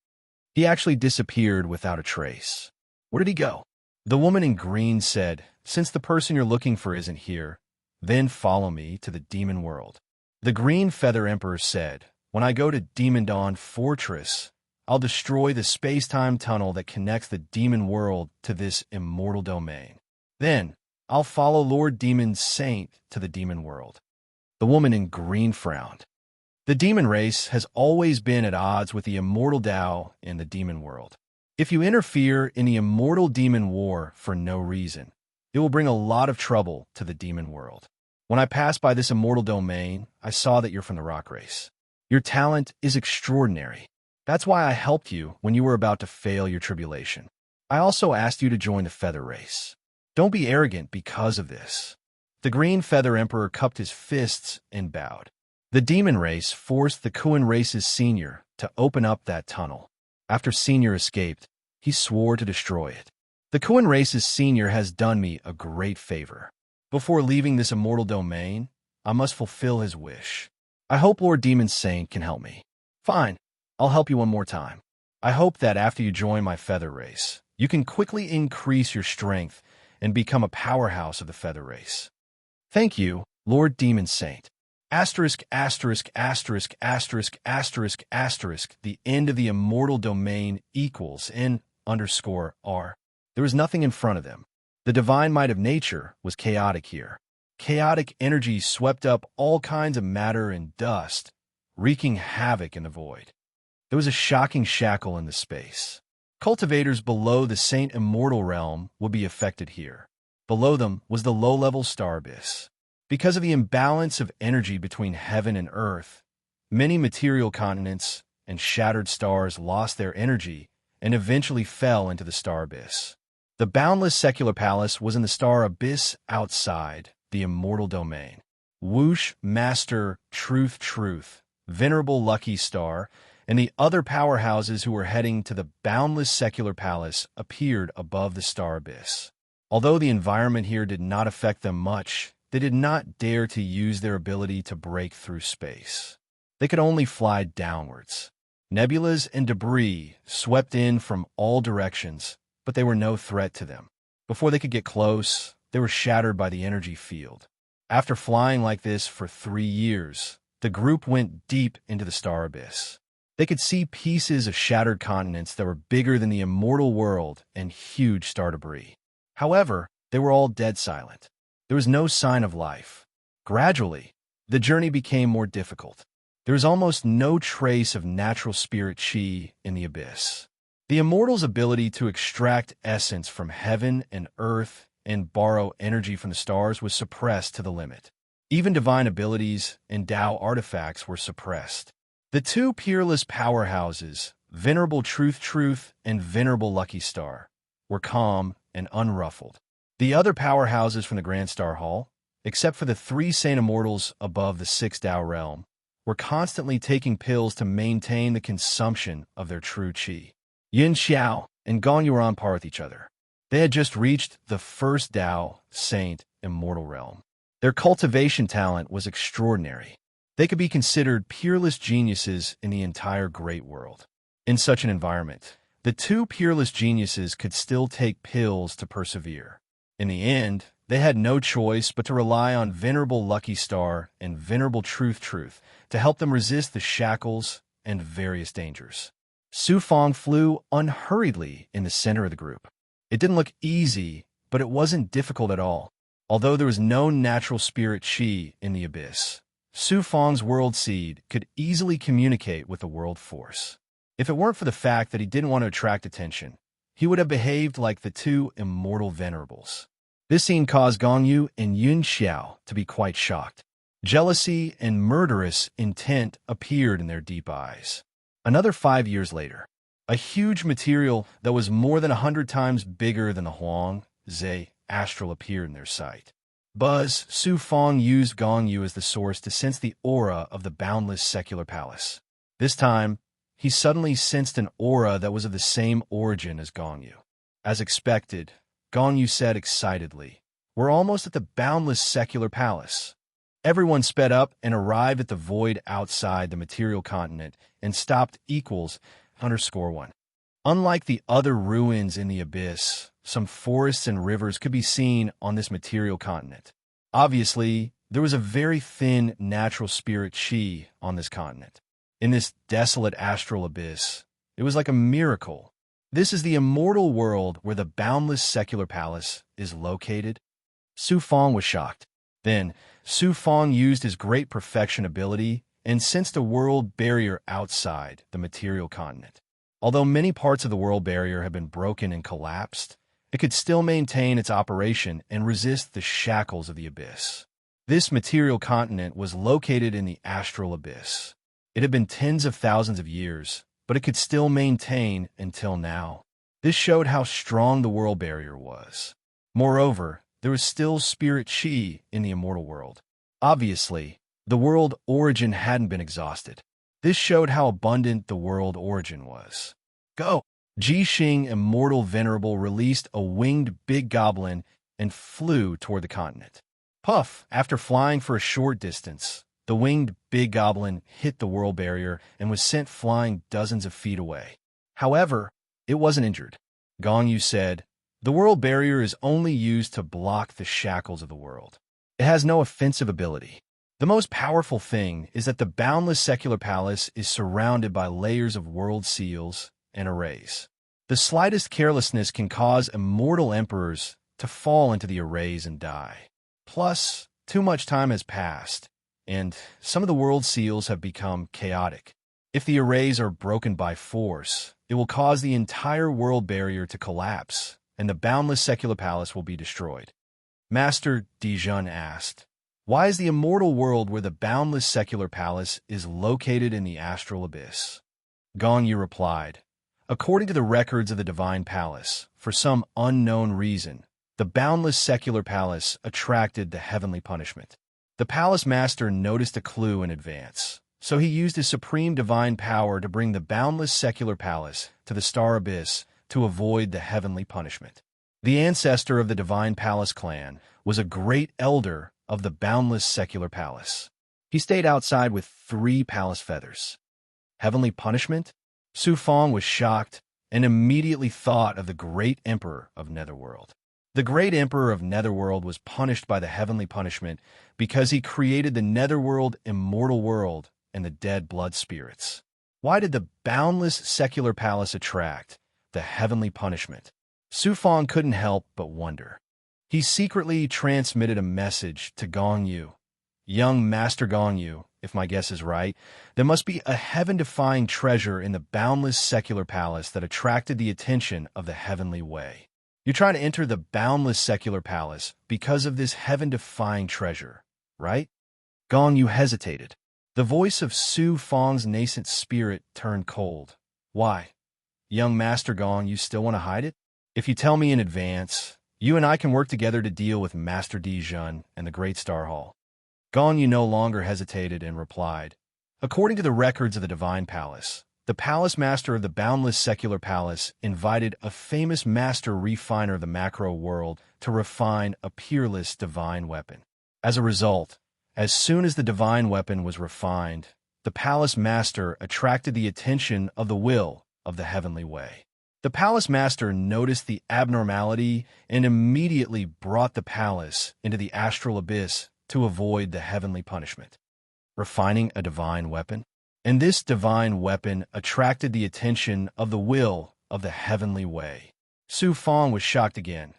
A: He actually disappeared without a trace. Where did he go? The woman in green said, "Since the person you're looking for isn't here, then follow me to the demon world." The Green Feather Emperor said, "When I go to Demon Dawn Fortress, I'll destroy the space-time tunnel that connects the demon world to this immortal domain. Then, I'll follow Lord Demon Saint to the demon world." The woman in green frowned. The demon race has always been at odds with the immortal Tao in the demon world. If you interfere in the immortal demon war for no reason, it will bring a lot of trouble to the demon world. When I passed by this immortal domain, I saw that you're from the rock race. Your talent is extraordinary. That's why I helped you when you were about to fail your tribulation. I also asked you to join the feather race. Don't be arrogant because of this. The Green Feather Emperor cupped his fists and bowed. The demon race forced the Kuan race's senior to open up that tunnel. After senior escaped, he swore to destroy it. The Kuan race's senior has done me a great favor. Before leaving this immortal domain, I must fulfill his wish. I hope Lord Demon Saint can help me. Fine, I'll help you one more time. I hope that after you join my feather race, you can quickly increase your strength and become a powerhouse of the feather race. Thank you, Lord Demon Saint. Asterisk, asterisk, asterisk, asterisk, asterisk, asterisk, the end of the immortal domain equals N_R. There was nothing in front of them. The divine might of nature was chaotic here. Chaotic energy swept up all kinds of matter and dust, wreaking havoc in the void. There was a shocking shackle in the space. Cultivators below the Saint Immortal realm would be affected here. Below them was the low-level star abyss. Because of the imbalance of energy between heaven and earth, many material continents and shattered stars lost their energy and eventually fell into the star abyss. The boundless secular palace was in the star abyss outside the immortal domain. Whoosh, Master, Truth, Venerable Lucky Star, and the other powerhouses who were heading to the boundless secular palace appeared above the star abyss. Although the environment here did not affect them much, they did not dare to use their ability to break through space. They could only fly downwards. Nebulas and debris swept in from all directions, but they were no threat to them. Before they could get close, they were shattered by the energy field. After flying like this for 3 years, the group went deep into the star abyss. They could see pieces of shattered continents that were bigger than the immortal world and huge star debris. However, they were all dead silent. There was no sign of life. Gradually, the journey became more difficult. There was almost no trace of natural spirit chi in the abyss. The immortal's ability to extract essence from heaven and earth and borrow energy from the stars was suppressed to the limit. Even divine abilities and Tao artifacts were suppressed. The two peerless powerhouses, Venerable Truth and Venerable Lucky Star, were calm and unruffled. The other powerhouses from the Grand Star Hall, except for the 3 Saint Immortals above the 6th Tao realm, were constantly taking pills to maintain the consumption of their true qi. Yin Xiao and Gong Yu were on par with each other. They had just reached the 1st Tao Saint Immortal realm. Their cultivation talent was extraordinary. They could be considered peerless geniuses in the entire great world. In such an environment, the 2 peerless geniuses could still take pills to persevere. In the end, they had no choice but to rely on Venerable Lucky Star and Venerable Truth to help them resist the shackles and various dangers. Su Fong flew unhurriedly in the center of the group. It didn't look easy, but it wasn't difficult at all. Although there was no natural spirit chi in the abyss, Su Fong's world seed could easily communicate with the world force. If it weren't for the fact that he didn't want to attract attention, he would have behaved like the 2 immortal venerables. This scene caused Gong Yu and Yun Xiao to be quite shocked. Jealousy and murderous intent appeared in their deep eyes. Another 5 years later, a huge material that was more than 100 times bigger than the Huang Zhe astral appeared in their sight. Su Fong used Gong Yu as the source to sense the aura of the boundless secular palace. This time, he suddenly sensed an aura that was of the same origin as Gong Yu. As expected, Gong Yu said excitedly, "We're almost at the boundless secular palace." Everyone sped up and arrived at the void outside the material continent and stopped =1. Unlike the other ruins in the abyss, some forests and rivers could be seen on this material continent. Obviously, there was a very thin natural spirit chi on this continent. In this desolate astral abyss, it was like a miracle. This is the immortal world where the boundless secular palace is located. Su Fong was shocked. Then, Su Fong used his great perfection ability and sensed a world barrier outside the material continent. Although many parts of the world barrier have been broken and collapsed, it could still maintain its operation and resist the shackles of the abyss. This material continent was located in the astral abyss. It had been tens of thousands of years, but it could still maintain until now. This showed how strong the world barrier was. Moreover, there was still spirit chi in the immortal world. Obviously, the world origin hadn't been exhausted. This showed how abundant the world origin was. Go! Ji Xing, Immortal Venerable, released a winged big goblin and flew toward the continent. Puff! After flying for a short distance, the winged big goblin hit the world barrier and was sent flying dozens of feet away. However, it wasn't injured. Gong Yu said, "The world barrier is only used to block the shackles of the world. It has no offensive ability. The most powerful thing is that the boundless secular palace is surrounded by layers of world seals and arrays. The slightest carelessness can cause immortal emperors to fall into the arrays and die. Plus, Too much time has passed, and some of the world seals have become chaotic. If the arrays are broken by force, it will cause the entire world barrier to collapse, and the boundless secular palace will be destroyed. Master Dijon asked, "Why is the immortal world where the boundless secular palace is located in the astral abyss?" Gong Yu replied, "According to the records of the divine palace, for some unknown reason, the boundless secular palace attracted the heavenly punishment. The palace master noticed a clue in advance, so he used his supreme divine power to bring the boundless secular palace to the star abyss to avoid the heavenly punishment. The ancestor of the divine palace clan was a great elder of the boundless secular palace. He stayed outside with 3 palace feathers. Heavenly punishment?" Su Fong was shocked and immediately thought of the great emperor of Netherworld. The great emperor of Netherworld was punished by the heavenly punishment because he created the Netherworld immortal world and the dead blood spirits. Why did the boundless secular palace attract the heavenly punishment? Su Fong couldn't help but wonder. He secretly transmitted a message to Gong Yu. "Young Master Gong Yu, if my guess is right, there must be a heaven-defying treasure in the boundless secular palace that attracted the attention of the heavenly way. You're trying to enter the boundless secular palace because of this heaven-defying treasure, right?" Gong Yu hesitated. The voice of Su Fong's nascent spirit turned cold. "Why? Young Master Gong, you still want to hide it? If you tell me in advance, you and I can work together to deal with Master Dijon and the Great Star Hall." Gong Yu no longer hesitated and replied, "According to the records of the Divine Palace, the palace master of the boundless secular palace invited a famous master refiner of the macro world to refine a peerless divine weapon. As a result, as soon as the divine weapon was refined, the palace master attracted the attention of the will of the heavenly way. The palace master noticed the abnormality and immediately brought the palace into the astral abyss to avoid the heavenly punishment. Refining a divine weapon? And this divine weapon attracted the attention of the will of the heavenly way." Su Fong was shocked again.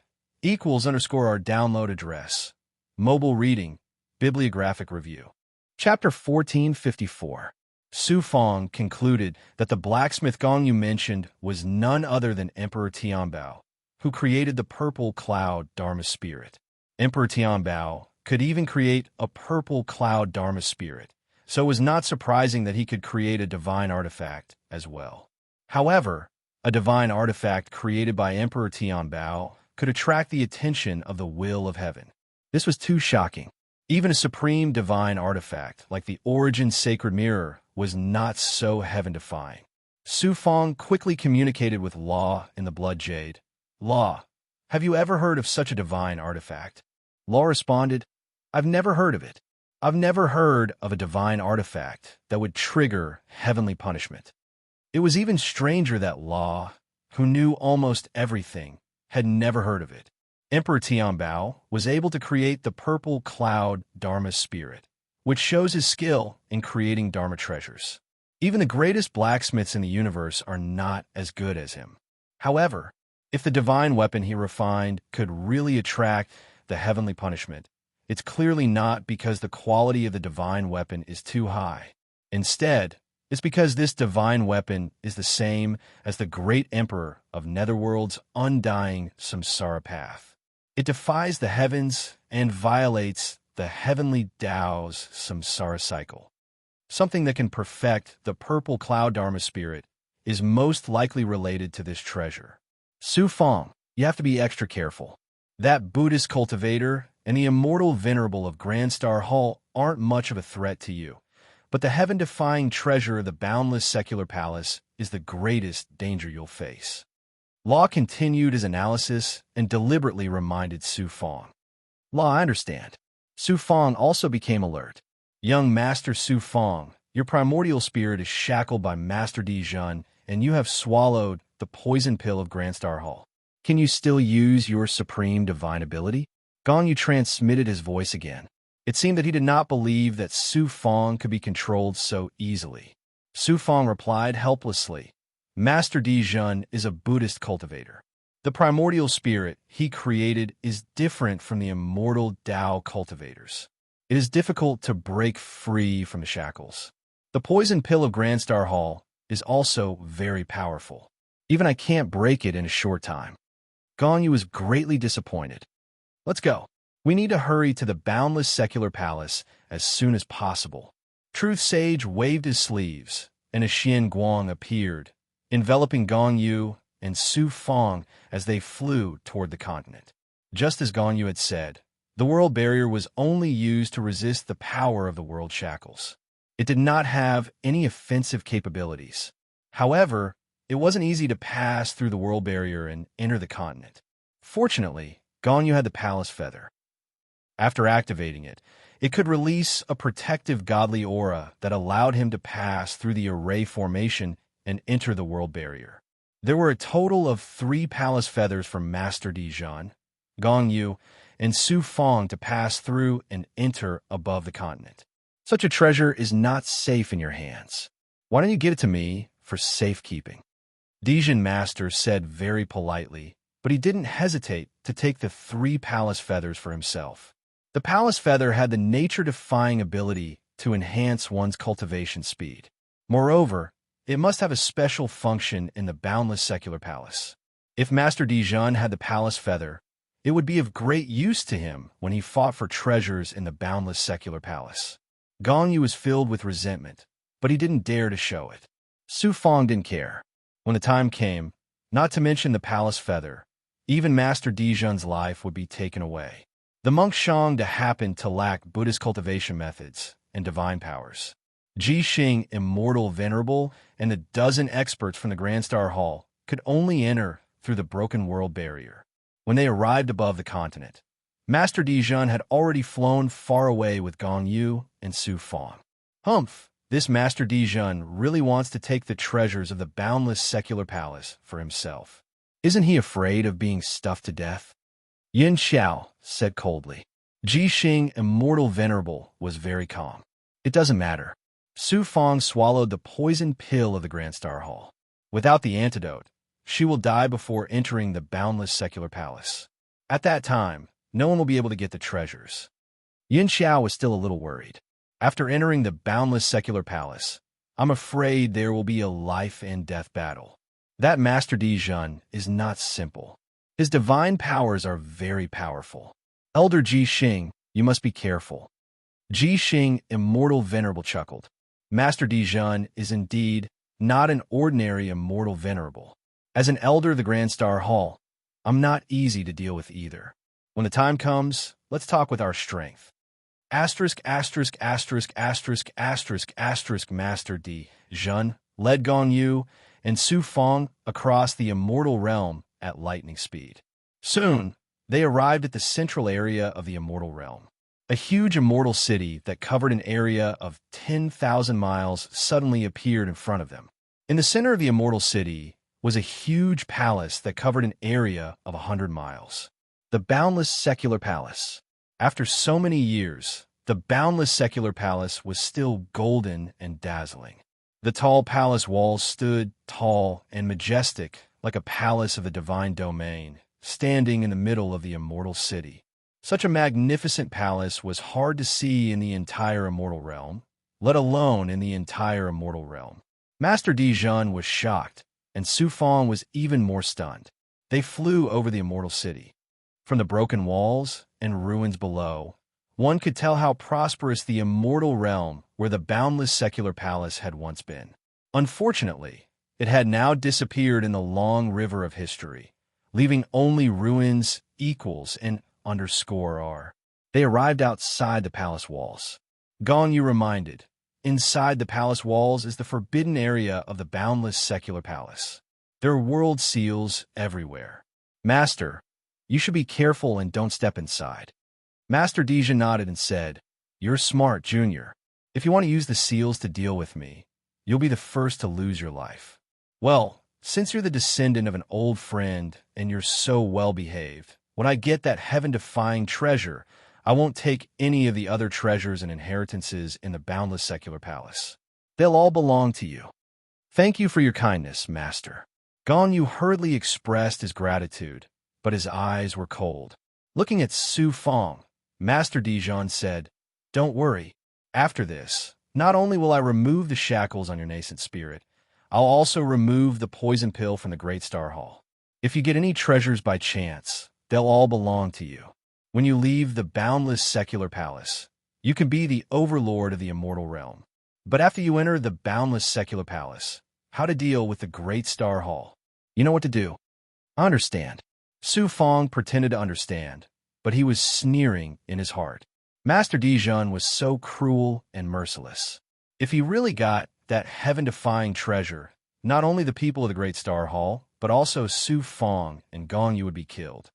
A: =our download address. Mobile reading. Bibliographic review. Chapter 1454. Su Fong concluded that the blacksmith Gong Yu mentioned was none other than Emperor Tianbao, who created the purple cloud Dharma spirit. Emperor Tianbao could even create a purple cloud Dharma spirit, so it was not surprising that he could create a divine artifact as well. However, a divine artifact created by Emperor Tianbao could attract the attention of the will of heaven. This was too shocking. Even a supreme divine artifact, like the Origin Sacred Mirror, was not so heaven-defying. Su Fong quickly communicated with Law in the Blood Jade. "Law, have you ever heard of such a divine artifact?" Law responded, "I've never heard of it. I've never heard of a divine artifact that would trigger heavenly punishment." It was even stranger that Law, who knew almost everything, had never heard of it. Emperor Tianbao was able to create the purple cloud Dharma spirit, which shows his skill in creating Dharma treasures. Even the greatest blacksmiths in the universe are not as good as him. However, if the divine weapon he refined could really attract the heavenly punishment, it's clearly not because the quality of the divine weapon is too high. Instead, it's because this divine weapon is the same as the great emperor of Netherworld's undying samsara path. It defies the heavens and violates the heavenly Tao's samsara cycle. Something that can perfect the purple cloud Dharma spirit is most likely related to this treasure. Su Fong, you have to be extra careful. That Buddhist cultivator and the immortal venerable of Grand Star Hall aren't much of a threat to you, but the heaven-defying treasure of the boundless secular palace is the greatest danger you'll face. Law continued his analysis and deliberately reminded Su Fong. "Law, I understand." Su Fong also became alert. "Young Master Su Fong, your primordial spirit is shackled by Master Dijon, and you have swallowed the poison pill of Grand Star Hall. Can you still use your supreme divine ability?" Gong Yu transmitted his voice again. It seemed that he did not believe that Su Fong could be controlled so easily. Su Fong replied helplessly, "Master Dijon is a Buddhist cultivator. The primordial spirit he created is different from the immortal Tao cultivators. It is difficult to break free from the shackles. The poison pill of Grandstar Hall is also very powerful. Even I can't break it in a short time. Ganyu is greatly disappointed. Let's go. We need to hurry to the boundless secular palace as soon as possible. Truth Sage waved his sleeves, and a Xian Guang appeared, enveloping Gong Yu and Su Fong as they flew toward the continent. Just as Gong Yu had said, the world barrier was only used to resist the power of the world shackles. It did not have any offensive capabilities. However, it wasn't easy to pass through the world barrier and enter the continent. Fortunately, Gong Yu had the palace feather. After activating it, it could release a protective godly aura that allowed him to pass through the array formation and enter the world barrier. There were a total of 3 palace feathers for Master Dijon, Gong Yu, and Su Fong to pass through and enter above the continent. Such a treasure is not safe in your hands. Why don't you give it to me for safekeeping? Dijon Master said very politely, but he didn't hesitate to take the 3 palace feathers for himself. The palace feather had the nature-defying ability to enhance one's cultivation speed. Moreover, it must have a special function in the boundless secular palace. If Master Dijon had the palace feather, it would be of great use to him when he fought for treasures in the boundless secular palace. Gong Yu was filled with resentment, but he didn't dare to show it. Su Fong didn't care. When the time came, not to mention the palace feather, even Master Dijon's life would be taken away. The monk Shang happened to lack Buddhist cultivation methods and divine powers. Ji Xing, Immortal Venerable, and the dozen experts from the Grandstar Hall could only enter through the broken world barrier. When they arrived above the continent, Master Dijon had already flown far away with Gong Yu and Su Fong. Humph! This Master Dijon really wants to take the treasures of the boundless secular palace for himself. Isn't he afraid of being stuffed to death? Yin Xiao said coldly. Ji Xing, Immortal Venerable, was very calm. It doesn't matter. Su Fong swallowed the poison pill of the Grandstar Hall. Without the antidote, she will die before entering the boundless secular palace. At that time, no one will be able to get the treasures. Yin Xiao was still a little worried. After entering the boundless secular palace, I'm afraid there will be a life and death battle. That Master Dijon is not simple. His divine powers are very powerful. Elder Ji Xing, you must be careful. Ji Xing, Immortal Venerable, chuckled. Master Dijon is indeed not an ordinary Immortal Venerable. As an elder of the Grandstar Hall, I'm not easy to deal with either. When the time comes, let's talk with our strength. Asterisk, asterisk, asterisk, asterisk, asterisk, asterisk. Master Dijon led Gong Yu and Su Fong across the immortal realm at lightning speed. Soon, they arrived at the central area of the immortal realm. A huge immortal city that covered an area of 10,000 miles suddenly appeared in front of them. In the center of the immortal city was a huge palace that covered an area of 100 miles. The boundless secular palace. After so many years, the boundless secular palace was still golden and dazzling. The tall palace walls stood tall and majestic like a palace of the divine domain, standing in the middle of the immortal city. Such a magnificent palace was hard to see in the entire immortal realm, let alone in the entire immortal realm. Master Dijon was shocked, and Su Fong was even more stunned. They flew over the immortal city. From the broken walls and ruins below, one could tell how prosperous the immortal realm where the boundless secular palace had once been. Unfortunately, it had now disappeared in the long river of history, leaving only ruins, equals, and _r. They arrived outside the palace walls. Gong Yu reminded, inside the palace walls is the forbidden area of the boundless secular palace. There are world seals everywhere. Master, you should be careful and don't step inside. Master Dijon nodded and said, You're smart, Junior. If you want to use the seals to deal with me, you'll be the first to lose your life. Well, since you're the descendant of an old friend and you're so well-behaved, when I get that heaven-defying treasure, I won't take any of the other treasures and inheritances in the boundless secular palace. They'll all belong to you. Thank you for your kindness, Master. Gong Yu hurriedly expressed his gratitude, but his eyes were cold. Looking at Su Fong, Master Dijon said, Don't worry. After this, not only will I remove the shackles on your nascent spirit, I'll also remove the poison pill from the Great Star Hall. If you get any treasures by chance, they'll all belong to you. When you leave the boundless secular palace, you can be the overlord of the immortal realm. But after you enter the boundless secular palace, how to deal with the Great Star Hall? You know what to do. I understand. Su Fong pretended to understand, but he was sneering in his heart. Master Dijon was so cruel and merciless. If he really got that heaven-defying treasure, not only the people of the Great Star Hall, but also Su Fong and Gong Yu would be killed.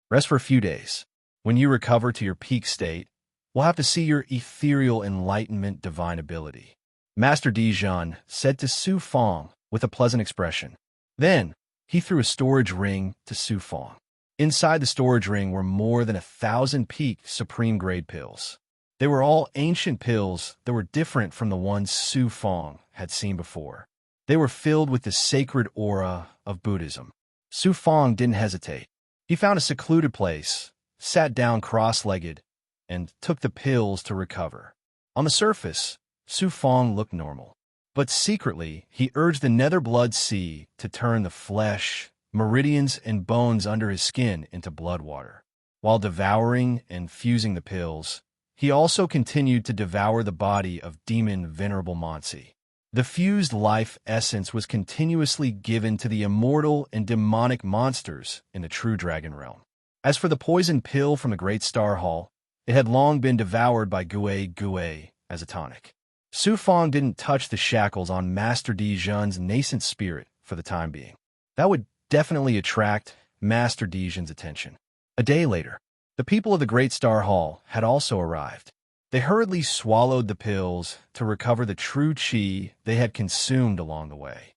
A: Rest for a few days. When you recover to your peak state, we'll have to see your ethereal enlightenment divine ability. Master Dijon said to Su Fong with a pleasant expression. Then, he threw a storage ring to Su Fong. Inside the storage ring were more than 1,000 peak supreme-grade pills. They were all ancient pills that were different from the ones Su Fong had seen before. They were filled with the sacred aura of Buddhism. Su Fong didn't hesitate. He found a secluded place, sat down cross-legged, and took the pills to recover. On the surface, Su Fong looked normal. But secretly, he urged the nether blood sea to turn the flesh, meridians, and bones under his skin into blood water. While devouring and fusing the pills, he also continued to devour the body of demon Venerable Monsi. The fused life essence was continuously given to the immortal and demonic monsters in the true dragon realm. As for the poison pill from the Great Star Hall, it had long been devoured by Gue as a tonic. Su Fong didn't touch the shackles on Master Dijon's nascent spirit for the time being. That would definitely attract Master Dijon's attention. A day later, the people of the Great Star Hall had also arrived. They hurriedly swallowed the pills to recover the true qi they had consumed along the way.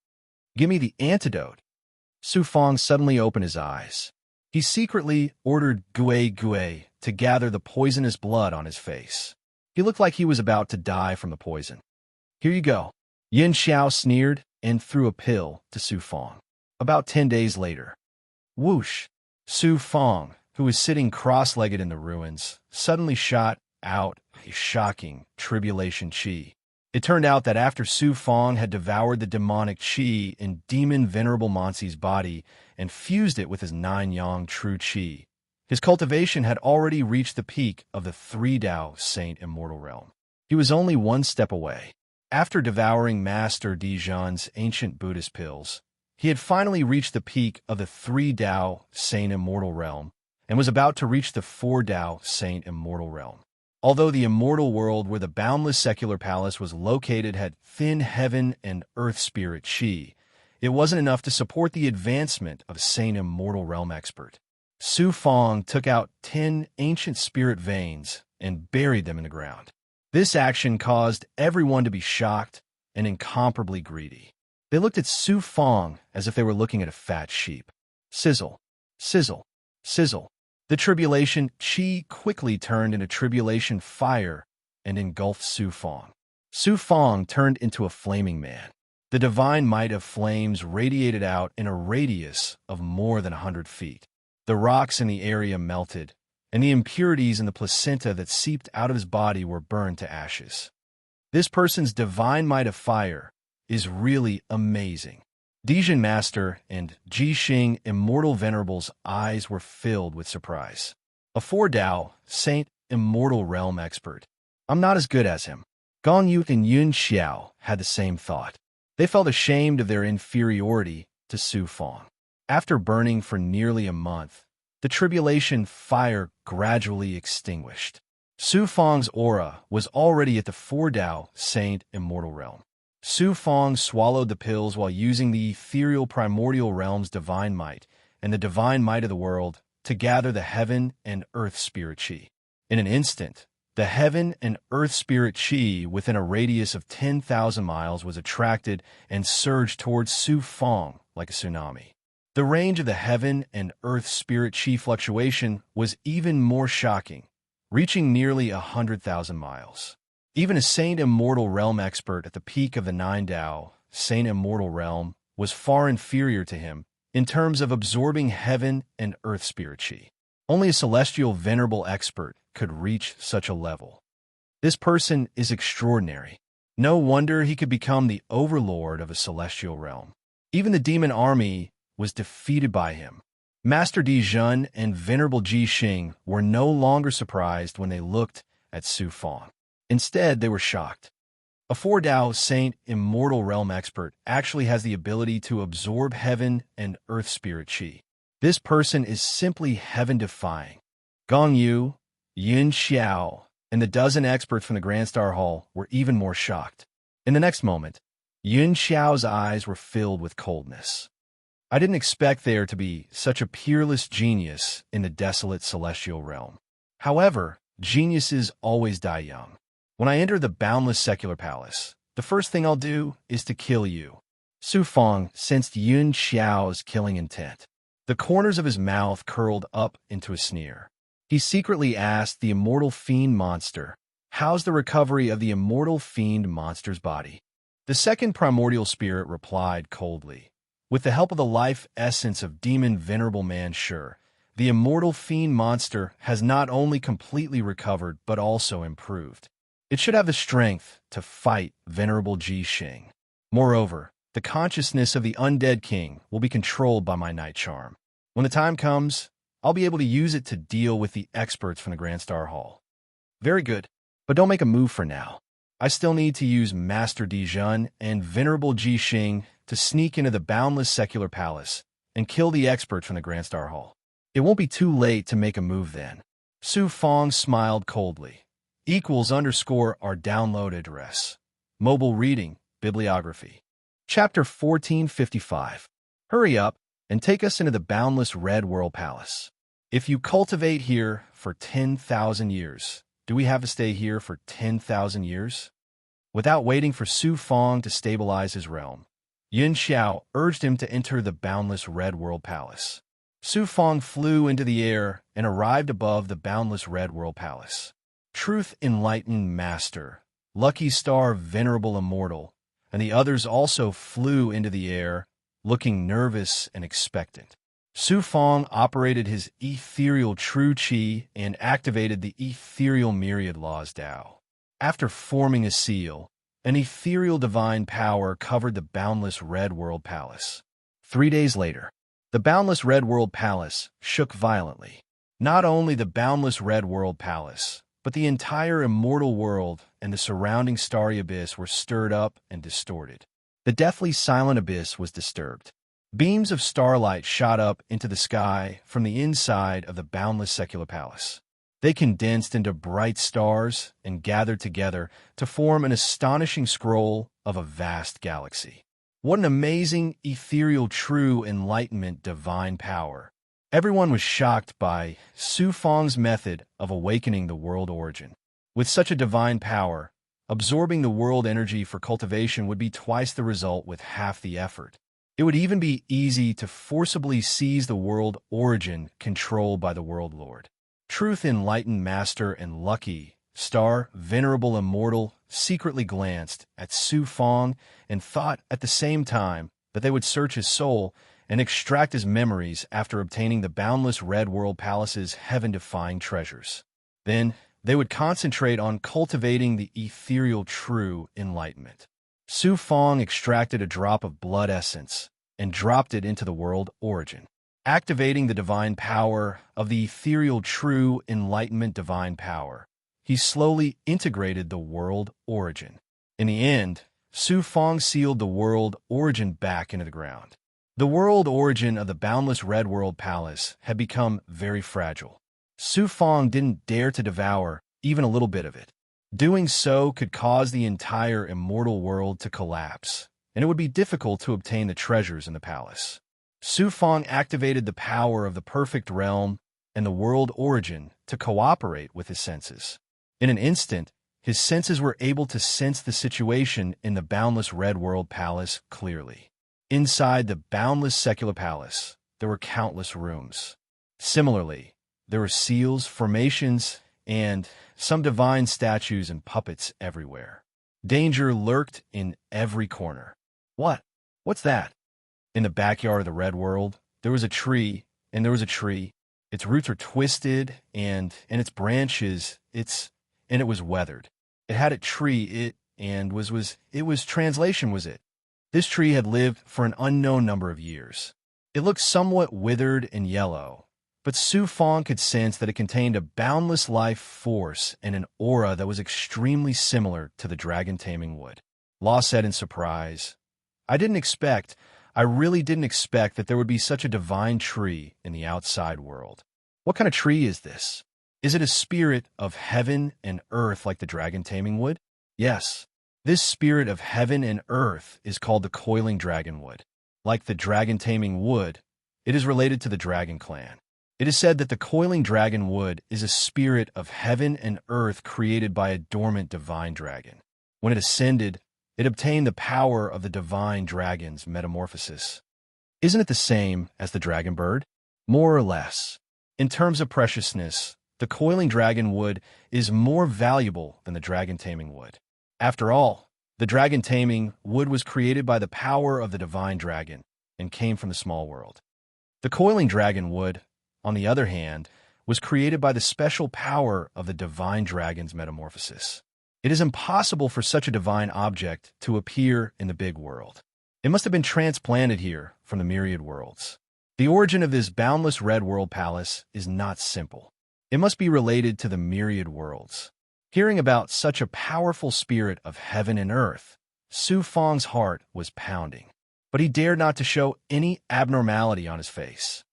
A: Give me the antidote. Su Fong suddenly opened his eyes. He secretly ordered Gue to gather the poisonous blood on his face. He looked like he was about to die from the poison. Here you go. Yin Xiao sneered and threw a pill to Su Fong. About 10 days later. Whoosh! Su Fong, who was sitting cross-legged in the ruins, suddenly shot out a shocking tribulation qi. It turned out that after Su Fong had devoured the demonic qi in demon Venerable Monsi's body and fused it with his 9-yang true qi, his cultivation had already reached the peak of the 3-Dao Saint Immortal Realm. He was only one step away. After devouring Master Dijon's ancient Buddhist pills, he had finally reached the peak of the 3-Dao Saint Immortal Realm and was about to reach the 4-Dao Saint Immortal Realm. Although the immortal world where the boundless secular palace was located had thin heaven and earth spirit qi, it wasn't enough to support the advancement of a Saint Immortal Realm expert. Su Fong took out 10 ancient spirit veins and buried them in the ground. This action caused everyone to be shocked and incomparably greedy. They looked at Su Fong as if they were looking at a fat sheep. Sizzle, sizzle, sizzle. The tribulation qi quickly turned into tribulation fire and engulfed Su Fong. Su Fong turned into a flaming man. The divine might of flames radiated out in a radius of more than 100 feet. The rocks in the area melted, and the impurities in the placenta that seeped out of his body were burned to ashes. This person's divine might of fire is really amazing. Dijon Master and Jixing Immortal Venerable's eyes were filled with surprise. A 4-Dao Saint Immortal Realm expert. I'm not as good as him. Gong Yu and Yun Xiao had the same thought. They felt ashamed of their inferiority to Su Fong. After burning for nearly a month, the tribulation fire gradually extinguished. Su Fong's aura was already at the 4-Dao Saint Immortal Realm. Su Fong swallowed the pills while using the ethereal primordial realm's divine might and the divine might of the world to gather the heaven and earth spirit qi. In an instant, the heaven and earth spirit qi within a radius of 10,000 miles was attracted and surged towards Su Fong like a tsunami. The range of the heaven and earth spirit qi fluctuation was even more shocking, reaching nearly 100,000 miles. Even a Saint Immortal Realm expert at the peak of the 9-Dao Saint Immortal Realm was far inferior to him in terms of absorbing heaven and earth spirit qi. Only a celestial venerable expert could reach such a level. This person is extraordinary. No wonder he could become the overlord of a celestial realm. Even the demon army was defeated by him. Master Di Jun and Venerable Ji Xing were no longer surprised when they looked at Su Fong. Instead, they were shocked. A Four Dao Saint Immortal Realm expert actually has the ability to absorb heaven and earth spirit chi. This person is simply heaven-defying. Gong Yu, Yun Xiao, and the dozen experts from the Grand Star Hall were even more shocked. In the next moment, Yun Xiao's eyes were filled with coldness. I didn't expect there to be such a peerless genius in the desolate celestial realm. However, geniuses always die young. When I enter the boundless secular palace, the first thing I'll do is to kill you. Su Fong sensed Yun Xiao's killing intent. The corners of his mouth curled up into a sneer. He secretly asked the immortal fiend monster, "How's the recovery of the immortal fiend monster's body?" The second primordial spirit replied coldly, "With the help of the life essence of demon venerable man Sure, the immortal fiend monster has not only completely recovered but also improved. It should have the strength to fight Venerable Ji Xing. Moreover, the consciousness of the undead king will be controlled by my night charm. When the time comes, I'll be able to use it to deal with the experts from the Grand Star Hall." "Very good, but don't make a move for now. I still need to use Master Di Jun and Venerable Ji Xing to sneak into the boundless secular palace and kill the experts from the Grand Star Hall. It won't be too late to make a move then." Su Fong smiled coldly. =_ our download address. Mobile reading, bibliography. Chapter 1455. Hurry up and take us into the boundless Red World Palace. If you cultivate here for 10,000 years, do we have to stay here for 10,000 years? Without waiting for Su Fong to stabilize his realm, Yun Xiao urged him to enter the boundless Red World Palace. Su Fong flew into the air and arrived above the boundless Red World Palace. Truth Enlightened Master, Lucky Star Venerable Immortal, and the others also flew into the air, looking nervous and expectant. Su Fong operated his ethereal True Qi and activated the ethereal Myriad Laws Dao. After forming a seal, an ethereal divine power covered the boundless Red World Palace. 3 days later, the boundless Red World Palace shook violently. Not only the boundless Red World Palace, but the entire immortal world and the surrounding starry abyss were stirred up and distorted. The deathly silent abyss was disturbed. Beams of starlight shot up into the sky from the inside of the boundless secular palace. They condensed into bright stars and gathered together to form an astonishing scroll of a vast galaxy. What an amazing, ethereal, true enlightenment divine power. Everyone was shocked by Su Fong's method of awakening the world origin. With such a divine power, absorbing the world energy for cultivation would be twice the result with half the effort. It would even be easy to forcibly seize the world origin controlled by the world lord. Truth Enlightened Master and Lucky Star Venerable Immortal secretly glanced at Su Fong and thought at the same time that they would search his soul and extract his memories after obtaining the boundless Red World Palace's heaven-defying treasures. Then, they would concentrate on cultivating the ethereal true enlightenment. Su Fong extracted a drop of blood essence and dropped it into the world origin. Activating the divine power of the ethereal true enlightenment divine power, he slowly integrated the world origin. In the end, Su Fong sealed the world origin back into the ground. The world origin of the boundless Red World Palace had become very fragile. Su Fong didn't dare to devour even a little bit of it. Doing so could cause the entire immortal world to collapse, and it would be difficult to obtain the treasures in the palace. Su Fong activated the power of the perfect realm and the world origin to cooperate with his senses. In an instant, his senses were able to sense the situation in the boundless Red World Palace clearly. Inside the boundless secular palace, there were countless rooms. Similarly, there were seals, formations, and some divine statues and puppets everywhere. Danger lurked in every corner. What's that? In the backyard of the Red World, there was a tree, and there was a tree. Its roots were twisted, and its branches, it was weathered. It had a tree, translation was it. This tree had lived for an unknown number of years. It looked somewhat withered and yellow, but Su Fong could sense that it contained a boundless life force and an aura that was extremely similar to the dragon-taming wood. Law said in surprise, I really didn't expect that there would be such a divine tree in the outside world. What kind of tree is this? Is it a spirit of heaven and earth like the dragon-taming wood? Yes. This spirit of heaven and earth is called the coiling dragon wood. Like the dragon-taming wood, it is related to the dragon clan. It is said that the coiling dragon wood is a spirit of heaven and earth created by a dormant divine dragon. When it ascended, it obtained the power of the divine dragon's metamorphosis. Isn't it the same as the dragon bird? More or less. In terms of preciousness, the coiling dragon wood is more valuable than the dragon-taming wood. After all, the dragon-taming wood was created by the power of the divine dragon and came from the small world. The coiling dragon wood, on the other hand, was created by the special power of the divine dragon's metamorphosis. It is impossible for such a divine object to appear in the big world. It must have been transplanted here from the myriad worlds. The origin of this boundless red world palace is not simple. It must be related to the myriad worlds. Hearing about such a powerful spirit of heaven and earth, Su Fong's heart was pounding, but he dared not to show any abnormality on his face.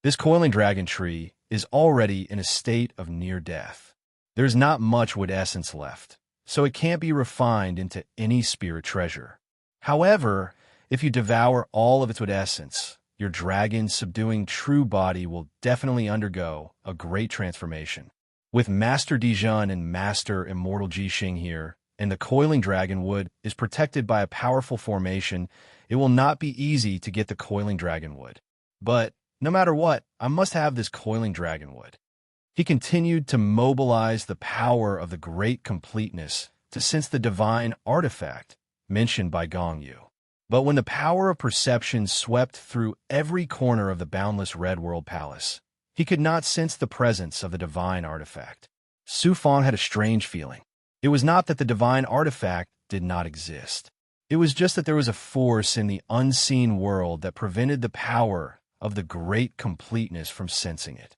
A: This coiling dragon tree is already in a state of near death. There's not much wood essence left, so it can't be refined into any spirit treasure. However, if you devour all of its wood essence, your dragon-subduing true body will definitely undergo a great transformation. With Master Dijon and Master Immortal Jixing here, and the coiling dragon wood is protected by a powerful formation, it will not be easy to get the coiling dragon wood. But, no matter what, I must have this coiling dragon wood. He continued to mobilize the power of the great completeness to sense the divine artifact mentioned by Gong Yu. But when the power of perception swept through every corner of the boundless Red World Palace, he could not sense the presence of the divine artifact. Su Fong had a strange feeling. It was not that the divine artifact did not exist. It was just that there was a force in the unseen world that prevented the power of the great completeness from sensing it.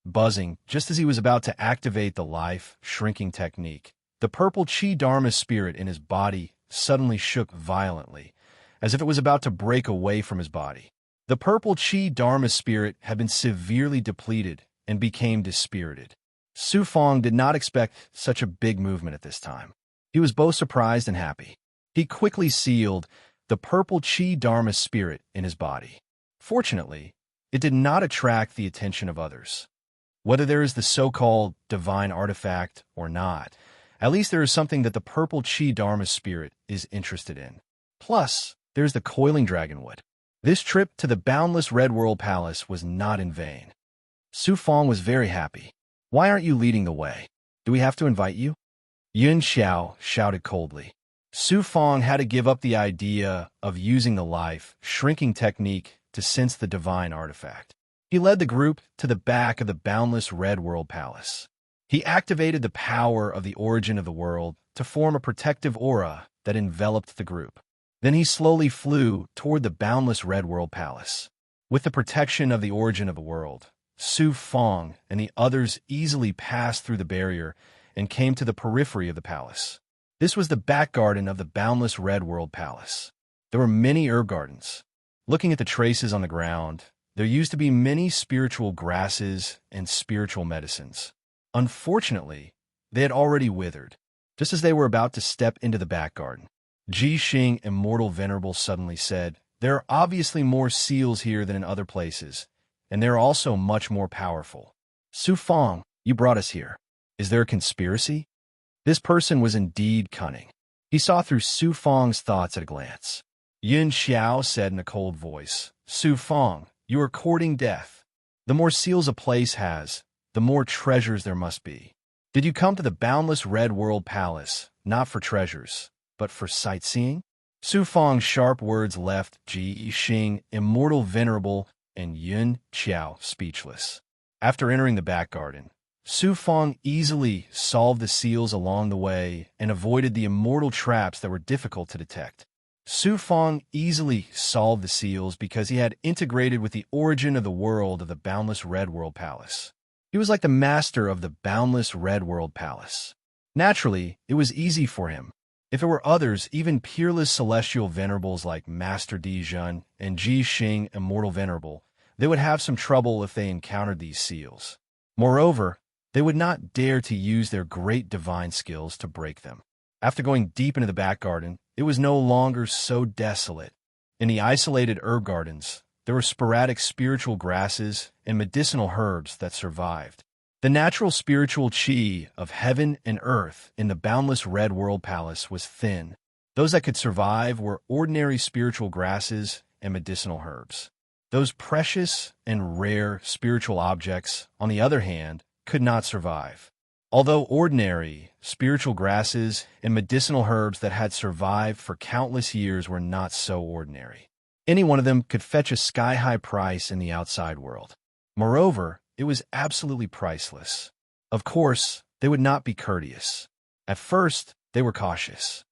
A: Buzzing, just as he was about to activate the life-shrinking technique, the purple Chi Dharma spirit in his body suddenly shook violently, as if it was about to break away from his body. The purple Chi Dharma spirit had been severely depleted and became dispirited. Su Fong did not expect such a big movement at this time. He was both surprised and happy. He quickly sealed the purple Chi Dharma spirit in his body. Fortunately, it did not attract the attention of others. Whether there is the so-called divine artifact or not, at least there is something that the purple Chi Dharma spirit is interested in. Plus, there's the coiling dragon wood. This trip to the boundless Red World Palace was not in vain. Su Fong was very happy. Why aren't you leading the way? Do we have to invite you? Yun Xiao shouted coldly. Su Fong had to give up the idea of using the life-shrinking technique to sense the divine artifact. He led the group to the back of the boundless Red World Palace. He activated the power of the origin of the world to form a protective aura that enveloped the group. Then he slowly flew toward the boundless Red World Palace. With the protection of the origin of the world, Su Fong and the others easily passed through the barrier and came to the periphery of the palace. This was the back garden of the boundless Red World Palace. There were many herb gardens. Looking at the traces on the ground, there used to be many spiritual grasses and spiritual medicines. Unfortunately, they had already withered. Just as they were about to step into the back garden, Jixing, Immortal Venerable, suddenly said, "There are obviously more seals here than in other places, and they're also much more powerful. Su Fong, you brought us here. Is there a conspiracy?" This person was indeed cunning. He saw through Su Fong's thoughts at a glance. Yun Xiao said in a cold voice, "Su Fong, you are courting death. The more seals a place has, the more treasures there must be. Did you come to the boundless Red World Palace, not for treasures, but for sightseeing?" Su Fong's sharp words left Jixing, Immortal Venerable, and Yun Xiao speechless. After entering the back garden, Su Fong easily solved the seals along the way and avoided the immortal traps that were difficult to detect. Su Fong easily solved the seals because he had integrated with the origin of the world of the boundless Red World Palace. He was like the master of the boundless Red World Palace. Naturally, it was easy for him. If it were others, even peerless celestial venerables like Master Di Jun and Ji Xing Immortal Venerable, they would have some trouble if they encountered these seals. Moreover, they would not dare to use their great divine skills to break them. After going deep into the back garden, it was no longer so desolate. In the isolated herb gardens, there were sporadic spiritual grasses and medicinal herbs that survived. The natural spiritual chi of heaven and earth in the boundless Red World Palace was thin. Those that could survive were ordinary spiritual grasses and medicinal herbs. Those precious and rare spiritual objects, on the other hand, could not survive. Although ordinary, spiritual grasses and medicinal herbs that had survived for countless years were not so ordinary. Any one of them could fetch a sky-high price in the outside world. Moreover, it was absolutely priceless. Of course, they would not be courteous. At first, they were cautious.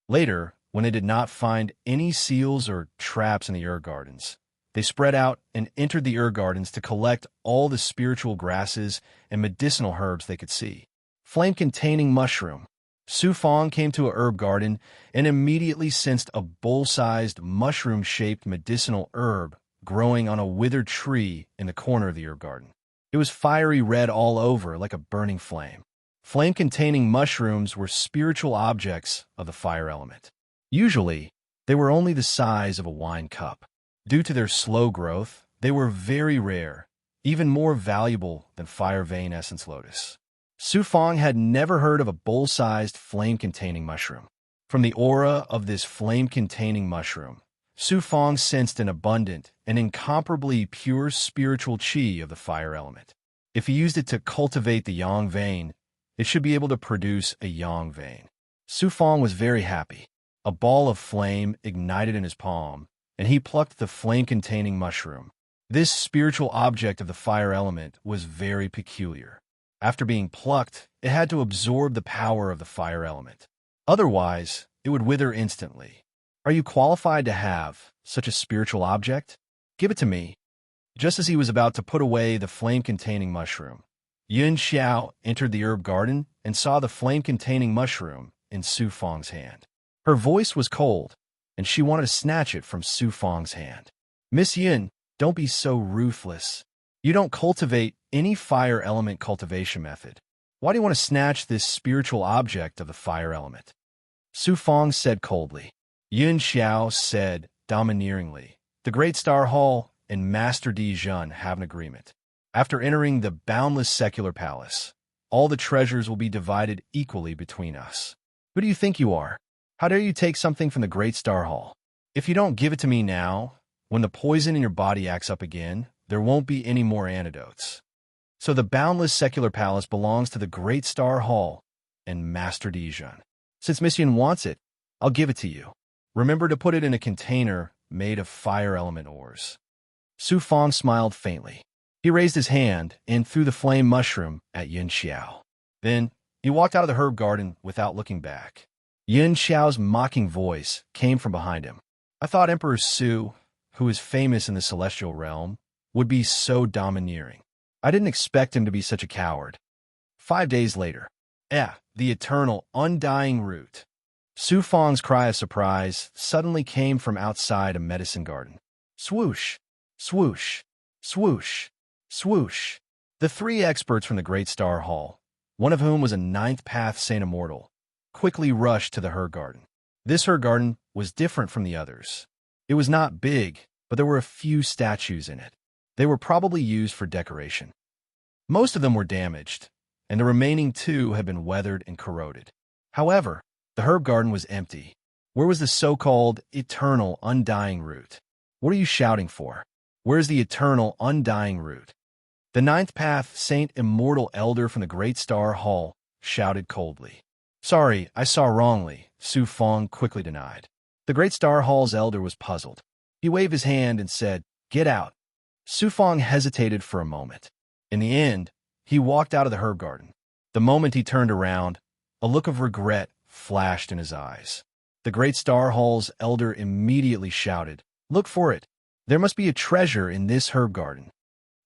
A: Later, when they did not find any seals or traps in the herb gardens, they spread out and entered the herb gardens to collect all the spiritual grasses and medicinal herbs they could see. Flame-containing mushroom. Su Fong came to a herb garden and immediately sensed a bowl-sized, mushroom-shaped medicinal herb growing on a withered tree in the corner of the herb garden. It was fiery red all over, like a burning flame. Flame-containing mushrooms were spiritual objects of the fire element. Usually, they were only the size of a wine cup. Due to their slow growth, they were very rare, even more valuable than fire vein essence lotus. Su Fong had never heard of a bowl-sized flame-containing mushroom. From the aura of this flame-containing mushroom, Su Fong sensed an abundant and incomparably pure spiritual chi of the fire element. If he used it to cultivate the yang vein, it should be able to produce a yang vein. Su Fong was very happy. A ball of flame ignited in his palm, and he plucked the flame-containing mushroom. This spiritual object of the fire element was very peculiar. After being plucked, it had to absorb the power of the fire element. Otherwise, it would wither instantly. Are you qualified to have such a spiritual object? Give it to me. Just as he was about to put away the flame-containing mushroom, Yun Xiao entered the herb garden and saw the flame-containing mushroom in Su Fong's hand. Her voice was cold, and she wanted to snatch it from Su Fong's hand. Miss Yun, don't be so ruthless. You don't cultivate any fire element cultivation method. Why do you want to snatch this spiritual object of the fire element? Su Fong said coldly. Yun Xiao said domineeringly, the Great Star Hall and Master Di Jun have an agreement. After entering the boundless secular palace, all the treasures will be divided equally between us. Who do you think you are? How dare you take something from the Great Star Hall? If you don't give it to me now, when the poison in your body acts up again, there won't be any more antidotes. So the boundless secular palace belongs to the Great Star Hall and Master Di Jun. Since Miss Yun wants it, I'll give it to you. Remember to put it in a container made of fire element ores. Su Fong smiled faintly. He raised his hand and threw the flame mushroom at Yun Xiao. Then, he walked out of the herb garden without looking back. Yun Xiao's mocking voice came from behind him. I thought Emperor Su, who is famous in the celestial realm, would be so domineering. I didn't expect him to be such a coward. 5 days later. The eternal, undying root. Su Fong's cry of surprise suddenly came from outside a medicine garden. Swoosh, swoosh, swoosh, swoosh. The 3 experts from the Great Star Hall, one of whom was a 9th Path Saint Immortal, quickly rushed to the herb garden. This herb garden was different from the others. It was not big, but there were a few statues in it. They were probably used for decoration. Most of them were damaged, and the remaining 2 had been weathered and corroded. However, the herb garden was empty. Where was the so-called eternal, undying root? What are you shouting for? Where is the eternal, undying root? The 9th Path Saint Immortal Elder from the Great Star Hall shouted coldly. Sorry, I saw wrongly, Su Fong quickly denied. The Great Star Hall's elder was puzzled. He waved his hand and said, Get out. Su Fong hesitated for a moment. In the end, he walked out of the herb garden. The moment he turned around, a look of regret flashed in his eyes. The great Star Hall's elder immediately shouted, "Look for it! There must be a treasure in this herb garden."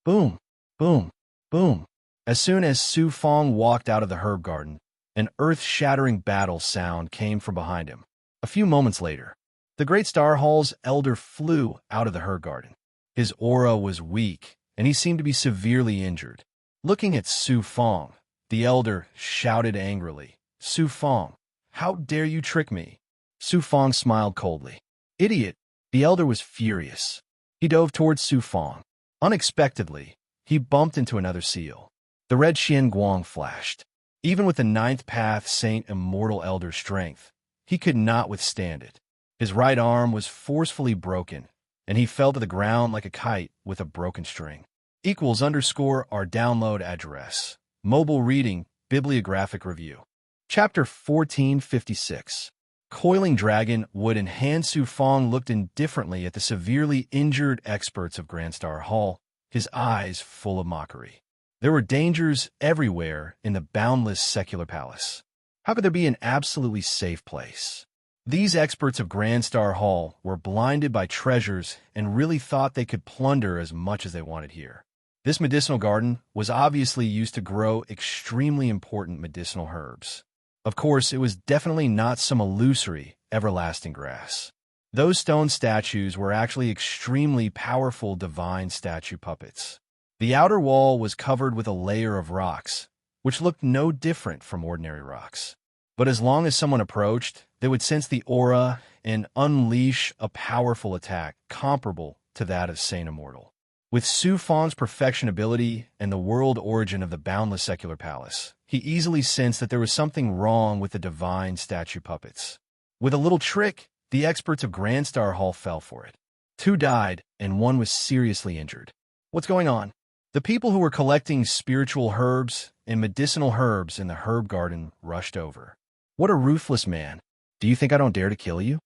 A: Boom, boom, boom. As soon as Su Fong walked out of the herb garden, an earth-shattering battle sound came from behind him. A few moments later, the great Star Hall's elder flew out of the herb garden. His aura was weak, and he seemed to be severely injured. Looking at Su Fong, the elder shouted angrily, "Su Fong, how dare you trick me?" Su Fong smiled coldly. "Idiot!" The elder was furious. He dove towards Su Fong. Unexpectedly, he bumped into another seal. The red Xian Guang flashed. Even with the ninth path Saint Immortal Elder's strength, he could not withstand it. His right arm was forcefully broken, and he fell to the ground like a kite with a broken string. =_ our download address. Mobile reading, bibliographic review. Chapter 1456. Coiling Dragon Wood and Han Su Fong looked indifferently at the severely injured experts of Grand Star Hall, his eyes full of mockery. There were dangers everywhere in the boundless secular palace. How could there be an absolutely safe place? These experts of Grand Star Hall were blinded by treasures and really thought they could plunder as much as they wanted here. This medicinal garden was obviously used to grow extremely important medicinal herbs. Of course, it was definitely not some illusory, everlasting grass. Those stone statues were actually extremely powerful divine statue puppets. The outer wall was covered with a layer of rocks, which looked no different from ordinary rocks. But as long as someone approached, they would sense the aura and unleash a powerful attack comparable to that of Saint Immortal. With Su Fong's perfection ability and the world origin of the boundless secular palace, he easily sensed that there was something wrong with the divine statue puppets. With a little trick, the experts of Grand Star Hall fell for it. 2 died, and 1 was seriously injured. What's going on? The people who were collecting spiritual herbs and medicinal herbs in the herb garden rushed over. "What a ruthless man. Do you think I don't dare to kill you?"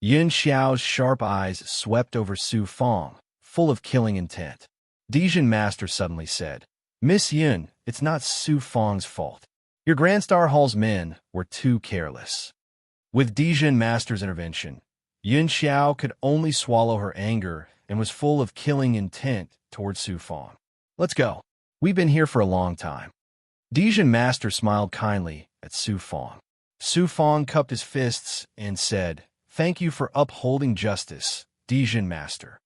A: Yun Xiao's sharp eyes swept over Su Fong, full of killing intent. Dijin Master suddenly said, "Miss Yun, it's not Su Fong's fault. Your Grand Star Hall's men were too careless." With Dijin Master's intervention, Yun Xiao could only swallow her anger and was full of killing intent towards Su Fong. "Let's go. We've been here for a long time." Dijin Master smiled kindly at Su Fong. Su Fong cupped his fists and said, "Thank you for upholding justice, Dijin Master."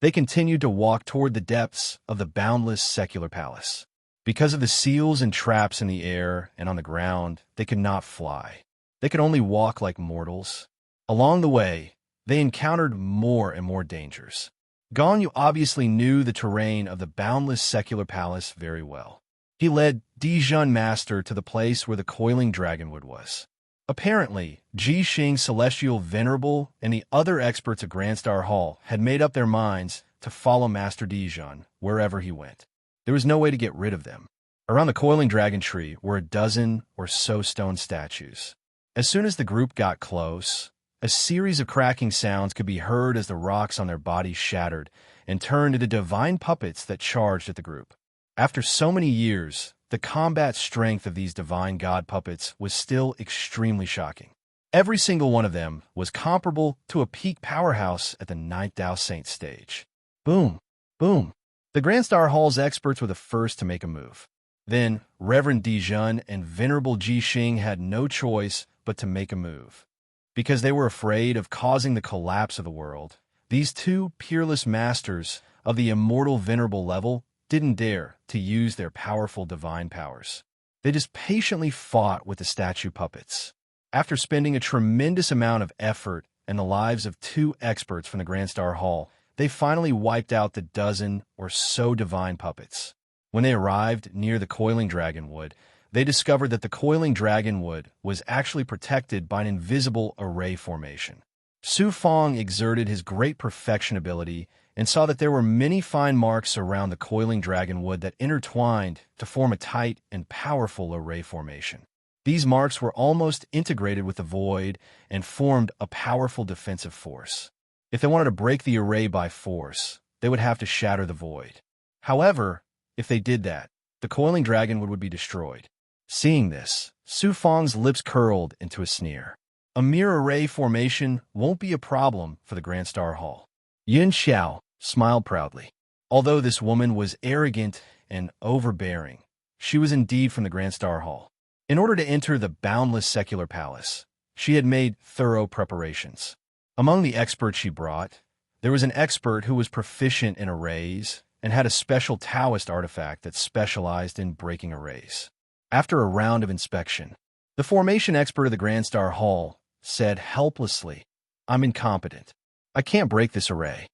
A: They continued to walk toward the depths of the boundless secular palace. Because of the seals and traps in the air and on the ground, they could not fly. They could only walk like mortals. Along the way, they encountered more and more dangers. Gong Yu obviously knew the terrain of the boundless secular palace very well. He led Dijin Master to the place where the coiling dragonwood was. Apparently, Ji Xing Celestial Venerable and the other experts of Grand Star Hall had made up their minds to follow Master Dijin wherever he went. There was no way to get rid of them. Around the coiling dragon tree were a dozen or so stone statues. As soon as the group got close, a series of cracking sounds could be heard as the rocks on their bodies shattered and turned into divine puppets that charged at the group. After so many years, the combat strength of these divine god puppets was still extremely shocking. Every single one of them was comparable to a peak powerhouse at the Ninth Dao Saint stage. Boom, boom. The Grand Star Hall's experts were the first to make a move. Then, Reverend Dijun and Venerable Ji Xing had no choice but to make a move. Because they were afraid of causing the collapse of the world, these 2 peerless masters of the immortal venerable level didn't dare to use their powerful divine powers. They just patiently fought with the statue puppets. After spending a tremendous amount of effort and the lives of 2 experts from the Grand Star Hall, they finally wiped out the dozen or so divine puppets. When they arrived near the coiling dragonwood, they discovered that the coiling dragonwood was actually protected by an invisible array formation. Su Fong exerted his great perfection ability and saw that there were many fine marks around the coiling dragonwood that intertwined to form a tight and powerful array formation. These marks were almost integrated with the void and formed a powerful defensive force. If they wanted to break the array by force, they would have to shatter the void. However, if they did that, the coiling dragonwood would be destroyed. Seeing this, Su Fang's lips curled into a sneer. A mere array formation won't be a problem for the Grand Star Hall. Yun Xiao smiled proudly. Although this woman was arrogant and overbearing, she was indeed from the Grand Star Hall. In order to enter the boundless secular palace, she had made thorough preparations. Among the experts she brought, there was an expert who was proficient in arrays and had a special Taoist artifact that specialized in breaking arrays. After a round of inspection, the formation expert of the Grand Star Hall said helplessly, "I'm incompetent. I can't break this array."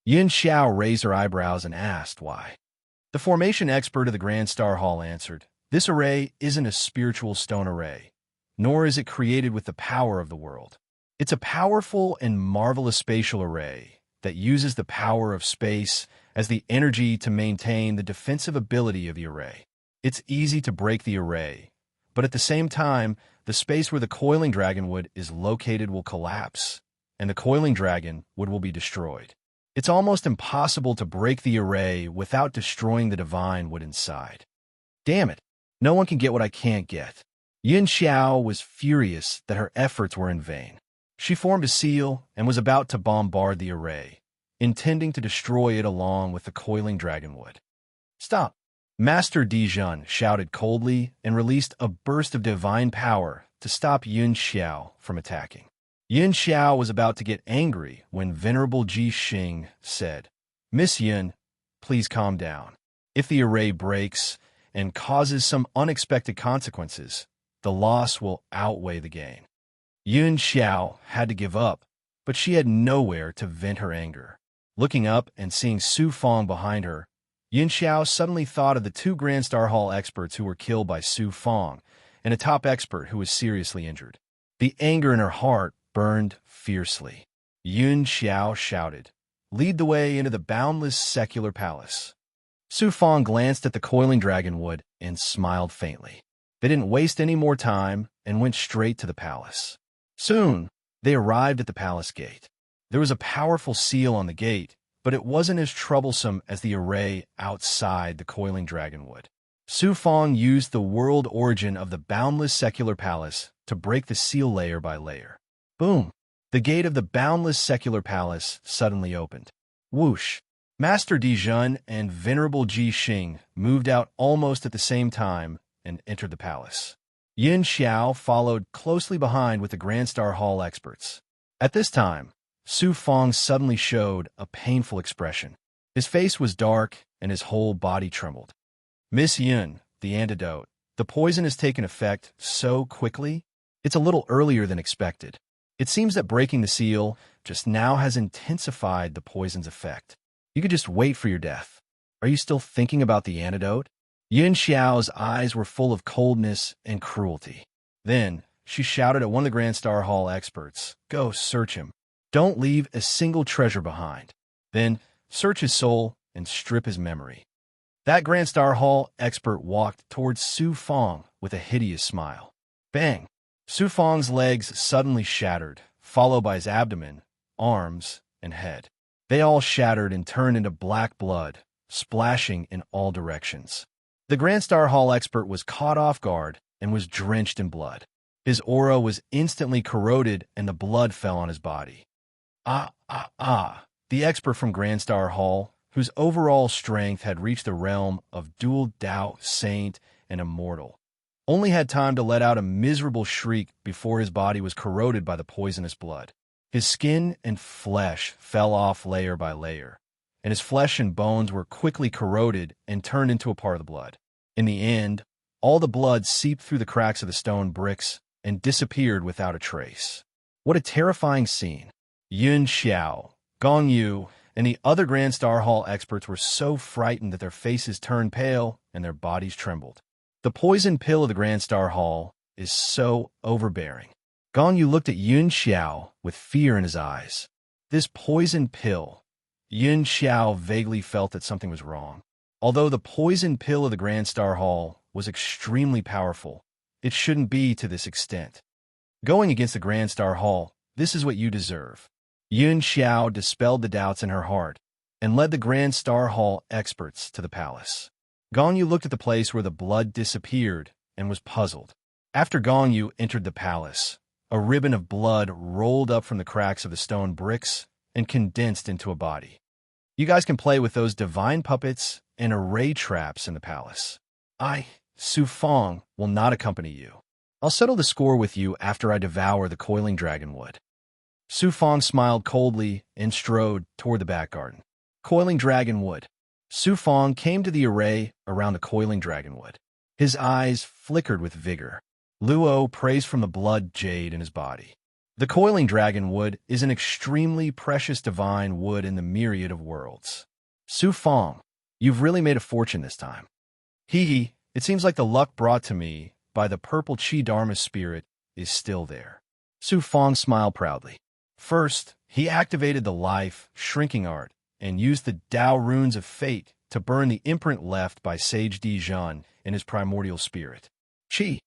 A: Yun Xiao raised her eyebrows and asked why. The formation expert of the Grand Star Hall answered, "This array isn't a spiritual stone array, nor is it created with the power of the world. It's a powerful and marvelous spatial array that uses the power of space as the energy to maintain the defensive ability of the array. It's easy to break the array, but at the same time, the space where the coiling dragonwood is located will collapse, and the coiling dragonwood will be destroyed. It's almost impossible to break the array without destroying the divine wood inside. Damn it, no one can get what I can't get." Yun Xiao was furious that her efforts were in vain. She formed a seal and was about to bombard the array, intending to destroy it along with the coiling dragonwood. "Stop!" Master Dijun shouted coldly and released a burst of divine power to stop Yun Xiao from attacking. Yun Xiao was about to get angry when Venerable Ji Xing said, "Miss Yun, please calm down. If the array breaks and causes some unexpected consequences, the loss will outweigh the gain." Yun Xiao had to give up, but she had nowhere to vent her anger. Looking up and seeing Su Fang behind her, Yun Xiao suddenly thought of the two Grand Star Hall experts who were killed by Su Fang and a top expert who was seriously injured. The anger in her heart burned fiercely. Yun Xiao shouted, "Lead the way into the boundless secular palace." Su Fang glanced at the coiling dragonwood and smiled faintly. They didn't waste any more time and went straight to the palace. Soon, they arrived at the palace gate. There was a powerful seal on the gate, but it wasn't as troublesome as the array outside the coiling dragonwood. Su Fang used the world origin of the boundless secular palace to break the seal layer by layer. Boom! The gate of the boundless secular palace suddenly opened. Whoosh! Master Dijun and Venerable Ji Xing moved out almost at the same time and entered the palace. Yun Xiao followed closely behind with the Grand Star Hall experts. At this time, Su Fang suddenly showed a painful expression. His face was dark and his whole body trembled. "Miss Yun, the antidote. The poison has taken effect so quickly, it's a little earlier than expected. It seems that breaking the seal just now has intensified the poison's effect. You could just wait for your death. Are you still thinking about the antidote?" Yun Xiao's eyes were full of coldness and cruelty. Then, she shouted at one of the Grand Star Hall experts, "Go search him. Don't leave a single treasure behind. Then, search his soul and strip his memory." That Grand Star Hall expert walked towards Su Fang with a hideous smile. Bang! Su Fang's legs suddenly shattered, followed by his abdomen, arms, and head. They all shattered and turned into black blood, splashing in all directions. The Grand Star Hall expert was caught off guard and was drenched in blood. His aura was instantly corroded and the blood fell on his body. The expert from Grand Star Hall, whose overall strength had reached the realm of dual Dao, saint, and immortal, only had time to let out a miserable shriek before his body was corroded by the poisonous blood. His skin and flesh fell off layer by layer, and his flesh and bones were quickly corroded and turned into a part of the blood. In the end, all the blood seeped through the cracks of the stone bricks and disappeared without a trace. What a terrifying scene. Yun Xiao, Gong Yu, and the other Grand Star Hall experts were so frightened that their faces turned pale and their bodies trembled. The poison pill of the Grand Star Hall is so overbearing. Gong Yu looked at Yun Xiao with fear in his eyes. This poison pill. Yun Xiao vaguely felt that something was wrong. Although the poison pill of the Grand Star Hall was extremely powerful, it shouldn't be to this extent. Going against the Grand Star Hall, this is what you deserve. Yun Xiao dispelled the doubts in her heart and led the Grand Star Hall experts to the palace. Gongyu looked at the place where the blood disappeared and was puzzled. After Gongyu entered the palace, a ribbon of blood rolled up from the cracks of the stone bricks and condensed into a body. You guys can play with those divine puppets and array traps in the palace. I, Su Fong, will not accompany you. I'll settle the score with you after I devour the coiling dragon wood. Su Fong smiled coldly and strode toward the back garden. Coiling dragon wood. Su Fong came to the array around the coiling dragon wood. His eyes flickered with vigor. Luo praised from the blood jade in his body. The coiling dragon wood is an extremely precious divine wood in the myriad of worlds. Su Fong, you've really made a fortune this time. Hee, it seems like the luck brought to me by the purple Chi Dharma spirit is still there. Su Fong smiled proudly. First, he activated the life shrinking art and used the Tao runes of fate to burn the imprint left by Sage Dijun in his primordial spirit. Chi.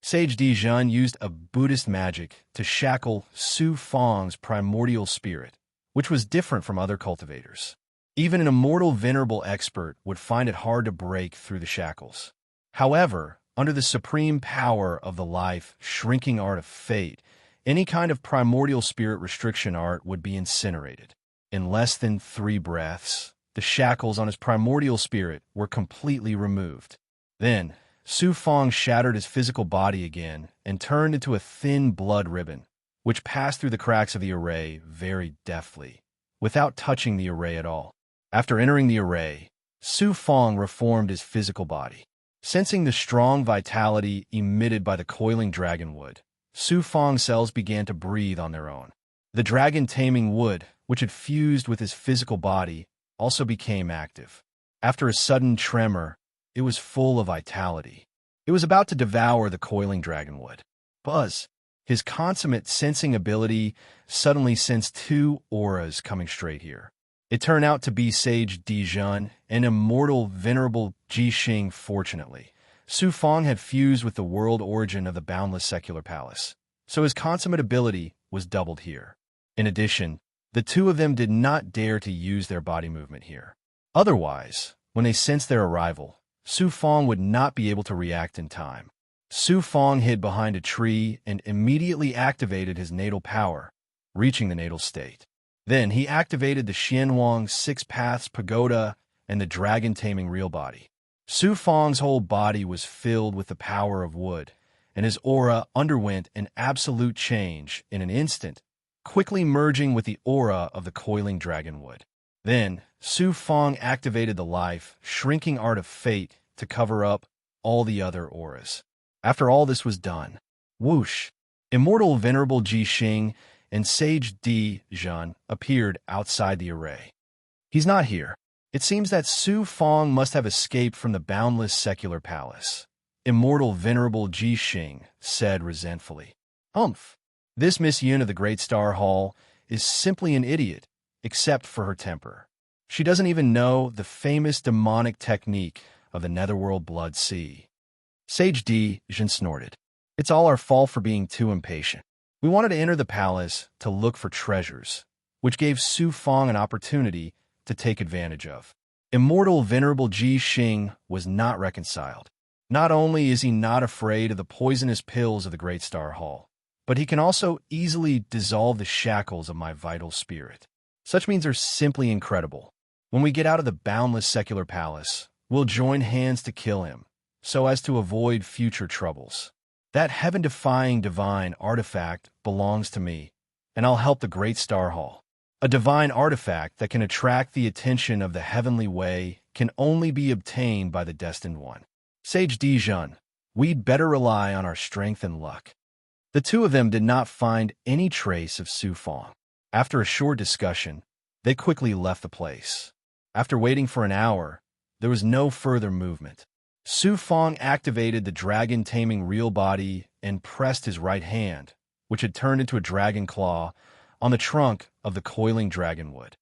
A: Sage Dijun used a Buddhist magic to shackle Su Fong's primordial spirit, which was different from other cultivators. Even an immortal venerable expert would find it hard to break through the shackles. However, under the supreme power of the life shrinking art of fate, any kind of primordial spirit restriction art would be incinerated. In less than 3 breaths, the shackles on his primordial spirit were completely removed. Then, Su Fong shattered his physical body again and turned into a thin blood ribbon, which passed through the cracks of the array very deftly, without touching the array at all. After entering the array, Su Fong reformed his physical body. Sensing the strong vitality emitted by the coiling dragon wood, Su Fong's cells began to breathe on their own. The dragon-taming wood, which had fused with his physical body, also became active. After a sudden tremor, it was full of vitality. It was about to devour the coiling dragon wood. Buzz, his consummate sensing ability, suddenly sensed 2 auras coming straight here. It turned out to be Sage Dijun and immortal venerable Jixing. Fortunately, Su Fong had fused with the world origin of the boundless secular palace, so his consummate ability was doubled here. In addition, the 2 of them did not dare to use their body movement here. Otherwise, when they sensed their arrival, Su Fong would not be able to react in time. Su Fong hid behind a tree and immediately activated his natal power, reaching the natal state. Then he activated the Xianwang 6 Paths Pagoda and the dragon-taming real body. Su Fong's whole body was filled with the power of wood, and his aura underwent an absolute change in an instant, quickly merging with the aura of the coiling dragon wood. Then, Su Fong activated the life shrinking art of fate to cover up all the other auras. After all this was done, whoosh, immortal venerable Jixing and Sage Dijun appeared outside the array. He's not here. It seems that Su Fong must have escaped from the boundless secular palace. Immortal venerable Jixing said resentfully. This Miss Yun of the Great Star Hall is simply an idiot, except for her temper. She doesn't even know the famous demonic technique of the Netherworld Blood Sea. Sage Dijun snorted. It's all our fault for being too impatient. We wanted to enter the palace to look for treasures, which gave Su Fong an opportunity to take advantage of. Immortal venerable Jixing was not reconciled. Not only is he not afraid of the poisonous pills of the Great Star Hall, but he can also easily dissolve the shackles of my vital spirit. Such means are simply incredible. When we get out of the boundless secular palace, we'll join hands to kill him, so as to avoid future troubles. That heaven-defying divine artifact belongs to me, and I'll help the Great Star Hall. A divine artifact that can attract the attention of the heavenly way can only be obtained by the destined one. Sage Dijun, we'd better rely on our strength and luck. The 2 of them did not find any trace of Su Fong. After a short discussion, they quickly left the place. After waiting for an hour, there was no further movement. Su Fong activated the dragon-taming real body and pressed his right hand, which had turned into a dragon claw, on the trunk of the coiling dragon wood.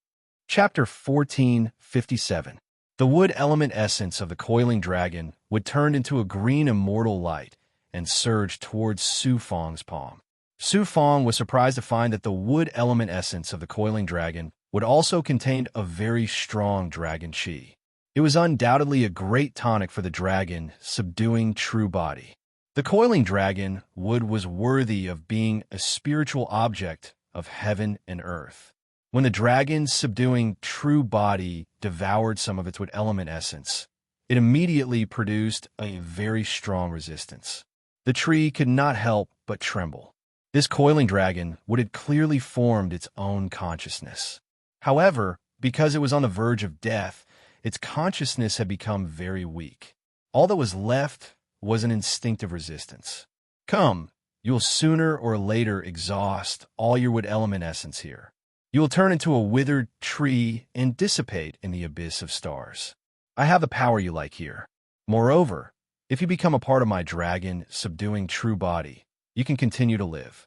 A: Chapter 1457. The wood element essence of the coiling dragon would turn into a green immortal light and surge towards Su Fong's palm. Su Fong was surprised to find that the wood element essence of the coiling dragon would also contain a very strong dragon chi. It was undoubtedly a great tonic for the dragon, subduing true body. The coiling dragon wood was worthy of being a spiritual object of heaven and earth. When the dragon, subduing true body, devoured some of its wood element essence, it immediately produced a very strong resistance. The tree could not help but tremble. This coiling dragon would had clearly formed its own consciousness. However, because it was on the verge of death, its consciousness had become very weak. All that was left was an instinctive resistance. Come, you will sooner or later exhaust all your wood element essence here. You will turn into a withered tree and dissipate in the abyss of stars. I have the power you like here. Moreover, if you become a part of my dragon, subduing true body, you can continue to live.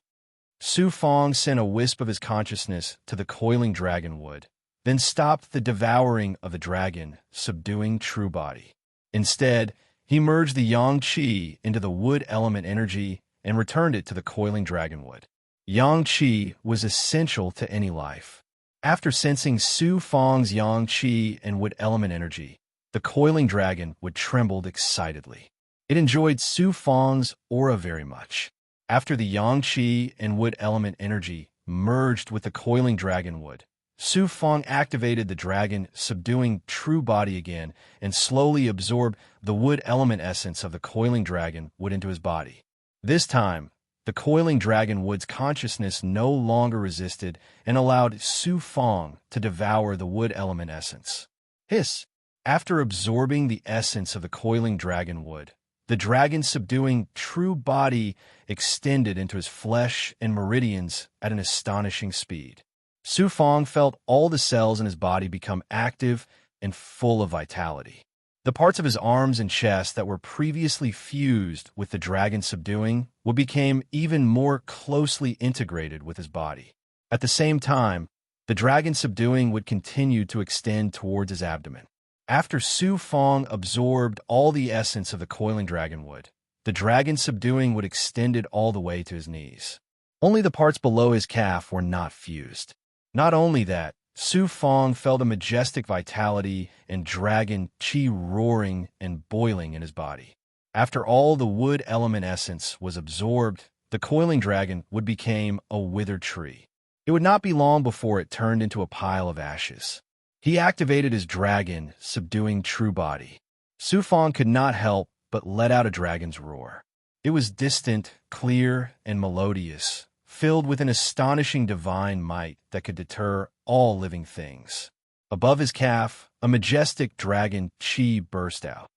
A: Su Fong sent a wisp of his consciousness to the coiling dragon wood, then stopped the devouring of the dragon, subduing true body. Instead, he merged the yang qi into the wood element energy and returned it to the coiling dragon wood. Yang qi was essential to any life. After sensing Su Fong's yang qi and wood element energy, the coiling dragon wood trembled excitedly. It enjoyed Su Fong's aura very much. After the yang qi and wood element energy merged with the coiling dragon wood, Su Fong activated the dragon, subduing true body again, and slowly absorbed the wood element essence of the coiling dragon wood into his body. This time, the coiling dragon wood's consciousness no longer resisted and allowed Su Fong to devour the wood element essence. Hiss! After absorbing the essence of the coiling dragon wood, the dragon subduing true body extended into his flesh and meridians at an astonishing speed. Su Fong felt all the cells in his body become active and full of vitality. The parts of his arms and chest that were previously fused with the dragon subduing would become even more closely integrated with his body. At the same time, the dragon subduing would continue to extend towards his abdomen. After Su Fong absorbed all the essence of the coiling dragon wood, the dragon subduing would extend it all the way to his knees. Only the parts below his calf were not fused. Not only that, Su Fong felt a majestic vitality and dragon qi roaring and boiling in his body. After all the wood element essence was absorbed, the coiling dragon would become a withered tree. It would not be long before it turned into a pile of ashes. He activated his dragon, subduing true body. Su Fong could not help but let out a dragon's roar. It was distant, clear, and melodious, filled with an astonishing divine might that could deter all living things. Above his calf, a majestic dragon qi burst out.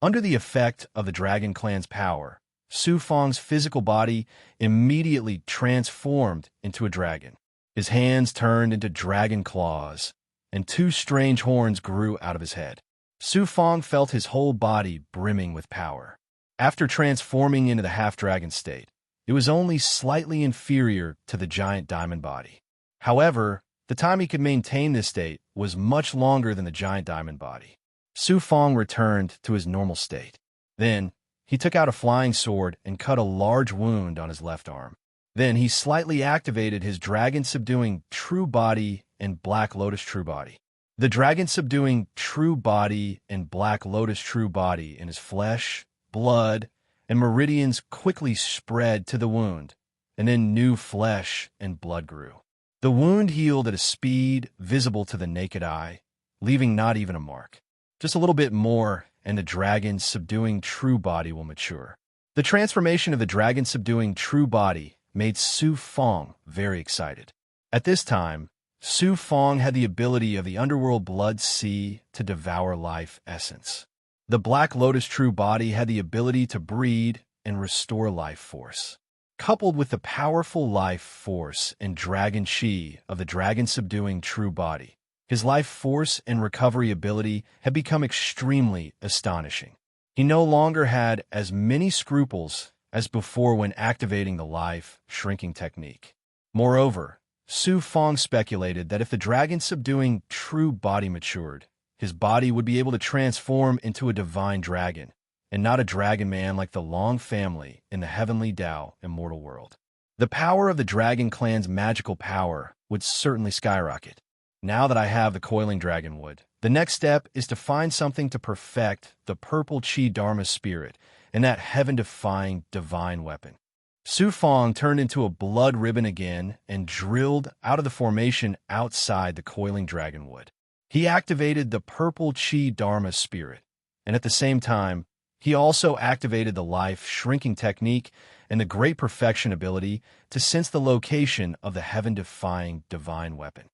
A: Under the effect of the dragon clan's power, Su Fong's physical body immediately transformed into a dragon. His hands turned into dragon claws, and two strange horns grew out of his head. Su Fong felt his whole body brimming with power. After transforming into the half-dragon state, it was only slightly inferior to the giant diamond body. However, the time he could maintain this state was much longer than the giant diamond body. Su Fong returned to his normal state. Then, he took out a flying sword and cut a large wound on his left arm. Then he slightly activated his dragon-subduing true body and Black Lotus true body. The dragon-subduing true body and Black Lotus true body in his flesh, blood, and meridians quickly spread to the wound, and then new flesh and blood grew. The wound healed at a speed visible to the naked eye, leaving not even a mark. Just a little bit more, and the dragon-subduing true body will mature. The transformation of the dragon-subduing true body made Su Fong very excited. At this time, Su Fong had the ability of the underworld blood sea to devour life essence. The Black Lotus true body had the ability to breed and restore life force. Coupled with the powerful life force and dragon qi of the dragon-subduing true body, his life force and recovery ability had become extremely astonishing. He no longer had as many scruples as before when activating the life shrinking technique. Moreover, Su Fong speculated that if the dragon-subduing true body matured, his body would be able to transform into a divine dragon, and not a dragon man like the Long family in the heavenly Tao immortal world. The power of the dragon clan's magical power would certainly skyrocket. Now that I have the coiling dragon wood, The next step is to find something to perfect the purple chi dharma spirit and that heaven-defying divine weapon. Su Fong turned into a blood ribbon again and drilled out of the formation outside the coiling dragonwood. He activated the purple chi dharma spirit, and at the same time, he also activated the life-shrinking technique and the great perfection ability to sense the location of the heaven-defying divine weapon.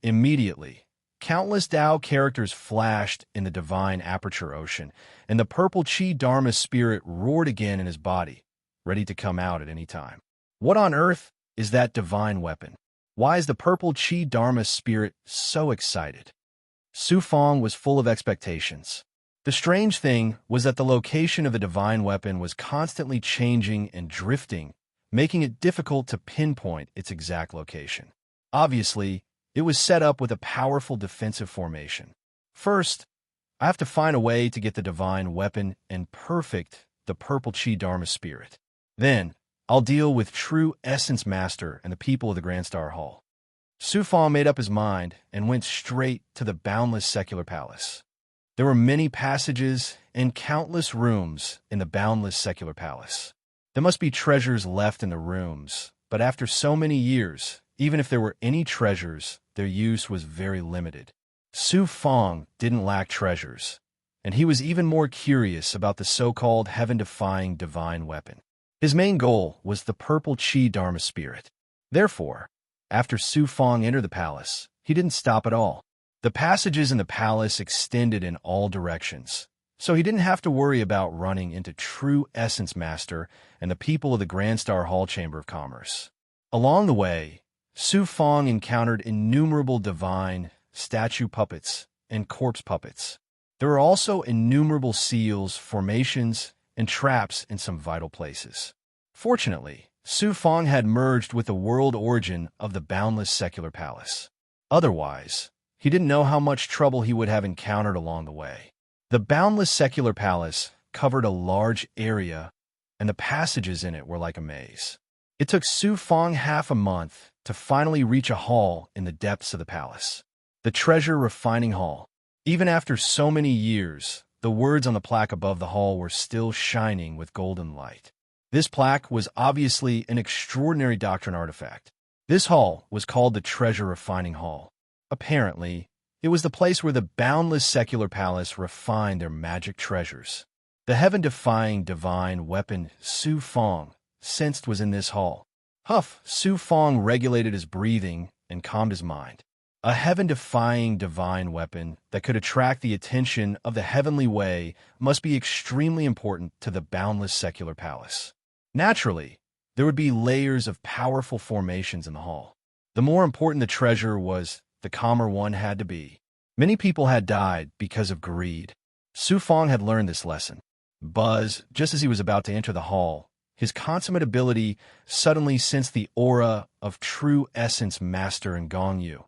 A: Immediately, countless Tao characters flashed in the divine aperture ocean, and the purple chi dharma spirit roared again in his body, ready to come out at any time. What on earth is that divine weapon? Why is the purple chi dharma spirit so excited? Su Fong was full of expectations. The strange thing was that the location of the divine weapon was constantly changing and drifting, making it difficult to pinpoint its exact location. Obviously, it was set up with a powerful defensive formation. First, I have to find a way to get the divine weapon and perfect the purple chi dharma spirit. Then, I'll deal with true Essence Master and the people of the Grand Star Hall. Su Fong made up his mind and went straight to the boundless secular palace. There were many passages and countless rooms in the boundless secular palace. There must be treasures left in the rooms, but after so many years, even if there were any treasures, their use was very limited. Su Fong didn't lack treasures, and he was even more curious about the so-called heaven-defying divine weapon. His main goal was the purple chi dharma spirit. Therefore, after Su Fong entered the palace, he didn't stop at all. The passages in the palace extended in all directions, so he didn't have to worry about running into true Essence Master and the people of the Grand Star Hall Chamber of Commerce. Along the way, Su Fong encountered innumerable divine statue puppets and corpse puppets. There were also innumerable seals, formations, and traps in some vital places. Fortunately, Su Fong had merged with the world origin of the boundless secular palace. Otherwise, he didn't know how much trouble he would have encountered along the way. The boundless secular palace covered a large area, and the passages in it were like a maze. It took Su Fong half a month to finally reach a hall in the depths of the palace. The Treasure Refining Hall. Even after so many years, the words on the plaque above the hall were still shining with golden light. This plaque was obviously an extraordinary doctrine artifact. This hall was called the Treasure Refining Hall. Apparently, it was the place where the boundless secular palace refined their magic treasures. The heaven-defying divine weapon Su Fong sensed was in this hall. Su Fong regulated his breathing and calmed his mind. A heaven-defying divine weapon that could attract the attention of the heavenly way must be extremely important to the boundless secular palace. Naturally, there would be layers of powerful formations in the hall. The more important the treasure was, the calmer one had to be. Many people had died because of greed. Su Fong had learned this lesson. Just as he was about to enter the hall, his consummate ability suddenly sensed the aura of true Essence Master and Gong Yu,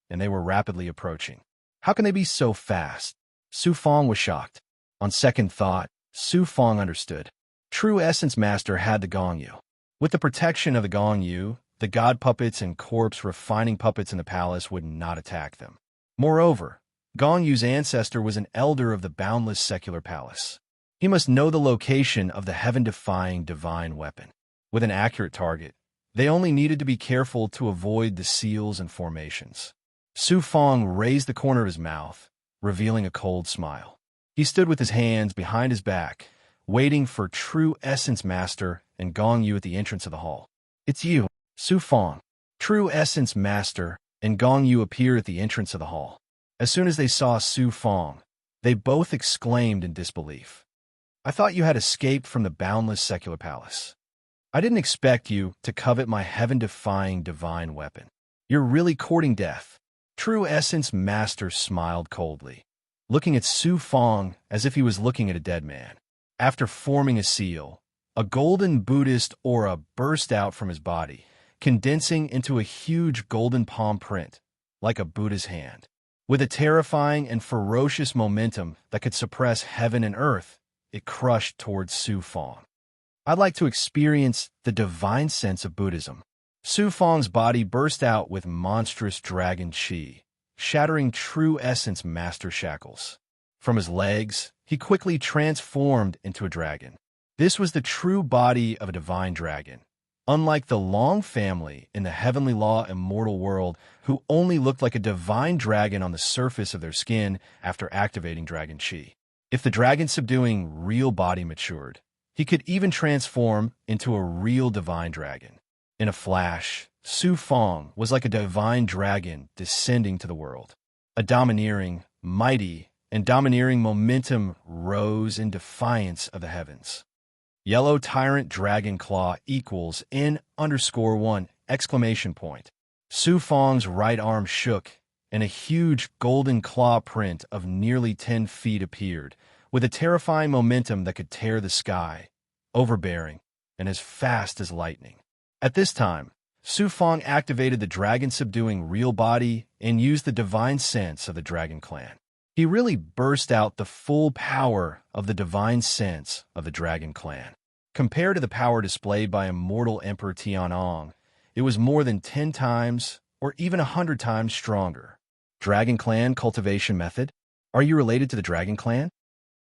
A: and they were rapidly approaching. How can they be so fast? Su Fong was shocked. On second thought, Su Fong understood. True Essence Master had the Gong Yu. With the protection of the Gong Yu, the god puppets and corpse refining puppets in the palace would not attack them. Moreover, Gong Yu's ancestor was an elder of the boundless secular palace. He must know the location of the heaven-defying divine weapon. With an accurate target, they only needed to be careful to avoid the seals and formations. Su Fong raised the corner of his mouth, revealing a cold smile. He stood with his hands behind his back, waiting for true Essence Master and Gong Yu at the entrance of the hall. "It's you, Su Fong." True Essence Master and Gong Yu appeared at the entrance of the hall. As soon as they saw Su Fong, they both exclaimed in disbelief. "I thought you had escaped from the boundless secular palace. I didn't expect you to covet my heaven-defying divine weapon. You're really courting death." True Essence Master smiled coldly, looking at Su Fong as if he was looking at a dead man. After forming a seal, a golden Buddhist aura burst out from his body, condensing into a huge golden palm print, like a Buddha's hand. With a terrifying and ferocious momentum that could suppress heaven and earth, it crushed towards Su Fong. "I'd like to experience the divine sense of Buddhism." Su Fong's body burst out with monstrous dragon chi, shattering True Essence Master shackles. From his legs, he quickly transformed into a dragon. This was the true body of a divine dragon. Unlike the Long family in the heavenly law immortal world, who only looked like a divine dragon on the surface of their skin after activating Dragon Chi. If the dragon-subduing real body matured, he could even transform into a real divine dragon. In a flash, Su Fong was like a divine dragon descending to the world. A domineering, mighty, and domineering momentum rose in defiance of the heavens. Yellow Tyrant Dragon Claw equals N_1! Su Fong's right arm shook, and a huge golden claw print of nearly 10 feet appeared, with a terrifying momentum that could tear the sky, overbearing, and as fast as lightning. At this time, Su Fong activated the dragon-subduing real body and used the divine sense of the Dragon Clan. He really burst out the full power of the divine sense of the Dragon Clan. Compared to the power displayed by immortal Emperor Tianong, it was more than 10 times or even 100 times stronger. Dragon Clan cultivation method? Are you related to the Dragon Clan?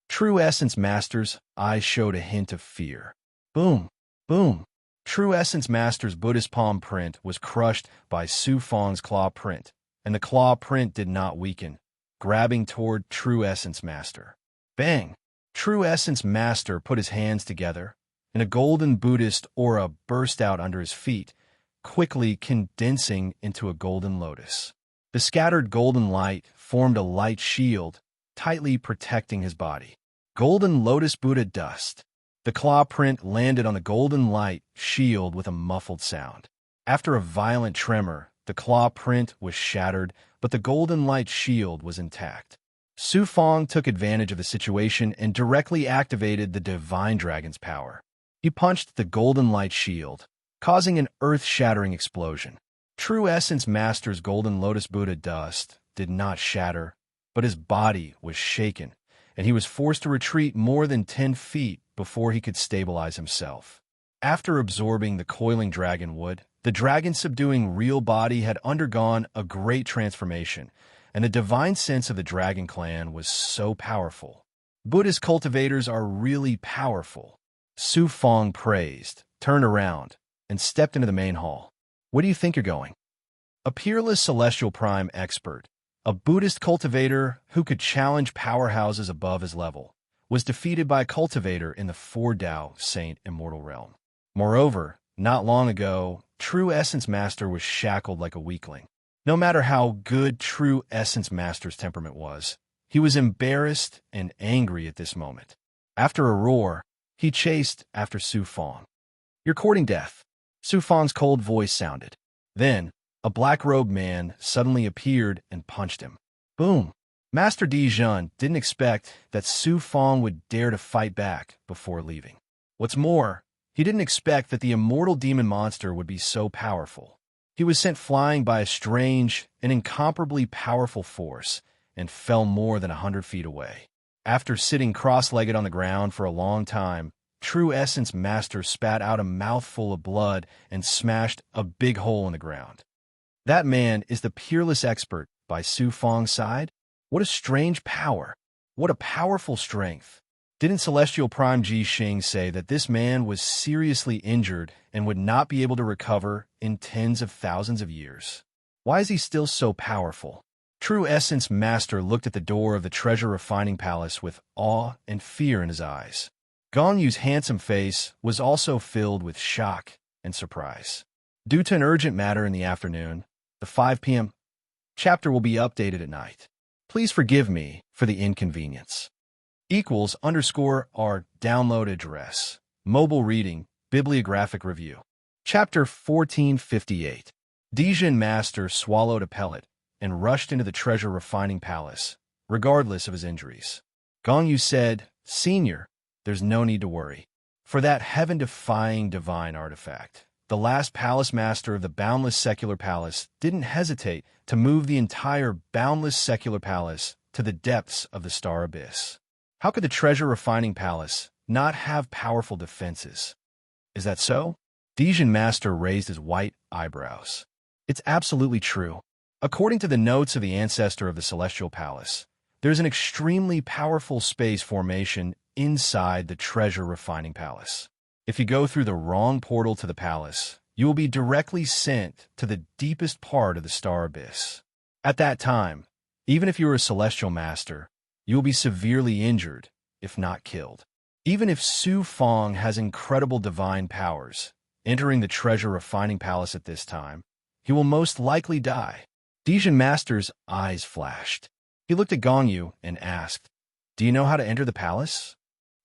A: True Essence Master's eyes showed a hint of fear. Boom! Boom! True Essence Master's Buddhist palm print was crushed by Su Fong's claw print, and the claw print did not weaken, grabbing toward True Essence Master. Bang! True Essence Master put his hands together, and a golden Buddhist aura burst out under his feet, quickly condensing into a golden lotus. The scattered golden light formed a light shield, tightly protecting his body. Golden Lotus Buddha dust. The claw print landed on the golden light shield with a muffled sound. After a violent tremor, the claw print was shattered, but the golden light shield was intact. Su Fong took advantage of the situation and directly activated the Divine Dragon's power. He punched the golden light shield, causing an earth-shattering explosion. True Essence Master's Golden Lotus Buddha dust did not shatter, but his body was shaken, and he was forced to retreat more than 10 feet before he could stabilize himself. After absorbing the coiling dragon wood, the dragon-subduing real body had undergone a great transformation, and the divine sense of the Dragon Clan was so powerful. Buddhist cultivators are really powerful. Su Fong praised, turned around, and stepped into the main hall. Where do you think you're going? A peerless celestial prime expert, a Buddhist cultivator who could challenge powerhouses above his level, was defeated by a cultivator in the Four Tao Saint Immortal Realm. Moreover, not long ago, True Essence Master was shackled like a weakling. No matter how good True Essence Master's temperament was, he was embarrassed and angry at this moment. After a roar, he chased after Su Fong. "You're courting death," Su Fong's cold voice sounded. Then, a black-robed man suddenly appeared and punched him. Boom! Master Di Jun didn't expect that Su Fong would dare to fight back before leaving. What's more, he didn't expect that the immortal demon monster would be so powerful. He was sent flying by a strange and incomparably powerful force and fell more than 100 feet away. After sitting cross-legged on the ground for a long time, True Essence Master spat out a mouthful of blood and smashed a big hole in the ground. That man is the peerless expert by Su Fong's side? What a strange power. What a powerful strength. Didn't Celestial Prime Ji Xing say that this man was seriously injured and would not be able to recover in tens of thousands of years? Why is he still so powerful? True Essence Master looked at the door of the Treasure Refining Palace with awe and fear in his eyes. Gong Yu's handsome face was also filled with shock and surprise. Due to an urgent matter in the afternoon, the 5 p.m. chapter will be updated at night. Please forgive me for the inconvenience. =_ download address. Mobile reading, bibliographic review. Chapter 1458. Dijin Master swallowed a pellet and rushed into the Treasure Refining Palace, regardless of his injuries. Gong Yu said, "Senior, there's no need to worry. For that heaven-defying divine artifact, the last palace master of the boundless secular palace didn't hesitate to move the entire boundless secular palace to the depths of the star abyss. How could the Treasure Refining Palace not have powerful defenses? Is that so?" Dijin Master raised his white eyebrows. "It's absolutely true. According to the notes of the ancestor of the Celestial Palace, there's an extremely powerful space formation inside the treasure refining palace. If you go through the wrong portal to the palace, you will be directly sent to the deepest part of the star abyss. At that time, even if you are a celestial master, you will be severely injured, if not killed. Even if Su Fong has incredible divine powers, entering the treasure refining palace at this time, he will most likely die. Dijin Master's eyes flashed. He looked at Gong Yu and asked, "Do you know how to enter the palace?"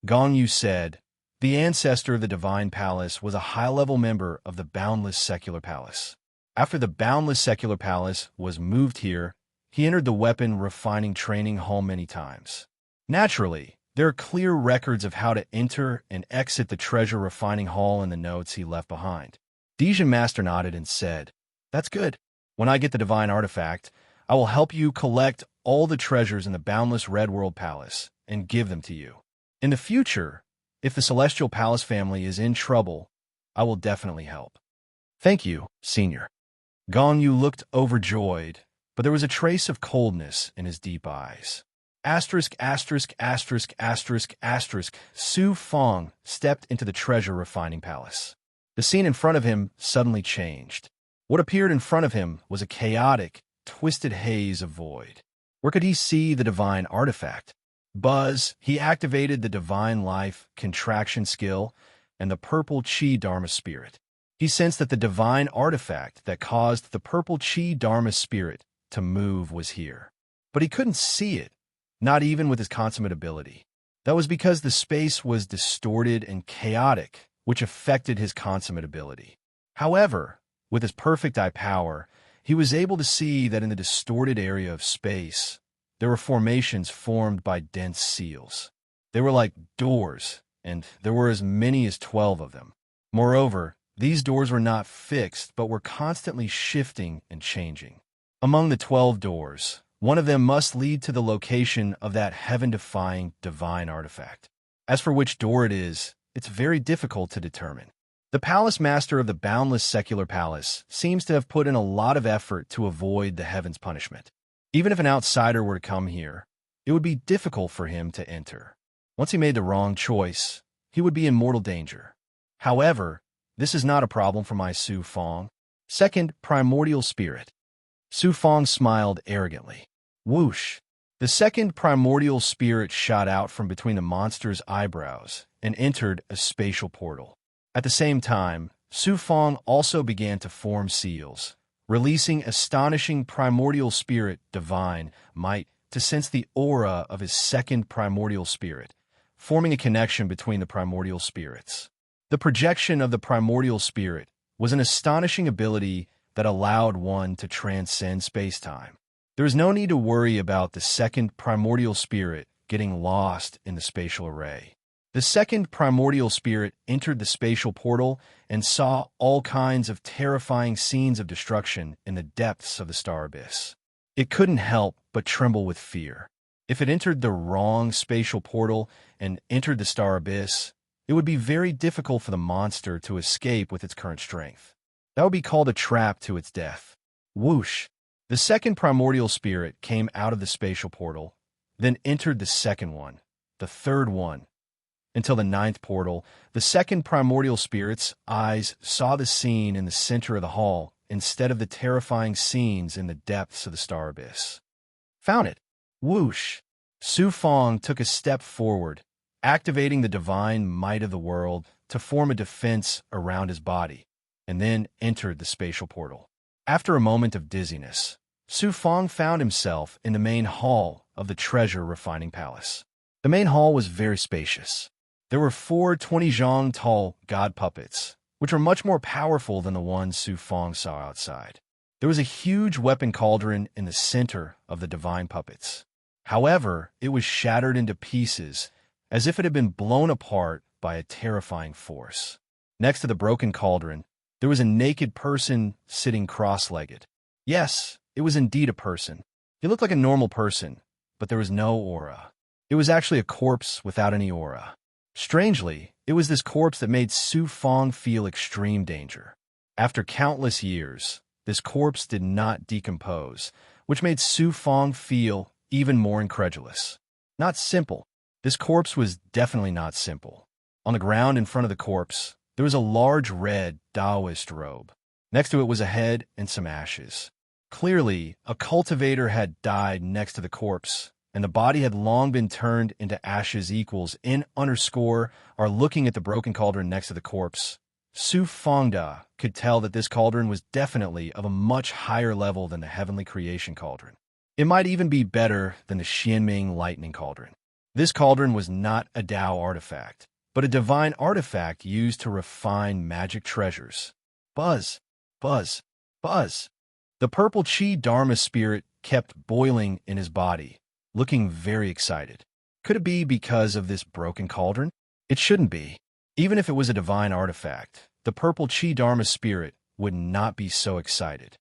A: Gong Yu said, "The ancestor of the divine palace was a high-level member of the boundless secular palace. After the boundless secular palace was moved here, he entered the weapon refining training hall many times. Naturally, there are clear records of how to enter and exit the treasure refining hall in the notes he left behind." Dijin Master nodded and said, "That's good. When I get the divine artifact, I will help you collect all the treasures in the boundless Red World Palace and give them to you. In the future, if the Celestial Palace family is in trouble, I will definitely help." "Thank you, Senior." Gong Yu looked overjoyed, but there was a trace of coldness in his deep eyes. Asterisk, asterisk, asterisk, asterisk, asterisk. Su Fong stepped into the treasure refining palace. The scene in front of him suddenly changed. What appeared in front of him was a chaotic, twisted haze of void. Where could he see the divine artifact? Buzz, he activated the divine life contraction skill and the purple chi dharma spirit. He sensed that the divine artifact that caused the purple chi dharma spirit to move was here. But he couldn't see it, not even with his consummate ability. That was because the space was distorted and chaotic, which affected his consummate ability. However, with his perfect eye power, he was able to see that in the distorted area of space, there were formations formed by dense seals. They were like doors, and there were as many as 12 of them. Moreover, these doors were not fixed, but were constantly shifting and changing. Among the 12 doors, one of them must lead to the location of that heaven-defying divine artifact. As for which door it is, it's very difficult to determine. The palace master of the boundless secular palace seems to have put in a lot of effort to avoid the heaven's punishment. Even if an outsider were to come here, it would be difficult for him to enter. Once he made the wrong choice, he would be in mortal danger. However, this is not a problem for my Su Fong. Second, primordial spirit. Su Fong smiled arrogantly. Whoosh! The second primordial spirit shot out from between the monster's eyebrows and entered a spatial portal. At the same time, Su Fong also began to form seals, releasing astonishing primordial spirit divine might to sense the aura of his second primordial spirit, forming a connection between the primordial spirits. The projection of the primordial spirit was an astonishing ability that allowed one to transcend space-time. There is no need to worry about the second primordial spirit getting lost in the spatial array. The second primordial spirit entered the spatial portal and saw all kinds of terrifying scenes of destruction in the depths of the star abyss. It couldn't help but tremble with fear. If it entered the wrong spatial portal and entered the star abyss, it would be very difficult for the monster to escape with its current strength. That would be called a trap to its death. Whoosh! The second primordial spirit came out of the spatial portal, then entered the second one, the third one. Until the 9th portal, the second primordial spirit's eyes saw the scene in the center of the hall instead of the terrifying scenes in the depths of the star abyss. Found it! Whoosh! Su Fong took a step forward, activating the divine might of the world to form a defense around his body, and then entered the spatial portal. After a moment of dizziness, Su Fong found himself in the main hall of the treasure refining palace. The main hall was very spacious. There were 4 20-zhang tall god puppets, which were much more powerful than the ones Su Fong saw outside. There was a huge weapon cauldron in the center of the divine puppets. However, it was shattered into pieces as if it had been blown apart by a terrifying force. Next to the broken cauldron, there was a naked person sitting cross-legged. Yes, it was indeed a person. He looked like a normal person, but there was no aura. It was actually a corpse without any aura. Strangely, it was this corpse that made Su Fong feel extreme danger. After countless years, this corpse did not decompose, which made Su Fong feel even more incredulous. Not simple. This corpse was definitely not simple. On the ground in front of the corpse, there was a large red Taoist robe. Next to it was a head and some ashes. Clearly, a cultivator had died next to the corpse, and the body had long been turned into ashes. Equals in underscore are looking at the broken cauldron next to the corpse. Su Fongda could tell that this cauldron was definitely of a much higher level than the heavenly creation cauldron. It might even be better than the Xianming lightning cauldron. This cauldron was not a Tao artifact, but a divine artifact used to refine magic treasures. Buzz, buzz, buzz. The purple Chi Dharma spirit kept boiling in his body, looking very excited. Could it be because of this broken cauldron? It shouldn't be. Even if it was a divine artifact, the purple Chi Dharma spirit would not be so excited.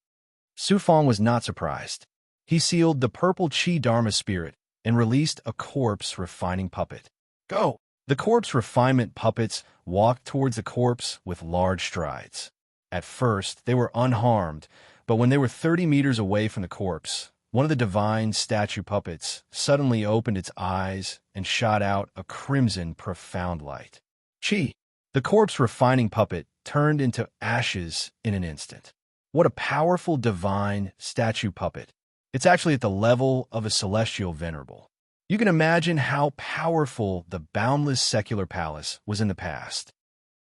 A: Su Fong was not surprised. He sealed the purple Chi Dharma spirit and released a corpse refining puppet. Go! The corpse refinement puppets walked towards the corpse with large strides. At first, they were unharmed, but when they were 30 meters away from the corpse, one of the divine statue puppets suddenly opened its eyes and shot out a crimson, profound light. Chi! The corpse refining puppet turned into ashes in an instant. What a powerful divine statue puppet. It's actually at the level of a celestial venerable. You can imagine how powerful the boundless secular palace was in the past.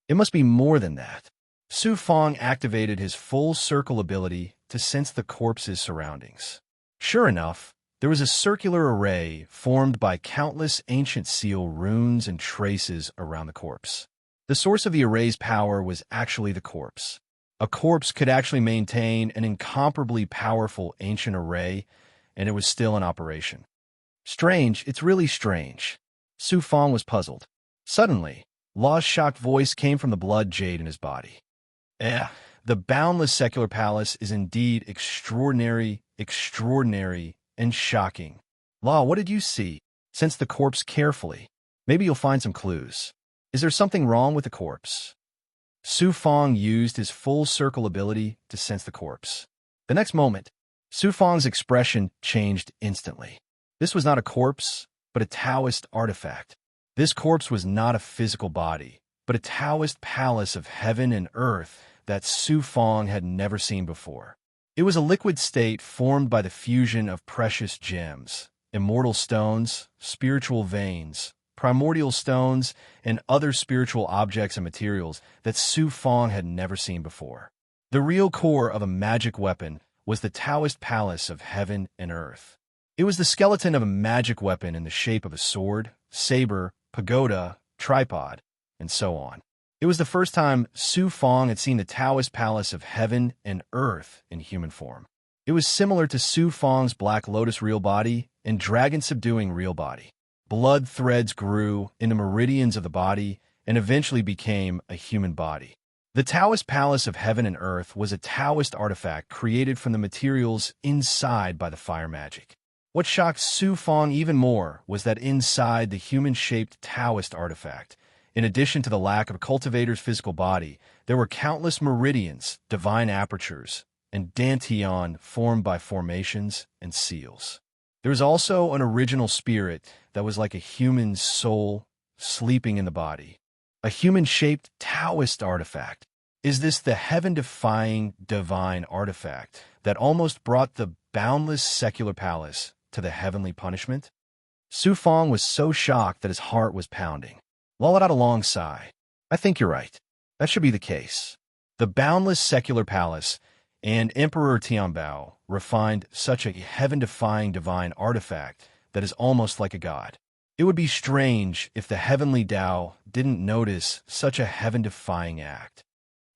A: It must be more than that. Su Fong activated his full circle ability to sense the corpse's surroundings. Sure enough, there was a circular array formed by countless ancient seal runes and traces around the corpse. The source of the array's power was actually the corpse. A corpse could actually maintain an incomparably powerful ancient array, and it was still in operation. Strange, it's really strange. Su Fong was puzzled. Suddenly, Law's shocked voice came from the blood jade in his body. The boundless secular palace is indeed extraordinary, and shocking. Law, what did you see? Sense the corpse carefully. Maybe you'll find some clues. Is there something wrong with the corpse? Su Fong used his full circle ability to sense the corpse. The next moment, Su Fong's expression changed instantly. This was not a corpse, but a Taoist artifact. This corpse was not a physical body, but a Taoist palace of heaven and earth that Su Fong had never seen before. It was a liquid state formed by the fusion of precious gems, immortal stones, spiritual veins, primordial stones, and other spiritual objects and materials that Su Fong had never seen before. The real core of a magic weapon was the Taoist palace of heaven and earth. It was the skeleton of a magic weapon in the shape of a sword, saber, pagoda, tripod, and so on. It was the first time Su Fong had seen the Taoist palace of heaven and earth in human form. It was similar to Su Fong's Black Lotus real body and Dragon Subduing real body. Blood threads grew in the meridians of the body and eventually became a human body. The Taoist palace of heaven and earth was a Taoist artifact created from the materials inside by the fire magic. What shocked Su Fong even more was that inside the human-shaped Taoist artifact, in addition to the lack of a cultivator's physical body, there were countless meridians, divine apertures, and dantian formed by formations and seals. There was also an original spirit that was like a human soul sleeping in the body. A human-shaped Taoist artifact. Is this the heaven-defying divine artifact that almost brought the boundless secular palace to the heavenly punishment? Su Fong was so shocked that his heart was pounding. Let out a long sigh. I think you're right. That should be the case. The boundless secular palace and Emperor Tianbao refined such a heaven-defying divine artifact that is almost like a god. It would be strange if the heavenly Tao didn't notice such a heaven-defying act.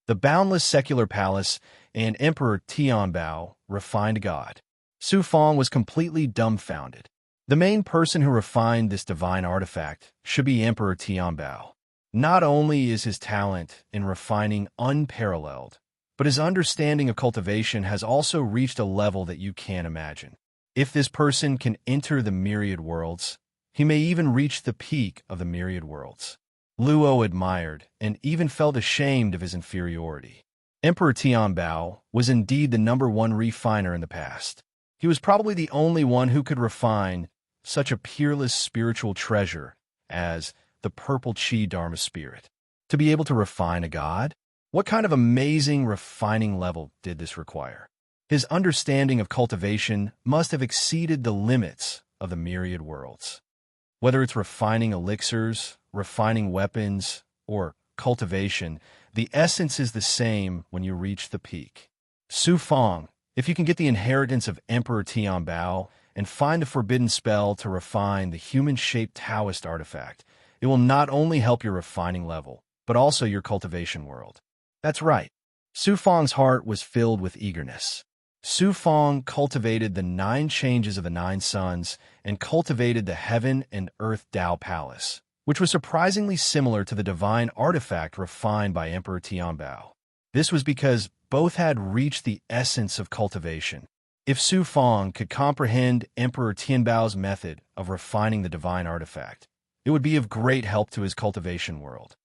A: The boundless secular palace and Emperor Tianbao refined god. Su Fong was completely dumbfounded. The main person who refined this divine artifact should be Emperor Tianbao. Not only is his talent in refining unparalleled, but his understanding of cultivation has also reached a level that you can't imagine. If this person can enter the myriad worlds, he may even reach the peak of the myriad worlds. Luo admired and even felt ashamed of his inferiority. Emperor Tianbao was indeed the #1 refiner in the past. He was probably the only one who could refine such a peerless spiritual treasure as the purple chi Dharma spirit. To be able to refine a god? What kind of amazing refining level did this require? His understanding of cultivation must have exceeded the limits of the myriad worlds. Whether it's refining elixirs, refining weapons, or cultivation, the essence is the same when you reach the peak. Su Fang, if you can get the inheritance of Emperor Tianbao and find the forbidden spell to refine the human-shaped Taoist artifact, it will not only help your refining level, but also your cultivation world. That's right. Su Fang's heart was filled with eagerness. Su Fang cultivated the 9 changes of the 9 suns and cultivated the Heaven and Earth Tao Palace, which was surprisingly similar to the divine artifact refined by Emperor Tianbao. This was because both had reached the essence of cultivation. If Su Fang could comprehend Emperor Tianbao's method of refining the divine artifact, it would be of great help to his cultivation world.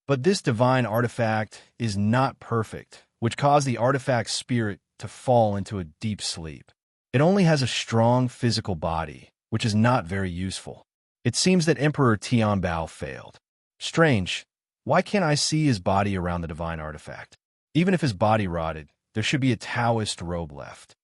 A: But this divine artifact is not perfect, which caused the artifact's spirit to fall into a deep sleep. It only has a strong physical body, which is not very useful. It seems that Emperor Tianbao failed. Strange, why can't I see his body around the divine artifact? Even if his body rotted, there should be a Taoist robe left.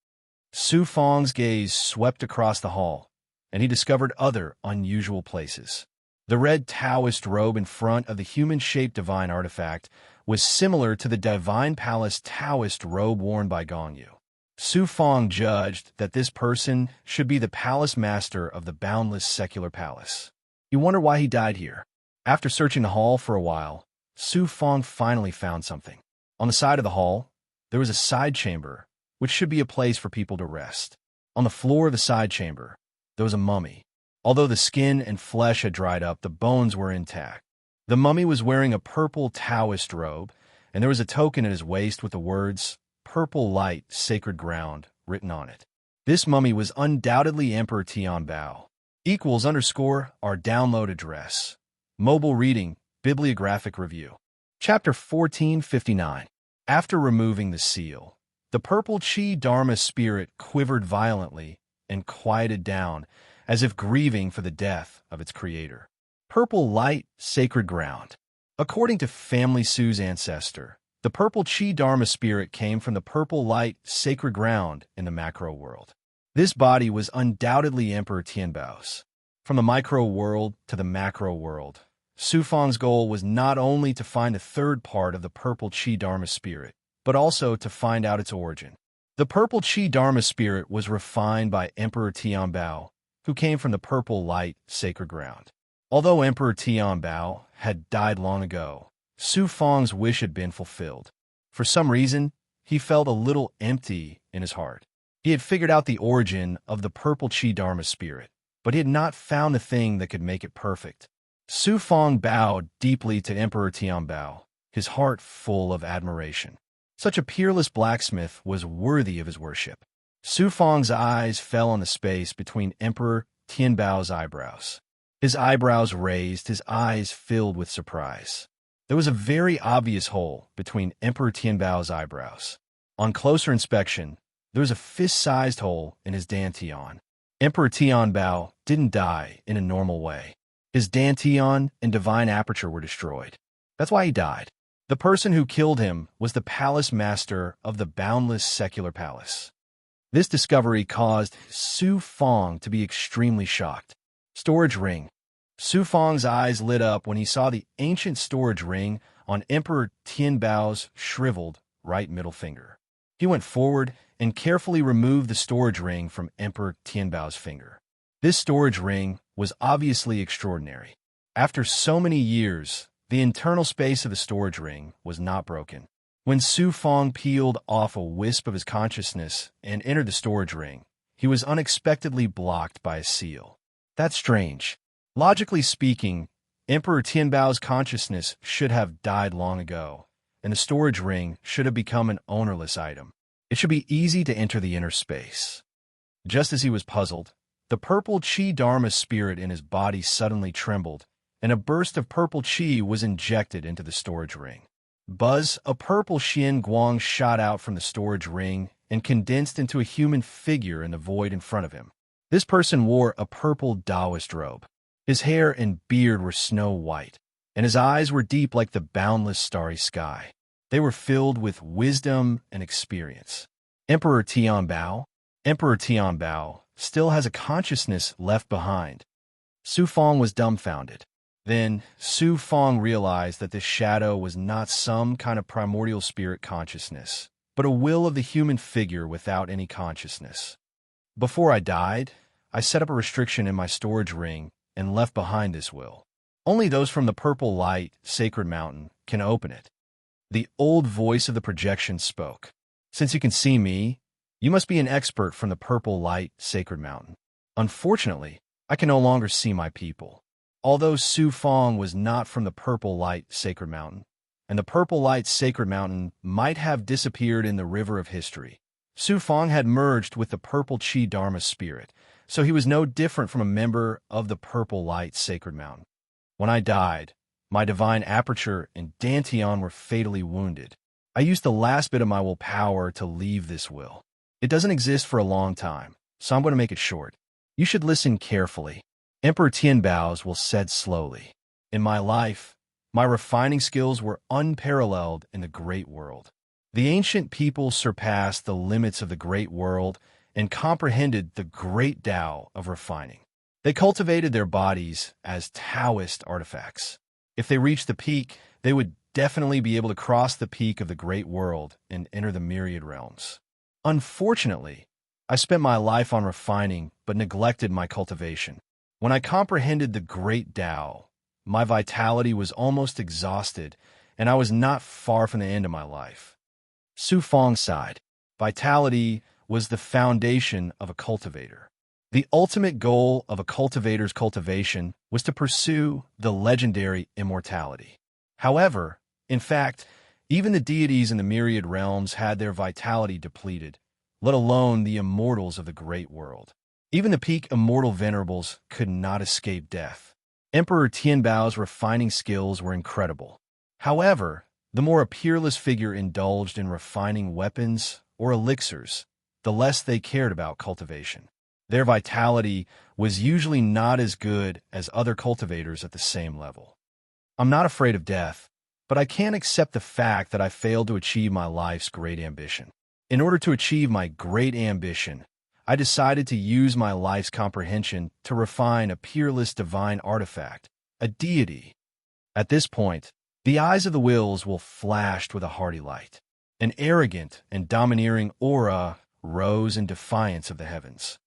A: Su Fang's gaze swept across the hall, and he discovered other unusual places. The red Taoist robe in front of the human-shaped divine artifact was similar to the Divine Palace Taoist robe worn by Gongyu. Su Fang judged that this person should be the palace master of the boundless secular palace. You wonder why he died here. After searching the hall for a while, Su Fang finally found something. On the side of the hall, there was a side chamber, which should be a place for people to rest. On the floor of the side chamber, there was a mummy. Although the skin and flesh had dried up, the bones were intact. The mummy was wearing a purple Taoist robe, and there was a token at his waist with the words, "Purple Light, Sacred Ground," written on it. This mummy was undoubtedly Emperor Tianbao. =_ our download address. Mobile reading, bibliographic review. Chapter 1459. After removing the seal, the purple chi Dharma spirit quivered violently and quieted down, as if grieving for the death of its creator. Purple light, sacred ground. According to Family Sue's ancestor, the purple chi Dharma spirit came from the purple light, sacred ground in the macro world. This body was undoubtedly Emperor Tianbao's. From the micro world to the macro world, Su Fang's goal was not only to find the third part of the purple chi Dharma spirit, but also to find out its origin. The purple chi Dharma spirit was refined by Emperor Tianbao, who came from the purple light, sacred ground. Although Emperor Tianbao had died long ago, Su Fang's wish had been fulfilled. For some reason, he felt a little empty in his heart. He had figured out the origin of the purple chi Dharma spirit, but he had not found the thing that could make it perfect. Su Fang bowed deeply to Emperor Tianbao, his heart full of admiration. Such a peerless blacksmith was worthy of his worship. Su Fang's eyes fell on the space between Emperor Tianbao's eyebrows. His eyebrows raised, his eyes filled with surprise. There was a very obvious hole between Emperor Tianbao's eyebrows. On closer inspection, there was a fist-sized hole in his dantian. Emperor Tianbao didn't die in a normal way. His dantian and divine aperture were destroyed. That's why he died. The person who killed him was the palace master of the boundless secular palace. This discovery caused Su Fang to be extremely shocked. Storage ring. Su Fang's eyes lit up when he saw the ancient storage ring on Emperor Tianbao's shriveled right middle finger. He went forward and carefully removed the storage ring from Emperor Tianbao's finger. This storage ring was obviously extraordinary. After so many years, the internal space of the storage ring was not broken. When Su Fang peeled off a wisp of his consciousness and entered the storage ring, he was unexpectedly blocked by a seal. That's strange. Logically speaking, Emperor Tianbao's consciousness should have died long ago, and the storage ring should have become an ownerless item. It should be easy to enter the inner space. Just as he was puzzled, the purple chi Dharma spirit in his body suddenly trembled, and a burst of purple chi was injected into the storage ring. Buzz, a purple Xian Guang shot out from the storage ring and condensed into a human figure in the void in front of him. This person wore a purple Taoist robe. His hair and beard were snow white, and his eyes were deep like the boundless starry sky. They were filled with wisdom and experience. Emperor Tianbao. Emperor Tianbao still has a consciousness left behind. Su Fong was dumbfounded. Then Su Fong realized that this shadow was not some kind of primordial spirit consciousness, but a will of the human figure without any consciousness. Before I died, I set up a restriction in my storage ring and left behind this will. Only those from the purple light, sacred mountain, can open it. The old voice of the projection spoke. Since you can see me, you must be an expert from the purple light, sacred mountain. Unfortunately, I can no longer see my people. Although Su Fong was not from the purple light, sacred mountain, and the purple light, sacred mountain might have disappeared in the river of history, Su Fong had merged with the purple Qi Dharma spirit, so he was no different from a member of the purple light, sacred mountain. When I died, my divine aperture and Dantian were fatally wounded. I used the last bit of my willpower to leave this will. It doesn't exist for a long time, so I'm going to make it short. You should listen carefully. Emperor Tianbao's will said slowly. In my life, my refining skills were unparalleled in the great world. The ancient people surpassed the limits of the great world and comprehended the great Tao of refining. They cultivated their bodies as Taoist artifacts. If they reached the peak, they would definitely be able to cross the peak of the great world and enter the myriad realms. Unfortunately, I spent my life on refining but neglected my cultivation. When I comprehended the great Tao, my vitality was almost exhausted, and I was not far from the end of my life. Su Fong sighed. Vitality was the foundation of a cultivator. The ultimate goal of a cultivator's cultivation was to pursue the legendary immortality. However, in fact, even the deities in the myriad realms had their vitality depleted, let alone the immortals of the great world. Even the peak immortal venerables could not escape death. Emperor Tianbao's refining skills were incredible. However, the more a peerless figure indulged in refining weapons or elixirs, the less they cared about cultivation. Their vitality was usually not as good as other cultivators at the same level. I'm not afraid of death, but I can't accept the fact that I failed to achieve my life's great ambition. In order to achieve my great ambition, I decided to use my life's comprehension to refine a peerless divine artifact, a deity. At this point, the eyes of the wills will flashed with a hearty light. An arrogant and domineering aura rose in defiance of the heavens.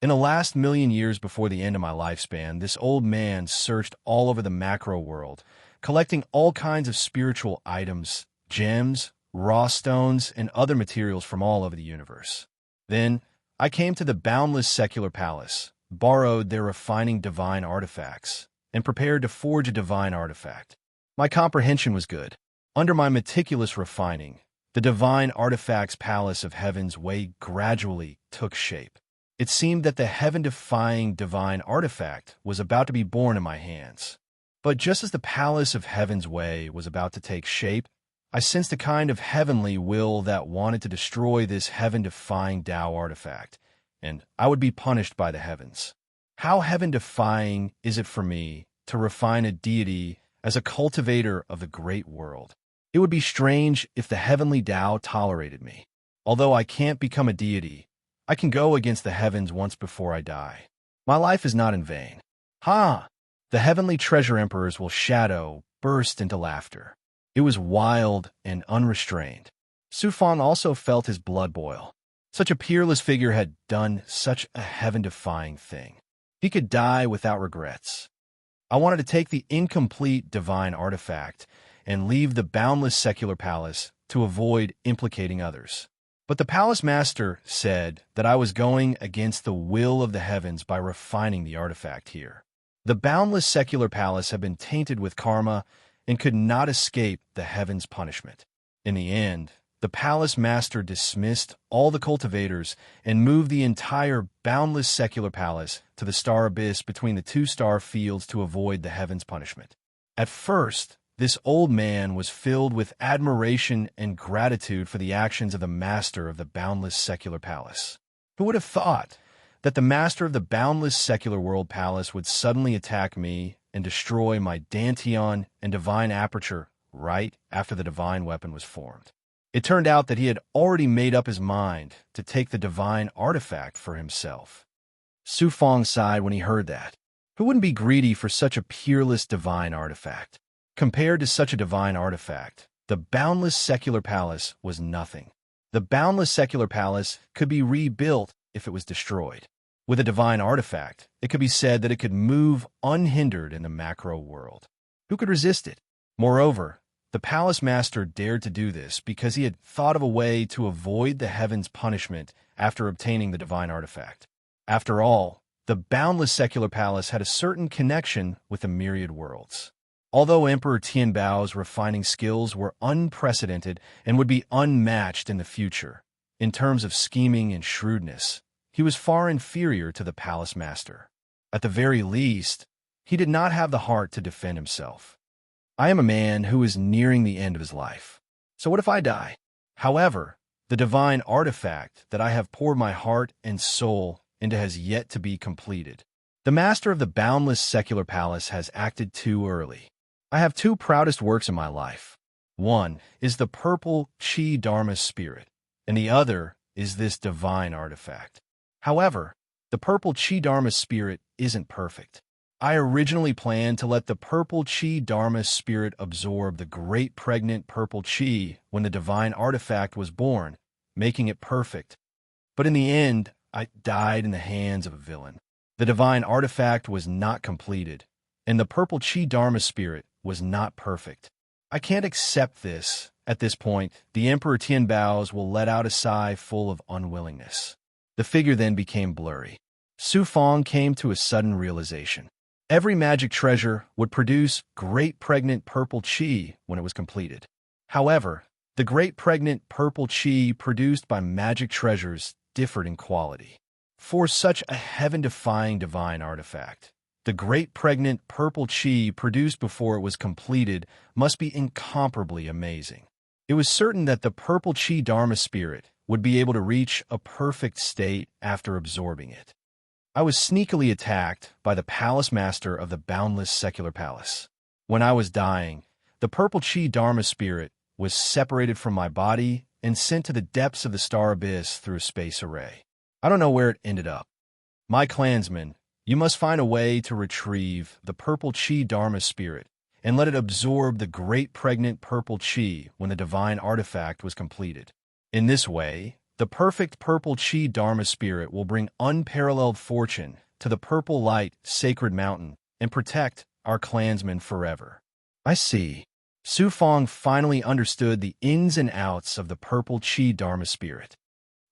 A: In the last million years before the end of my lifespan, this old man searched all over the macro world, collecting all kinds of spiritual items, gems, raw stones, and other materials from all over the universe. Then, I came to the boundless secular palace, borrowed their refining divine artifacts, and prepared to forge a divine artifact. My comprehension was good. Under my meticulous refining, the divine artifact's palace of heaven's way gradually took shape. It seemed that the heaven-defying divine artifact was about to be born in my hands. But just as the palace of heaven's way was about to take shape, I sensed a kind of heavenly will that wanted to destroy this heaven-defying Tao artifact, and I would be punished by the heavens. How heaven-defying is it for me to refine a deity as a cultivator of the great world? It would be strange if the heavenly Tao tolerated me. Although I can't become a deity, I can go against the heavens once before I die. My life is not in vain. Ha! The heavenly treasure emperors will shadow burst into laughter. It was wild and unrestrained. Su Fong also felt his blood boil. Such a peerless figure had done such a heaven-defying thing. He could die without regrets. I wanted to take the incomplete divine artifact and leave the boundless secular palace to avoid implicating others. But the palace master said that I was going against the will of the heavens by refining the artifact here. The boundless secular palace had been tainted with karma and could not escape the heavens' punishment. In the end, the palace master dismissed all the cultivators and moved the entire boundless secular palace to the star abyss between the two star fields to avoid the heavens' punishment. At first, This old man was filled with admiration and gratitude for the actions of the master of the boundless secular palace. Who would have thought that the master of the boundless secular world palace would suddenly attack me and destroy my dantian and divine aperture right after the divine weapon was formed? It turned out that he had already made up his mind to take the divine artifact for himself. Su Fong sighed when he heard that. Who wouldn't be greedy for such a peerless divine artifact? Compared to such a divine artifact, the boundless secular palace was nothing. The boundless secular palace could be rebuilt if it was destroyed. With a divine artifact, it could be said that it could move unhindered in the macro world. Who could resist it? Moreover, the palace master dared to do this because he had thought of a way to avoid the heavens' punishment after obtaining the divine artifact. After all, the boundless secular palace had a certain connection with the myriad worlds. Although Emperor Tianbao's refining skills were unprecedented and would be unmatched in the future, in terms of scheming and shrewdness, he was far inferior to the palace master. At the very least, he did not have the heart to defend himself. I am a man who is nearing the end of his life. So what if I die? However, the divine artifact that I have poured my heart and soul into has yet to be completed. The master of the boundless secular palace has acted too early. I have two proudest works in my life. One is the purple Chi Dharma spirit, and the other is this divine artifact. However, the purple Chi Dharma spirit isn't perfect. I originally planned to let the purple Chi Dharma spirit absorb the great pregnant purple Chi when the divine artifact was born, making it perfect. But in the end, I died in the hands of a villain. The divine artifact was not completed, and the purple Chi Dharma spirit was not perfect. I can't accept this. At this point, the Emperor Tianbao's will let out a sigh full of unwillingness. The figure then became blurry. Su Fong came to a sudden realization. Every magic treasure would produce great pregnant purple Chi when it was completed. However, the great pregnant purple Chi produced by magic treasures differed in quality. For such a heaven-defying divine artifact, the great pregnant purple Chi produced before it was completed must be incomparably amazing. It was certain that the purple Chi Dharma spirit would be able to reach a perfect state after absorbing it. I was sneakily attacked by the palace master of the boundless secular palace. When I was dying, the purple Chi Dharma spirit was separated from my body and sent to the depths of the star abyss through a space array. I don't know where it ended up. My clansmen, you must find a way to retrieve the purple Chi Dharma spirit and let it absorb the great pregnant purple Chi when the divine artifact was completed. In this way, the perfect purple Chi Dharma spirit will bring unparalleled fortune to the purple light sacred mountain and protect our clansmen forever. I see. Su Fong finally understood the ins and outs of the purple Chi Dharma spirit.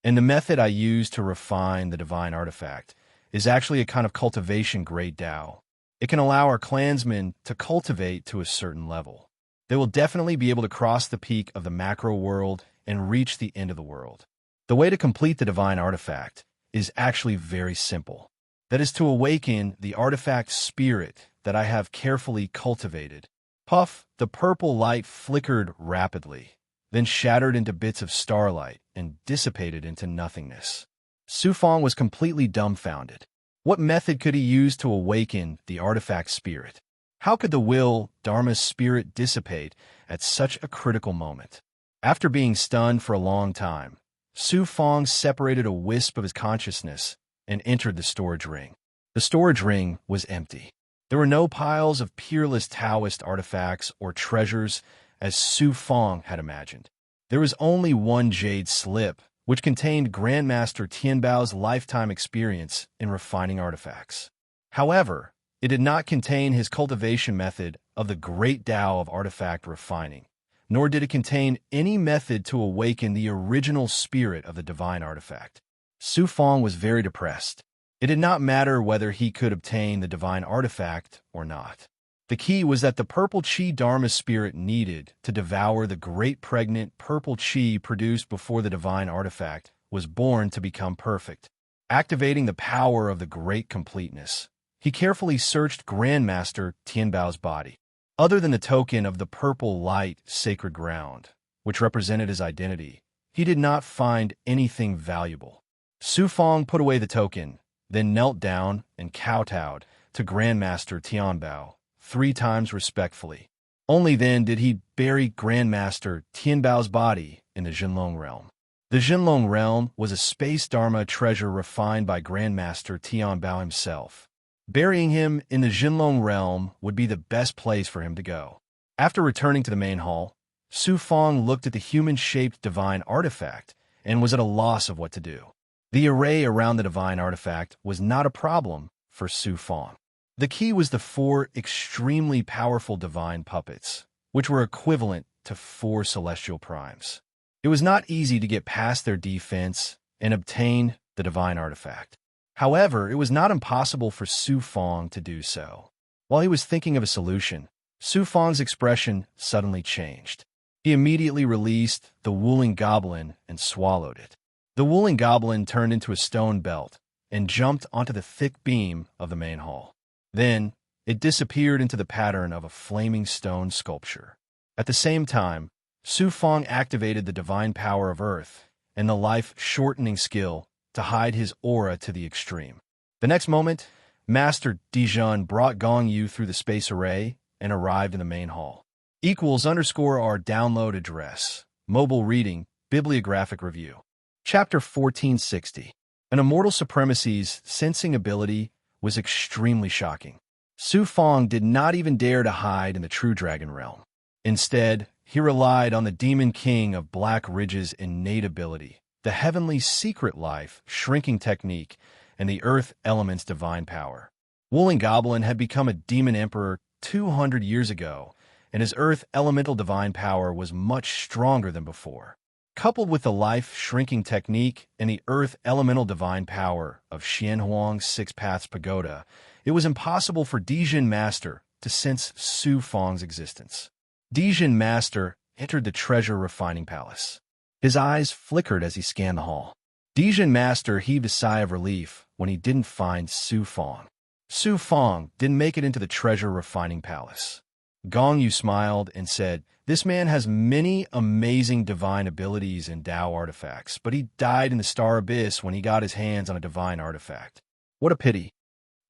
A: And the method I use to refine the divine artifact is actually a kind of cultivation grade Tao. It can allow our clansmen to cultivate to a certain level. They will definitely be able to cross the peak of the macro world and reach the end of the world. The way to complete the divine artifact is actually very simple. That is to awaken the artifact spirit that I have carefully cultivated. Puff, the purple light flickered rapidly, then shattered into bits of starlight and dissipated into nothingness. Su Fong was completely dumbfounded. What method could he use to awaken the artifact spirit? How could the will Dharma spirit dissipate at such a critical moment? After being stunned for a long time, Su Fong separated a wisp of his consciousness and entered the storage ring. The storage ring was empty. There were no piles of peerless Taoist artifacts or treasures as Su Fong had imagined. There was only one jade slip, which contained Grandmaster Tianbao's lifetime experience in refining artifacts. However, it did not contain his cultivation method of the great Tao of artifact refining, nor did it contain any method to awaken the original spirit of the divine artifact. Su Fong was very depressed. It did not matter whether he could obtain the divine artifact or not. The key was that the purple Chi Dharma spirit needed to devour the great pregnant purple Chi produced before the divine artifact was born to become perfect. Activating the power of the great completeness, he carefully searched Grandmaster Tianbao's body. Other than the token of the purple light sacred ground, which represented his identity, he did not find anything valuable. Su Fong put away the token, then knelt down and kowtowed to Grandmaster Tianbao 3 times respectfully. Only then did he bury Grandmaster Tianbao's body in the Jinlong realm. The Jinlong realm was a space Dharma treasure refined by Grandmaster Tianbao himself. Burying him in the Jinlong realm would be the best place for him to go. After returning to the main hall, Su Fong looked at the human-shaped divine artifact and was at a loss of what to do. The array around the divine artifact was not a problem for Su Fong. The key was the 4 extremely powerful divine puppets, which were equivalent to 4 celestial primes. It was not easy to get past their defense and obtain the divine artifact. However, it was not impossible for Su Fong to do so. While he was thinking of a solution, Su Fong's expression suddenly changed. He immediately released the Wuling Goblin and swallowed it. The Wuling Goblin turned into a stone belt and jumped onto the thick beam of the main hall. Then, it disappeared into the pattern of a flaming stone sculpture. At the same time, Su Fong activated the divine power of Earth and the life-shortening skill to hide his aura to the extreme. The next moment, Master Dijun brought Gong Yu through the space array and arrived in the main hall. == Our download address. Mobile reading. Bibliographic review. Chapter 1460. An immortal supremacy's sensing ability was extremely shocking. Su Fong did not even dare to hide in the True Dragon realm. Instead, he relied on the Demon King of Black Ridge's innate ability, the Heavenly Secret Life shrinking technique, and the Earth Element's divine power. Wuling Goblin had become a Demon Emperor 200 years ago, and his Earth Elemental divine power was much stronger than before. Coupled with the life-shrinking technique and the Earth Elemental divine power of Xianhuang's 6 Paths Pagoda, it was impossible for Dijin Master to sense Su Fong's existence. Dijin Master entered the treasure refining palace. His eyes flickered as he scanned the hall. Dijin Master heaved a sigh of relief when he didn't find Su Fong. Su Fong didn't make it into the treasure refining palace. Gong Yu smiled and said, "This man has many amazing divine abilities and Tao artifacts, but he died in the Star Abyss when he got his hands on a divine artifact. What a pity."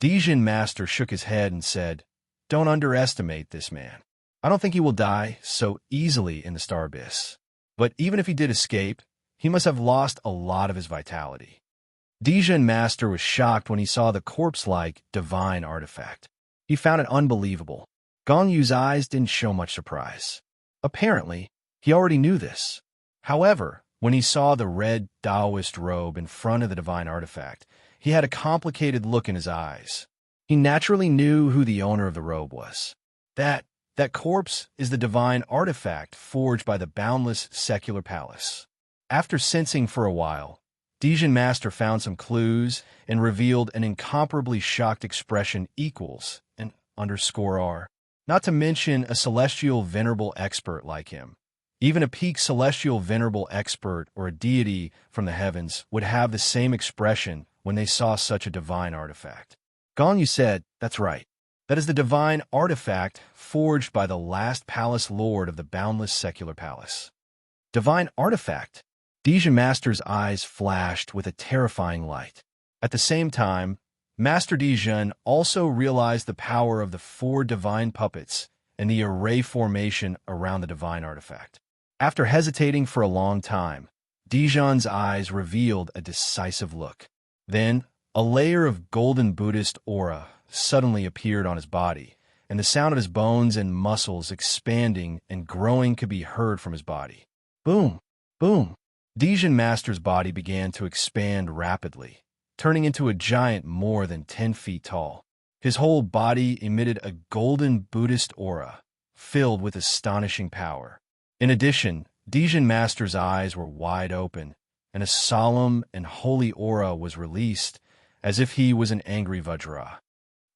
A: Dijin Master shook his head and said, "Don't underestimate this man. I don't think he will die so easily in the Star Abyss. But even if he did escape, he must have lost a lot of his vitality." Dijin Master was shocked when he saw the corpse-like divine artifact. He found it unbelievable. Gong Yu's eyes didn't show much surprise. Apparently, he already knew this. However, when he saw the red Taoist robe in front of the divine artifact, he had a complicated look in his eyes. He naturally knew who the owner of the robe was. That corpse is the divine artifact forged by the boundless secular palace. After sensing for a while, Dijin Master found some clues and revealed an incomparably shocked expression equals an _R. Not to mention a celestial venerable expert like him. Even a peak celestial venerable expert or a deity from the heavens would have the same expression when they saw such a divine artifact. Gong Yu said, "That's right. That is the divine artifact forged by the last palace lord of the boundless secular palace." Divine artifact? Dijin Master's eyes flashed with a terrifying light. At the same time, Master Dijin also realized the power of the 4 divine puppets and the array formation around the divine artifact. After hesitating for a long time, Dijin's eyes revealed a decisive look. Then, a layer of golden Buddhist aura suddenly appeared on his body, and the sound of his bones and muscles expanding and growing could be heard from his body. Boom! Boom! Dijin Master's body began to expand rapidly, turning into a giant more than 10 feet tall. His whole body emitted a golden Buddhist aura, filled with astonishing power. In addition, Dijin Master's eyes were wide open, and a solemn and holy aura was released, as if he was an angry Vajra.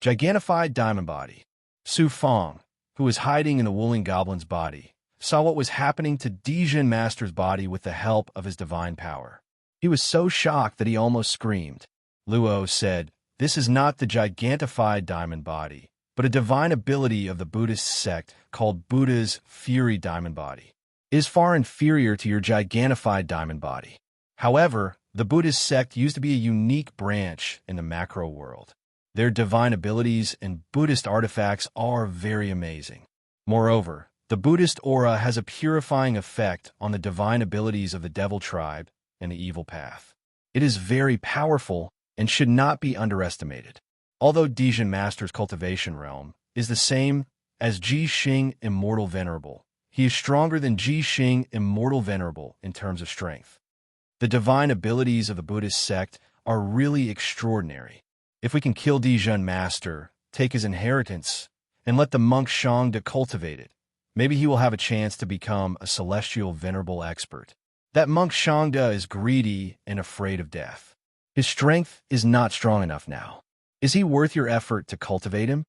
A: Gigantified diamond body. Su Fong, who was hiding in the Wuling Goblin's body, saw what was happening to Dijin Master's body with the help of his divine power. He was so shocked that he almost screamed. Luo said, "This is not the gigantified diamond body. but a divine ability of the Buddhist sect called Buddha's Fury Diamond Body. It is far inferior to your gigantified diamond body. However, the Buddhist sect used to be a unique branch in the macro world. Their divine abilities and Buddhist artifacts are very amazing. Moreover, the Buddhist aura has a purifying effect on the divine abilities of the devil tribe and the evil path. It is very powerful and should not be underestimated. Although Dijin Master's cultivation realm is the same as Ji Xing Immortal Venerable, he is stronger than Ji Xing Immortal Venerable in terms of strength. The divine abilities of the Buddhist sect are really extraordinary. If we can kill Dijin Master, take his inheritance, and let the monk Shangda cultivate it, maybe he will have a chance to become a celestial venerable expert. That monk Shangda is greedy and afraid of death. His strength is not strong enough now. Is he worth your effort to cultivate him?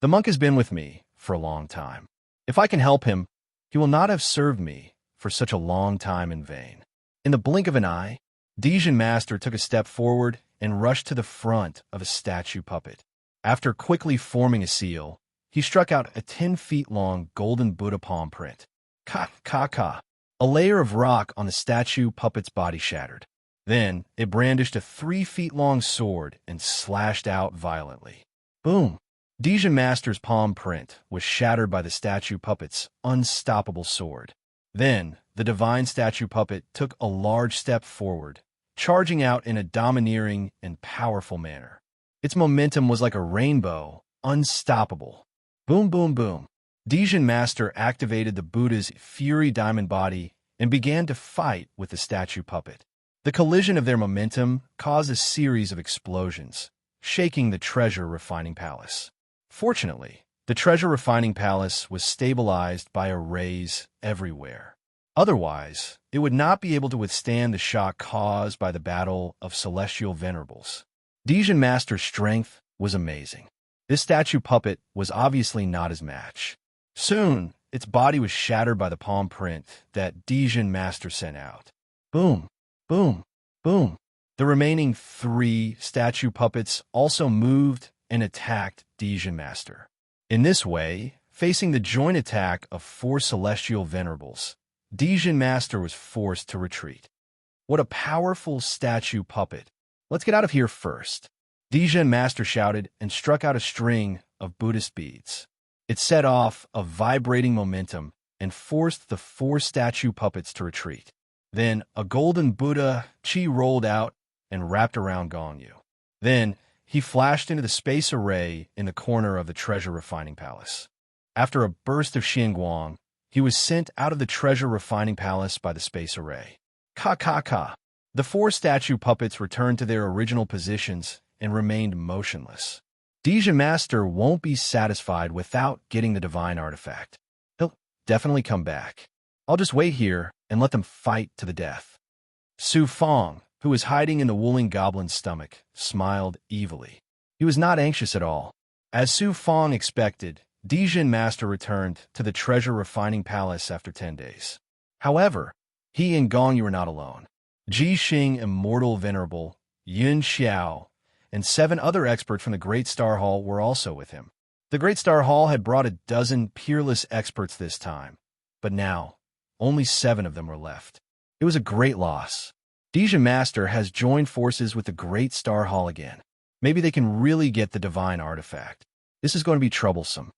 A: The monk has been with me for a long time. If I can help him, he will not have served me for such a long time in vain. In the blink of an eye, Dijin Master took a step forward and rushed to the front of a statue puppet. After quickly forming a seal, he struck out a 10-feet-long golden Buddha palm print. Ka. A layer of rock on the statue puppet's body shattered. Then it brandished a 3-feet-long sword and slashed out violently. Boom! Dijin Master's palm print was shattered by the statue puppet's unstoppable sword. Then the divine statue puppet took a large step forward, charging out in a domineering and powerful manner. Its momentum was like a rainbow, unstoppable. Boom, boom, boom. Dijin Master activated the Buddha's Fury Diamond Body and began to fight with the statue puppet. The collision of their momentum caused a series of explosions, shaking the treasure refining palace. Fortunately, the treasure refining palace was stabilized by arrays everywhere. Otherwise, it would not be able to withstand the shock caused by the battle of celestial venerables. Dijin Master's strength was amazing. This statue puppet was obviously not his match. Soon, its body was shattered by the palm print that Dijin Master sent out. Boom, boom, boom. The remaining 3 statue puppets also moved and attacked Dijin Master. In this way, facing the joint attack of 4 celestial venerables, Dijin Master was forced to retreat. What a powerful statue puppet. Let's get out of here first. Dijin Master shouted and struck out a string of Buddhist beads. It set off a vibrating momentum and forced the 4 statue puppets to retreat. Then a golden Buddha chi rolled out and wrapped around Gongyu. Then he flashed into the space array in the corner of the treasure refining palace. After a burst of Xianguang, he was sent out of the treasure refining palace by the space array. Ka. The 4 statue puppets returned to their original positions and remained motionless. Dijin Master won't be satisfied without getting the divine artifact. He'll definitely come back. I'll just wait here and let them fight to the death. Su Fong, who was hiding in the Wuling Goblin's stomach, smiled evilly. He was not anxious at all. As Su Fong expected, Dijin Master returned to the treasure refining palace after 10 days. However, he and Gongyu were not alone. Ji Xing Immortal Venerable, Yun Xiao, and 7 other experts from the Great Star Hall were also with him. The Great Star Hall had brought a dozen peerless experts this time, but now only 7 of them were left. It was a great loss. Dijin Master has joined forces with the Great Star Hall again. Maybe they can really get the divine artifact. This is going to be troublesome.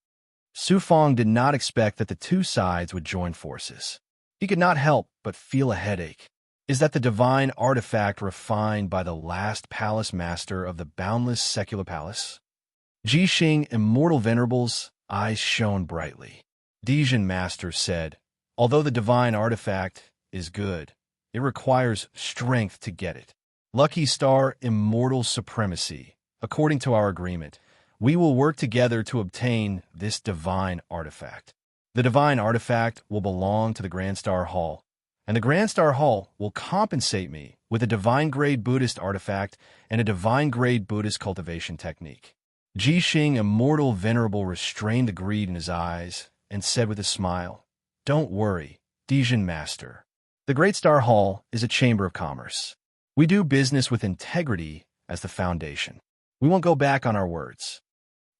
A: Su Fong did not expect that the 2 sides would join forces. He could not help but feel a headache. Is that the divine artifact refined by the last palace master of the boundless secular palace? Ji Xing Immortal Venerable's eyes shone brightly. Dijin Master said, although the divine artifact is good, it requires strength to get it. Lucky Star Immortal Supremacy. According to our agreement, we will work together to obtain this divine artifact. The divine artifact will belong to the Grand Star Hall, and the Grand Star Hall will compensate me with a divine-grade Buddhist artifact and a divine-grade Buddhist cultivation technique. Ji Xing Immortal Venerable restrained the greed in his eyes and said with a smile, "Don't worry, Dijin Master. The Great Star Hall is a chamber of commerce. We do business with integrity as the foundation. We won't go back on our words.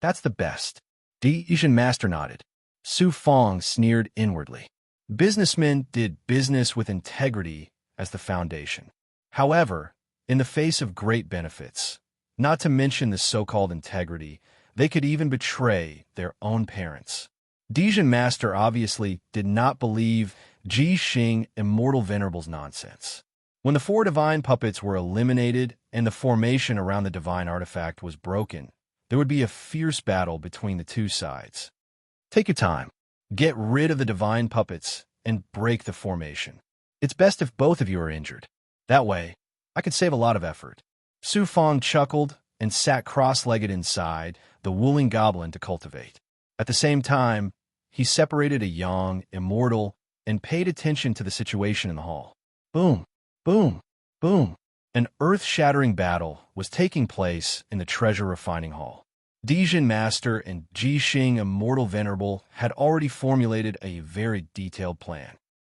A: That's the best. Dijin Master nodded. Su Fong sneered inwardly. Businessmen did business with integrity as the foundation. However, in the face of great benefits, not to mention the so-called integrity, they could even betray their own parents. Dijin Master obviously did not believe Ji Xing Immortal Venerable's nonsense. When the 4 divine puppets were eliminated and the formation around the divine artifact was broken, there would be a fierce battle between the two sides. Take your time. Get rid of the divine puppets and break the formation. It's best if both of you are injured. That way, I could save a lot of effort. Su Fong chuckled and sat cross-legged inside the Wuling Goblin to cultivate. At the same time, he separated a young, immortal, and paid attention to the situation in the hall. Boom, boom, boom. An earth-shattering battle was taking place in the treasure refining hall. Dijin Master and Ji Xing Immortal Venerable had already formulated a very detailed plan.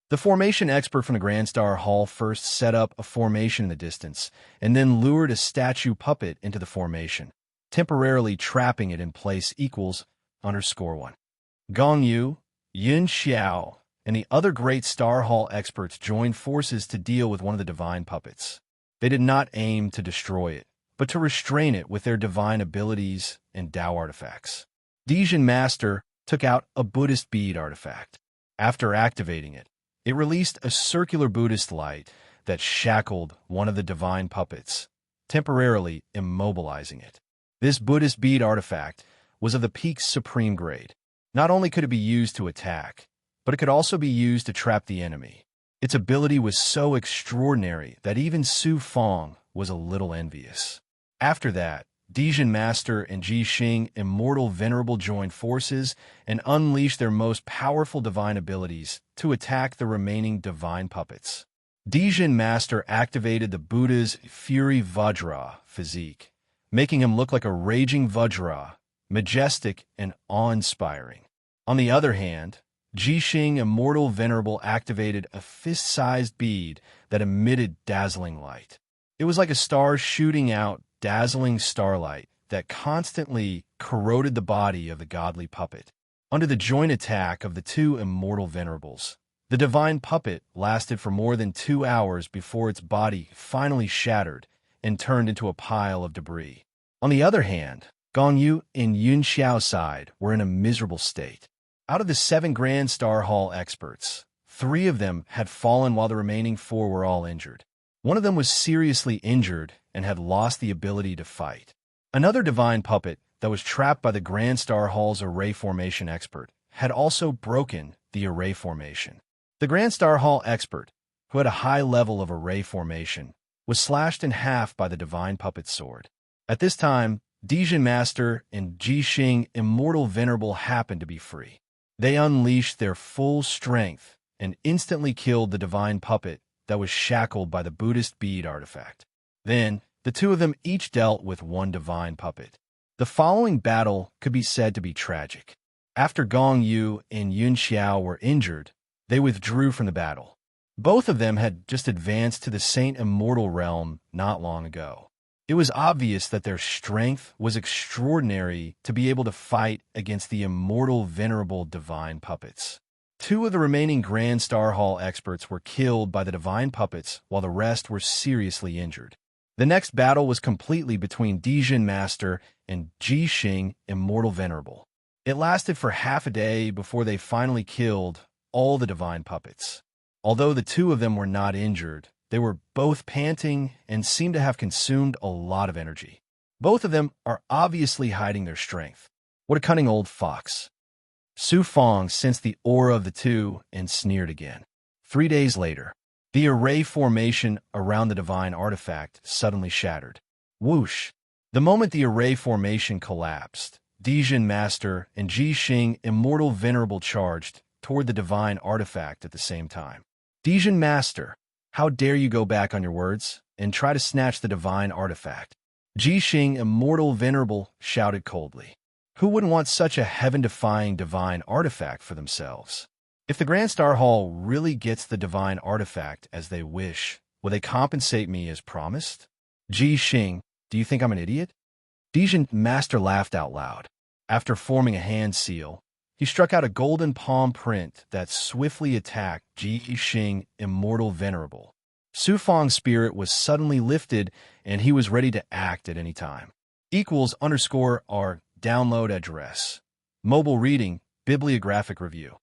A: The formation expert from the Grand Star Hall first set up a formation in the distance, and then lured a statue puppet into the formation, temporarily trapping it in place equals _1. Gong Yu, Yun Xiao, and the other great Star Hall experts joined forces to deal with one of the divine puppets. They did not aim to destroy it, but to restrain it with their divine abilities and Tao artifacts. Dijin Master took out a Buddhist bead artifact. After activating it, it released a circular Buddhist light that shackled one of the divine puppets, temporarily immobilizing it. This Buddhist bead artifact was of the peak supreme grade. Not only could it be used to attack, but it could also be used to trap the enemy. Its ability was so extraordinary that even Su Fong was a little envious. After that, Dijin Master and Ji Xing Immortal Venerable joined forces and unleashed their most powerful divine abilities to attack the remaining divine puppets. Dijin Master activated the Buddha's Fury Vajra physique, making him look like a raging Vajra, majestic and awe-inspiring. On the other hand, Ji Xing Immortal Venerable activated a fist-sized bead that emitted dazzling light. It was like a star shooting out dazzling starlight that constantly corroded the body of the godly puppet. Under the joint attack of the 2 immortal venerables, the divine puppet lasted for more than 2 hours before its body finally shattered and turned into a pile of debris. On the other hand, Gong Yu and Yun Xiao's side were in a miserable state. Out of the 7 Grand Star Hall experts, 3 of them had fallen while the remaining 4 were all injured. One of them was seriously injured and had lost the ability to fight. Another divine puppet that was trapped by the Grand Star Hall's array formation expert had also broken the array formation. The Grand Star Hall expert, who had a high level of array formation, was slashed in half by the divine puppet's sword. At this time, Dijin Master and Ji Xing Immortal Venerable happened to be free. They unleashed their full strength and instantly killed the divine puppet that was shackled by the Buddhist bead artifact. Then, the 2 of them each dealt with 1 divine puppet. The following battle could be said to be tragic. After Gong Yu and Yun Xiao were injured, they withdrew from the battle. Both of them had just advanced to the Saint Immortal realm not long ago. It was obvious that their strength was extraordinary to be able to fight against the immortal venerable divine puppets. 2 of the remaining Grand Star Hall experts were killed by the divine puppets while the rest were seriously injured. The next battle was completely between Dijin Master and Ji Xing Immortal Venerable. It lasted for half a day before they finally killed all the divine puppets. Although the 2 of them were not injured, they were both panting and seemed to have consumed a lot of energy. Both of them are obviously hiding their strength. What a cunning old fox. Su Fong sensed the aura of the 2 and sneered again. 3 days later, the array formation around the divine artifact suddenly shattered. Whoosh! The moment the array formation collapsed, Dijin Master and Ji Xing Immortal Venerable charged toward the divine artifact at the same time. Dijin Master, how dare you go back on your words and try to snatch the divine artifact? Ji Xing Immortal Venerable shouted coldly. Who wouldn't want such a heaven-defying divine artifact for themselves? If the Grand Star Hall really gets the divine artifact as they wish, will they compensate me as promised? Ji Xing, do you think I'm an idiot? Dijin Master laughed out loud. After forming a hand seal, he struck out a golden palm print that swiftly attacked Ji Xing, Immortal Venerable. Su Fang's spirit was suddenly lifted, and he was ready to act at any time. =_our download address. Mobile reading, bibliographic review.